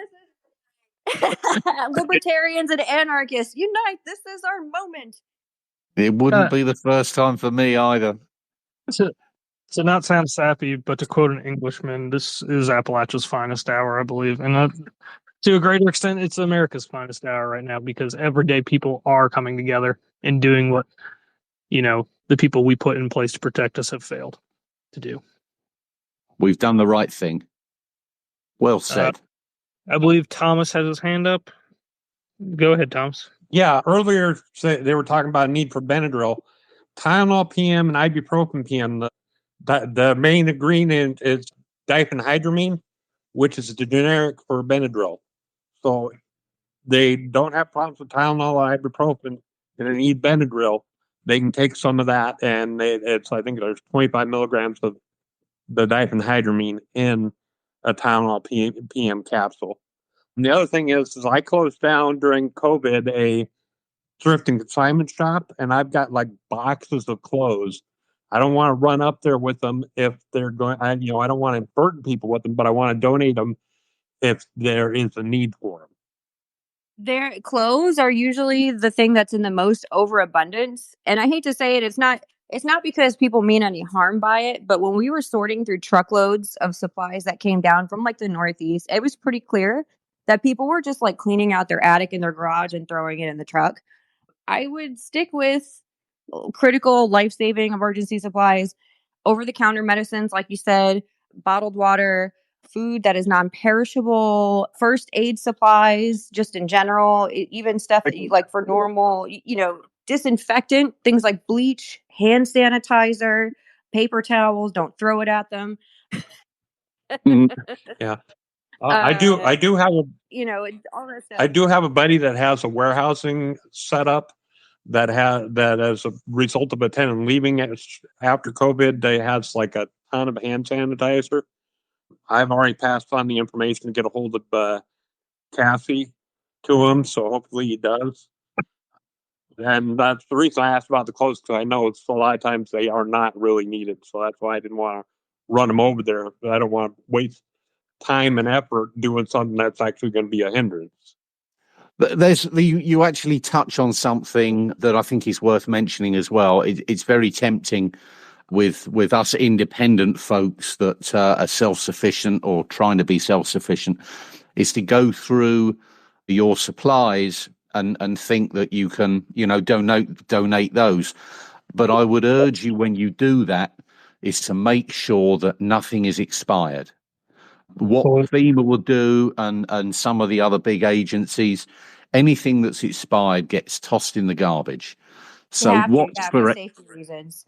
Libertarians and anarchists unite. This is our moment. It wouldn't be the first time for me either. To not sound sappy, but to quote an Englishman, this is Appalachia's finest hour, I believe. And to a greater extent, it's America's finest hour right now because everyday people are coming together and doing what, the people we put in place to protect us have failed to do. We've done the right thing. Well said. I believe Thomas has his hand up. Go ahead, Thomas. Yeah, earlier they were talking about a need for Benadryl. Tylenol PM and ibuprofen PM. The main ingredient is diphenhydramine, which is the generic for Benadryl. So they don't have problems with Tylenol or ibuprofen and they need Benadryl. They can take some of that, and I think there's 25 milligrams of the diphenhydramine in a Tylenol PM capsule. And the other thing is I closed down during COVID a thrift and consignment shop, and I've got like boxes of clothes. I don't want to run up there with them if they're going. I don't want to burden people with them, but I want to donate them if there is a need for them. Their clothes are usually the thing that's in the most overabundance, and I hate to say it, it's not because people mean any harm by it, but when we were sorting through truckloads of supplies that came down from like the Northeast, it was pretty clear that people were just like cleaning out their attic in their garage and throwing it in the truck. I would stick with critical life-saving emergency supplies, over-the-counter medicines, like you said, bottled water, food that is non-perishable, first aid supplies, just in general, even stuff that you, like for normal, disinfectant, things like bleach, hand sanitizer, paper towels. Don't throw it at them. Yeah. I do have all that stuff. I do have a buddy that has a warehousing setup that as a result of a tenant leaving after COVID, they has like a ton of hand sanitizer. I've already passed on the information to get a hold of Cassie to him, so hopefully he does. And that's the reason I asked about the clothes, because I know it's a lot of times they are not really needed, so that's why I didn't want to run them over there. I don't want to waste time and effort doing something that's actually going to be a hindrance. You actually touch on something that I think is worth mentioning as well. It's very tempting with us independent folks that are self-sufficient or trying to be self-sufficient, is to go through your supplies and think that you can, donate those. But I would urge you, when you do that, is to make sure that nothing is expired. What FEMA will do, and some of the other big agencies, anything that's expired gets tossed in the garbage. So for safety reasons.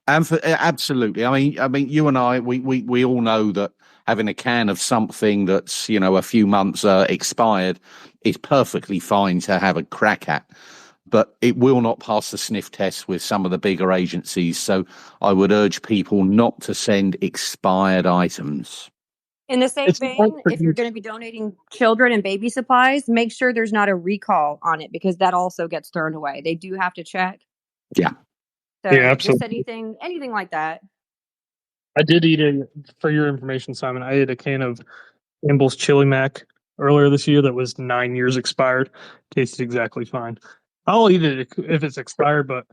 And absolutely, I mean, you and I, we all know that having a can of something that's a few months expired is perfectly fine to have a crack at, but it will not pass the sniff test with some of the bigger agencies. So I would urge people not to send expired items. In the same It's vein, if you're going to be donating children and baby supplies, make sure there's not a recall on it because that also gets thrown away. They do have to check. Yeah. So Yeah, just absolutely. anything like that. I did eat for your information, Simon. I ate a can of Campbell's Chili Mac earlier this year that was 9 years expired. Tasted exactly fine. I'll eat it if it's expired, but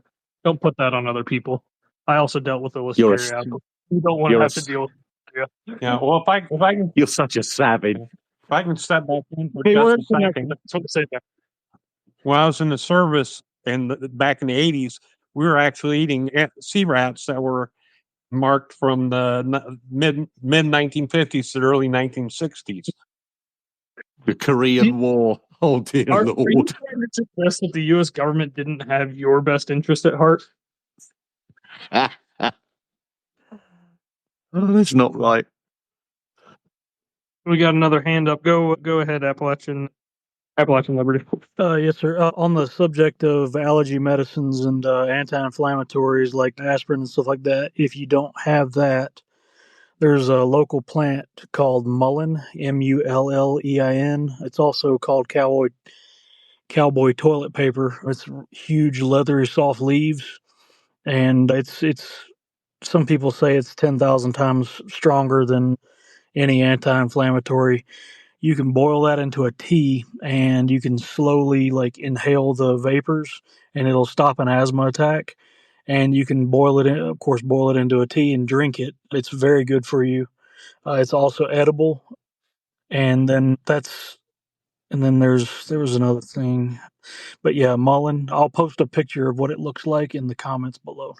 don't put that on other people. I also dealt with the You're a, listeria. You don't want to you're a, have to deal with listeria. Yeah. Well, if I can you're such a savage. if I can step back in for Hey, just we're a second. that's what I say there. When I was in the service back in the 80s, we were actually eating sea rats that were marked from the mid 1950s to the early 1960s. The Korean War. Oh dear Are you Lord. trying to suggest that the U.S. government didn't have your best interest at heart? Oh, that's not right. We got another hand up. Go ahead, Appalachian Liberty. Yes, sir. On the subject of allergy medicines and anti-inflammatories like aspirin and stuff like that, if you don't have that, there's a local plant called mullein, Mullein. It's also called cowboy toilet paper. It's huge, leathery, soft leaves, and it's. Some people say it's 10,000 times stronger than any anti-inflammatory. You can boil that into a tea and you can slowly like inhale the vapors and it'll stop an asthma attack. And you can boil it in, of course, boil it into a tea and drink it. It's very good for you. It's also edible. And then there was another thing, but yeah, mullein. I'll post a picture of what it looks like in the comments below.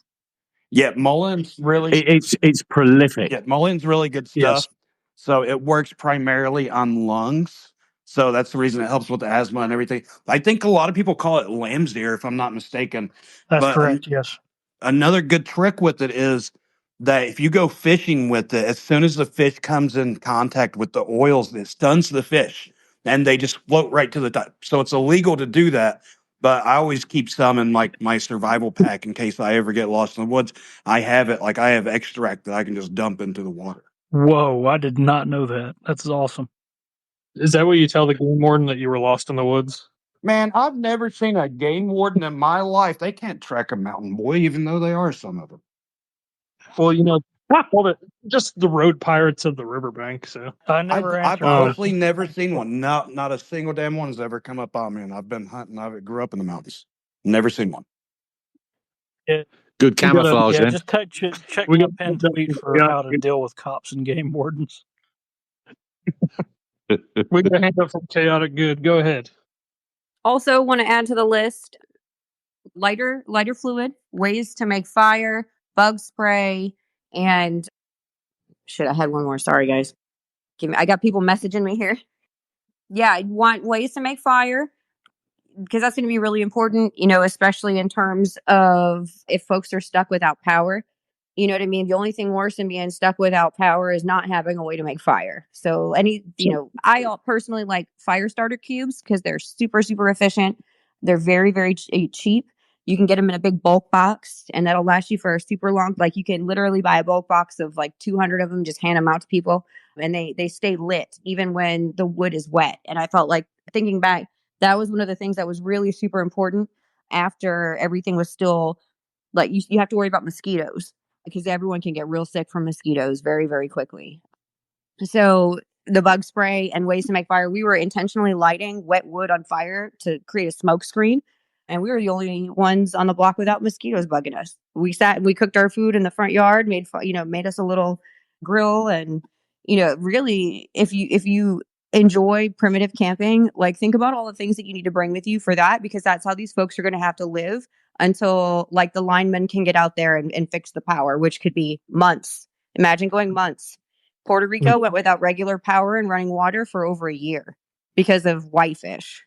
Yeah, mulleins really. It's prolific. Yeah, mulleins really good Yes. stuff. So it works primarily on lungs. So that's the reason it helps with asthma and everything. I think a lot of people call it lamb's ear, if I'm not mistaken. That's But correct. Yes. another good trick with it is that if you go fishing with it, as soon as the fish comes in contact with the oils, it stuns the fish and they just float right to the top. So it's illegal to do that. But I always keep some in like my survival pack in case I ever get lost in the woods. I have it like I have extract that I can just dump into the water. Whoa, I did not know that. That's awesome. Is that what you tell the game warden that you were lost in the woods? Man, I've never seen a game warden in my life. They can't track a mountain boy, even though they are some of them. Well, just the road pirates of the riverbank. So I never I've answered honestly questions. never seen one. Not a single damn one has ever come up on me. And I've been hunting. I grew up in the mountains. Never seen one. Yeah, Good camouflage then. just check we my got pinned tweet for how to deal with cops and game wardens. we got a hand up from Chaotic Good. Go ahead. Also, want to add to the list lighter fluid, ways to make fire, bug spray, and shit. I had one more. Sorry, guys. I got people messaging me here. Yeah, I want ways to make fire because that's going to be really important, especially in terms of if folks are stuck without power. You know what I mean? The only thing worse than being stuck without power is not having a way to make fire. So I personally like fire starter cubes because they're super, super efficient. They're very, very cheap. You can get them in a big bulk box and that'll last you for a super long, like you can literally buy a bulk box of like 200 of them, just hand them out to people and they stay lit even when the wood is wet. And I felt like thinking back, that was one of the things that was really super important after everything was still like you have to worry about mosquitoes because everyone can get real sick from mosquitoes very, very quickly. So the bug spray and ways to make fire, we were intentionally lighting wet wood on fire to create a smoke screen. And we were the only ones on the block without mosquitoes bugging us. We cooked our food in the front yard, made us a little grill. And, really, if you enjoy primitive camping, like think about all the things that you need to bring with you for that, because that's how these folks are going to have to live until like the linemen can get out there and fix the power, which could be months. Imagine going months. Puerto Rico went without regular power and running water for over a year because of whitefish,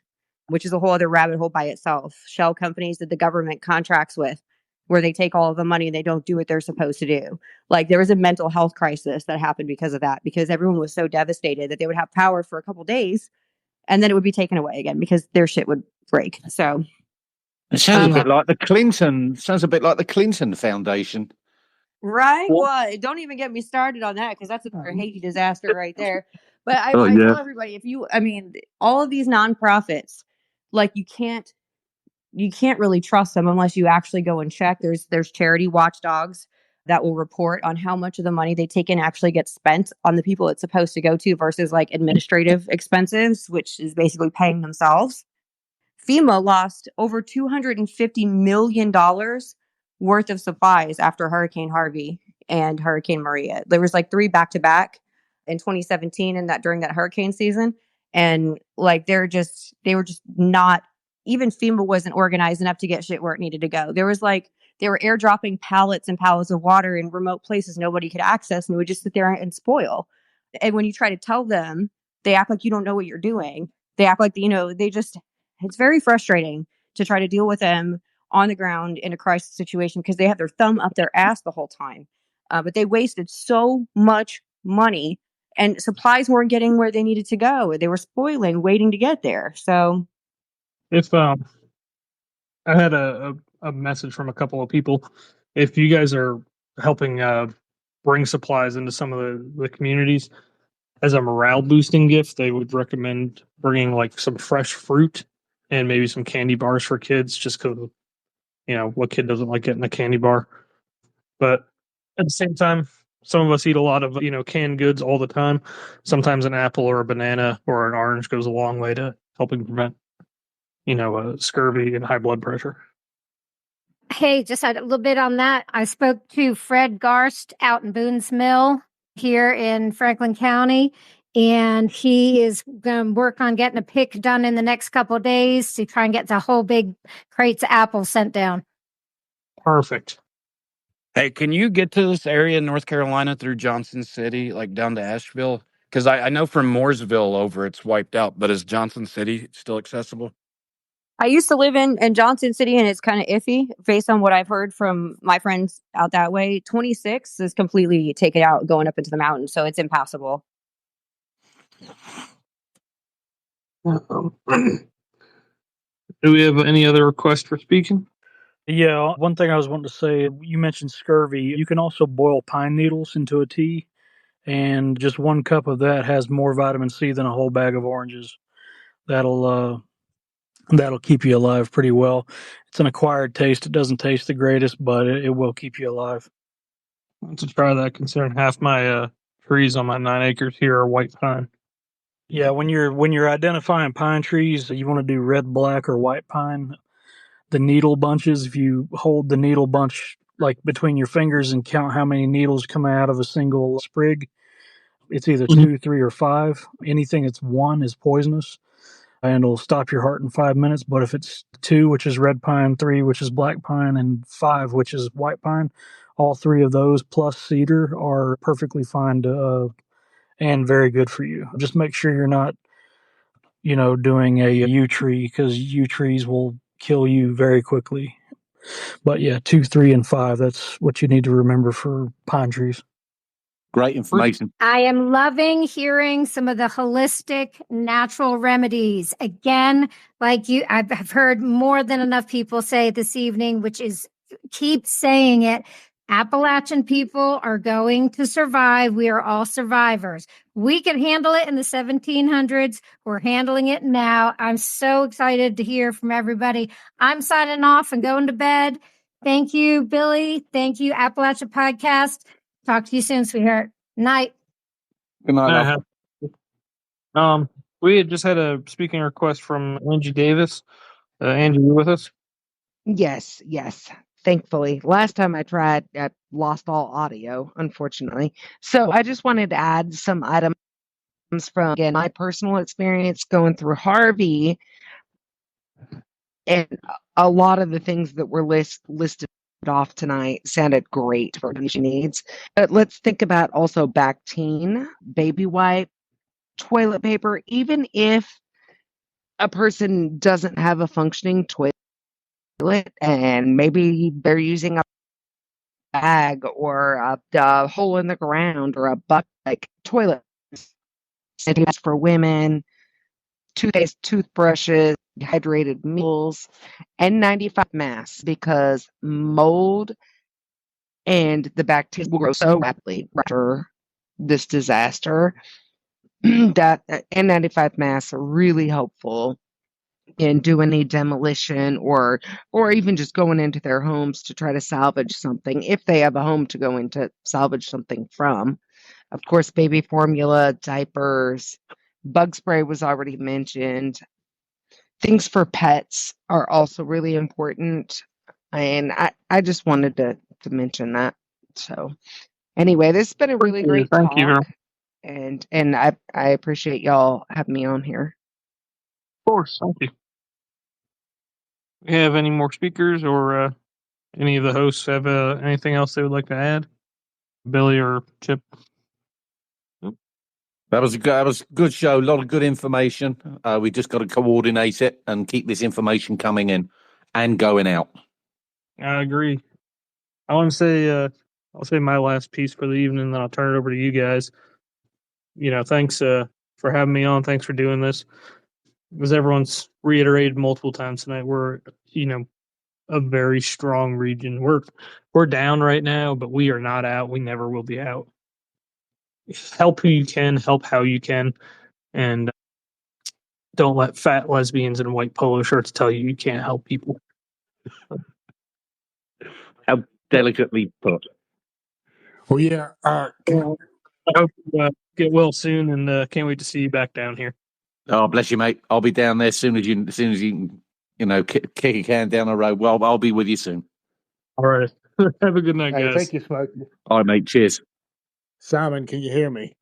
which is a whole other rabbit hole by itself. Shell companies that the government contracts with, where they take all of the money and they don't do what they're supposed to do. Like there was a mental health crisis that happened because of that, because everyone was so devastated that they would have power for a couple days and then it would be taken away again because their shit would break. So it sounds a bit like the Clinton. Sounds a bit like the Clinton Foundation. Right? Well, Well, don't even get me started on that because that's another Haiti disaster right there. But Oh I yeah. tell everybody if you, I mean, all of these nonprofits, like you can't really trust them unless you actually go and check. There's charity watchdogs that will report on how much of the money they take in actually gets spent on the people it's supposed to go to versus like administrative expenses, which is basically paying themselves. FEMA lost over $250 million worth of supplies after Hurricane Harvey and Hurricane Maria. There was like three back to back in 2017 and that during that hurricane season. And like they were just not even FEMA wasn't organized enough to get shit where it needed to go. There was like they were airdropping pallets and pallets of water in remote places nobody could access and it would just sit there and spoil. And when you try to tell them, they act like you don't know what you're doing. They act like, they just it's very frustrating to try to deal with them on the ground in a crisis situation because they have their thumb up their ass the whole time. But they wasted so much money and supplies weren't getting where they needed to go. They were spoiling, waiting to get there. So if I had a message from a couple of people, if you guys are helping bring supplies into some of the communities as a morale boosting gift, they would recommend bringing like some fresh fruit and maybe some candy bars for kids, just because what kid doesn't like getting a candy bar. But at the same time, some of us eat a lot of canned goods all the time. Sometimes an apple or a banana or an orange goes a long way to helping prevent scurvy and high blood pressure. Hey, just a little bit on that. I spoke to Fred Garst out in Boone's Mill here in Franklin County, and he is going to work on getting a pick done in the next couple of days to try and get the whole big crates of apples sent down. Perfect. Hey, can you get to this area in North Carolina through Johnson City, like down to Asheville? Because I know from Mooresville over it's wiped out, but is Johnson City still accessible? I used to live in Johnson City and it's kind of iffy based on what I've heard from my friends out that way. 26 is completely taken out going up into the mountains, so it's impassable. Do we have any other requests for speaking? Yeah, one thing I was wanting to say, you mentioned scurvy. You can also boil pine needles into a tea, and just 1 cup of that has more vitamin C than a whole bag of oranges. That'll keep you alive pretty well. It's an acquired taste. It doesn't taste the greatest, but it will keep you alive. I want to try that considering half my trees on my 9 acres here are white pine. Yeah, when you're identifying pine trees, you want to do red, black, or white pine. The needle bunches, if you hold the needle bunch like between your fingers and count how many needles come out of a single sprig, it's either 2, 3, or 5. Anything that's 1 is poisonous and it'll stop your heart in 5 minutes. But if it's 2, which is red pine, 3, which is black pine, and 5, which is white pine, all 3 of those plus cedar are perfectly fine to, and very good for you. Just make sure you're not, doing a yew tree because yew trees will kill you very quickly. But yeah, 2, 3, and 5, that's what you need to remember for pine trees. Great information. I am loving hearing some of the holistic natural remedies. Again, I've heard more than enough people say this evening, which is keep saying it. Appalachian people are going to survive. We are all survivors. We could handle it in the 1700s. We're handling it now. I'm so excited to hear from everybody. I'm signing off and going to bed. Thank you, Billy. Thank you, Appalachia Podcast. Talk to you soon, sweetheart. Night. Good night. We had just had a speaking request from Angie Davis. Angie, you with us? Yes, yes. Thankfully, last time I tried, I lost all audio, unfortunately. So I just wanted to add some items from, again, my personal experience going through Harvey, and a lot of the things that were listed off tonight sounded great for your needs. But let's think about also Bactine, baby wipe, toilet paper, even if a person doesn't have a functioning toilet and maybe they're using a bag or a hole in the ground or a bucket, like toilet for women, toothpaste, toothbrushes, hydrated meals, N95 masks, because mold and the bacteria will grow so rapidly after this disaster that N95 masks are really helpful in doing any demolition or even just going into their homes to try to salvage something if they have a home to go into salvage something from. Of course, baby formula, diapers, bug spray was already mentioned. Things for pets are also really important. And I just wanted to mention that. So anyway, this has been a really great Thank you. talk. Of And I appreciate y'all having me on here. course. Thank you. We have any more speakers or any of the hosts have anything else they would like to add? Billy or Chip? That was a good show. A lot of good information. We just got to coordinate it and keep this information coming in and going out. I agree. I want to say I'll say my last piece for the evening, and then I'll turn it over to you guys. Thanks for having me on. Thanks for doing this. As everyone's reiterated multiple times tonight, we're a very strong region. We're down right now, but we are not out. We never will be out. Help who you can, help how you can, and don't let fat lesbians in white polo shirts tell you you can't help people. How delicately put. Well, yeah. I hope you get well soon, and can't wait to see you back down here. Oh, bless you, mate. I'll be down there as soon as you can, kick a can down the road. Well, I'll be with you soon. All right. Have a good night, Hey, guys. thank you, Smoke. All right, mate. Cheers. Simon, can you hear me?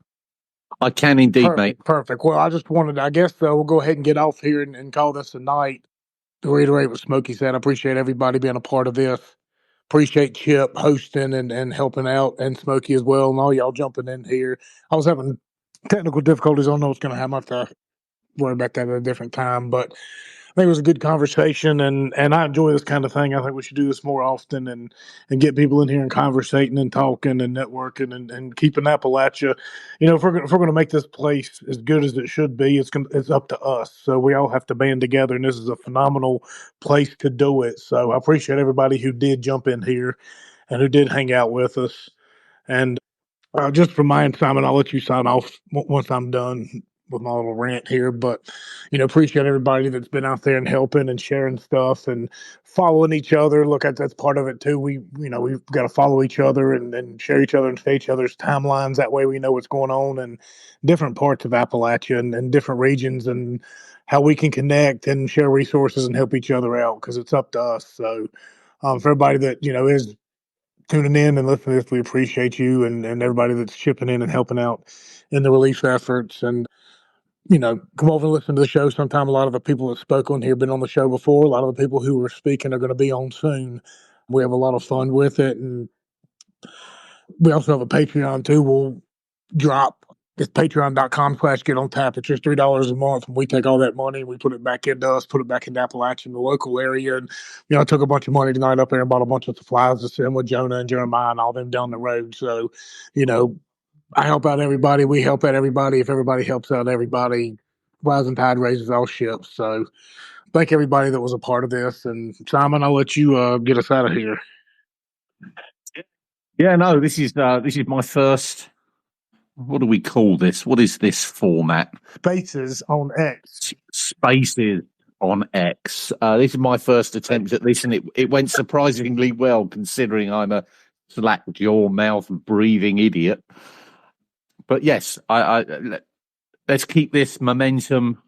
I can indeed, Perfect, mate. perfect. Well, I just wanted, I guess, we'll go ahead and get off here and call this a night. To reiterate what Smokey said, I appreciate everybody being a part of this. Appreciate Chip hosting and helping out, and Smokey as well, and all y'all jumping in here. I was having technical difficulties. I don't know what's going to happen. I have to worry about that at a different time, but I think it was a good conversation, and I enjoy this kind of thing. I think we should do this more often and get people in here and conversating and talking and networking and keeping Appalachia. If we're going to make this place as good as it should be, it's up to us. So we all have to band together, and this is a phenomenal place to do it. So I appreciate everybody who did jump in here and who did hang out with us. And just remind Simon, I'll let you sign off once I'm done with my little rant here. But appreciate everybody that's been out there and helping and sharing stuff and following each other. Look, that's part of it too. We've got to follow each other and share each other and stay each other's timelines. That way, we know what's going on in different parts of Appalachia and different regions and how we can connect and share resources and help each other out because it's up to us. So, for everybody that is tuning in and listening to this. We appreciate you and everybody that's chipping in and helping out in the relief efforts. And, come over and listen to the show sometime. A lot of the people that spoke on here have been on the show before. A lot of the people who are speaking are going to be on soon. We have a lot of fun with it. And we also have a Patreon too. We'll drop. It's patreon.com/get on tap. It's just $3 a month. And we take all that money and we put it back into us, put it back into Appalachia, the local area. And, I took a bunch of money tonight up there and bought a bunch of supplies to send with Jonah and Jeremiah and all them down the road. So, I help out everybody. We help out everybody. If everybody helps out everybody, rising tide raises all ships. So thank everybody that was a part of this. And Simon, I'll let you get us out of here. Yeah, no, this is my first. What do we call this? What is this format? Spaces on X. Spaces on X. This is my first attempt at this, and it went surprisingly well, considering I'm a slack jaw, mouth breathing idiot. But yes, let's keep this momentum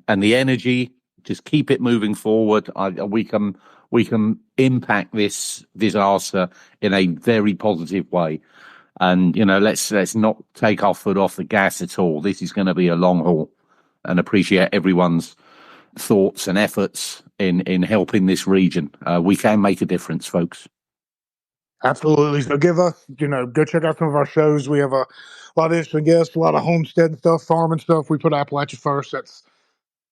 and the energy. Just keep it moving forward. We can impact this disaster in a very positive way. And let's not take our foot off the gas at all. This is going to be a long haul, and appreciate everyone's thoughts and efforts in helping this region. We can make a difference, folks. Absolutely. So give us, go check out some of our shows. We have a lot of interesting guests, a lot of homestead stuff, farming stuff. We put Appalachia first. That's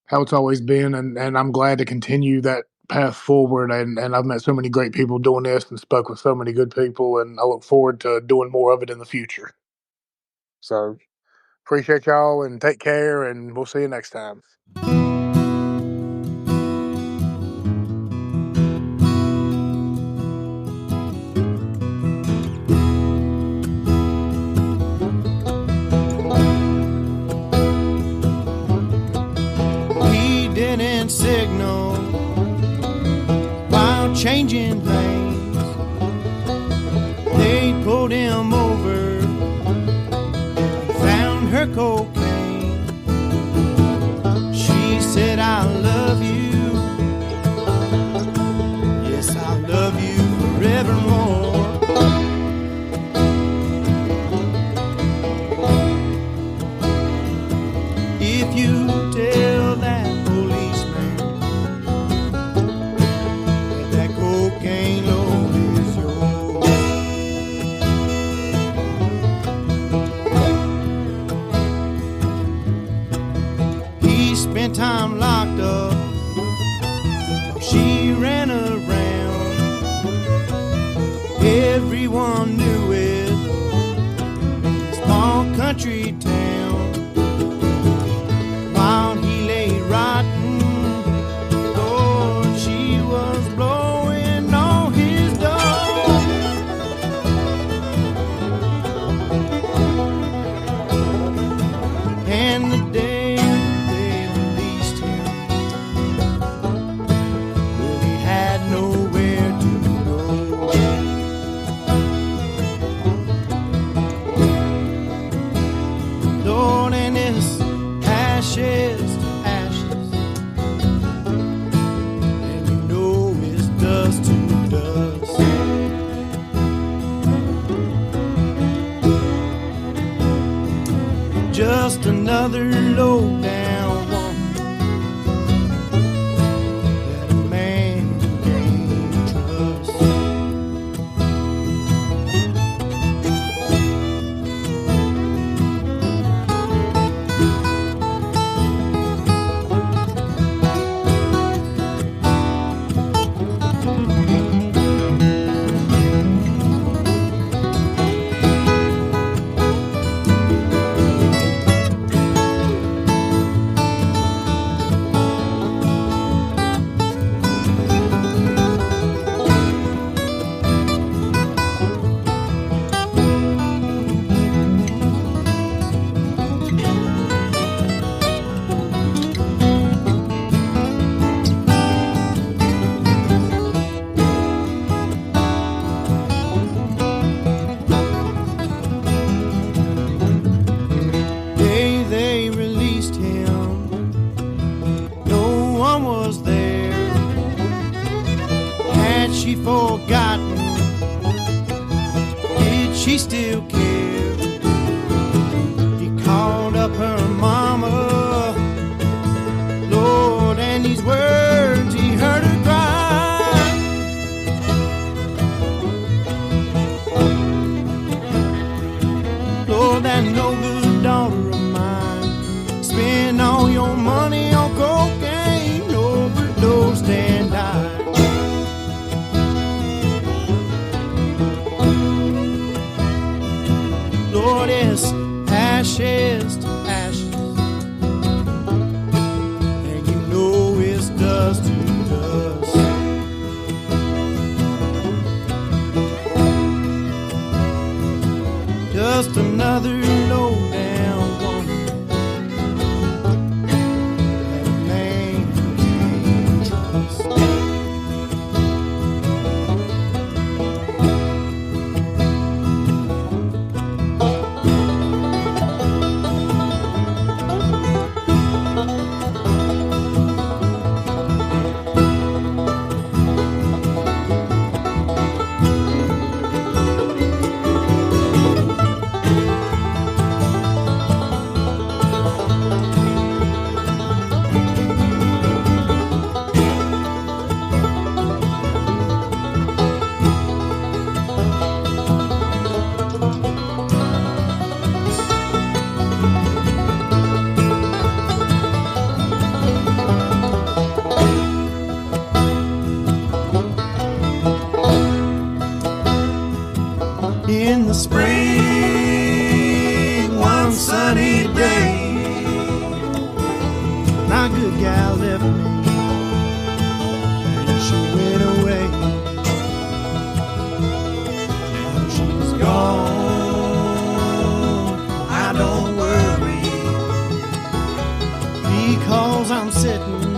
how it's always been. And I'm glad to continue that path forward. And I've met so many great people doing this and spoke with so many good people. And I look forward to doing more of it in the future. So appreciate y'all and take care. And we'll see you next time. cocaine. She said, I love you. Yes, I love you forevermore. If you tell that policeman that that cocaine load is yours, he spent time locked up. She ran around. Everyone knew it. Small country town. While he lay rotten, Lord, she was blowing on his door. And the day they released him, well, he had nowhere to go. Lord, and it's ashes to ashes, and you know it's dust to dust. Just another low down woman that a man can't trust. Day they released him, no one was there. Had she forgotten? Did she still care? He called up her mama, Lord, and these words he heard her cry. Lord, that no good daughter of mine spend all your money on cocaine, overdosed and died. Lord, it's ashes to ashes, and you know it's dust to dust. Just another low down woman that a man can't trust. In the spring, one sunny day, my good gal left me, and she went away. Now she's gone, I don't worry, because I'm sitting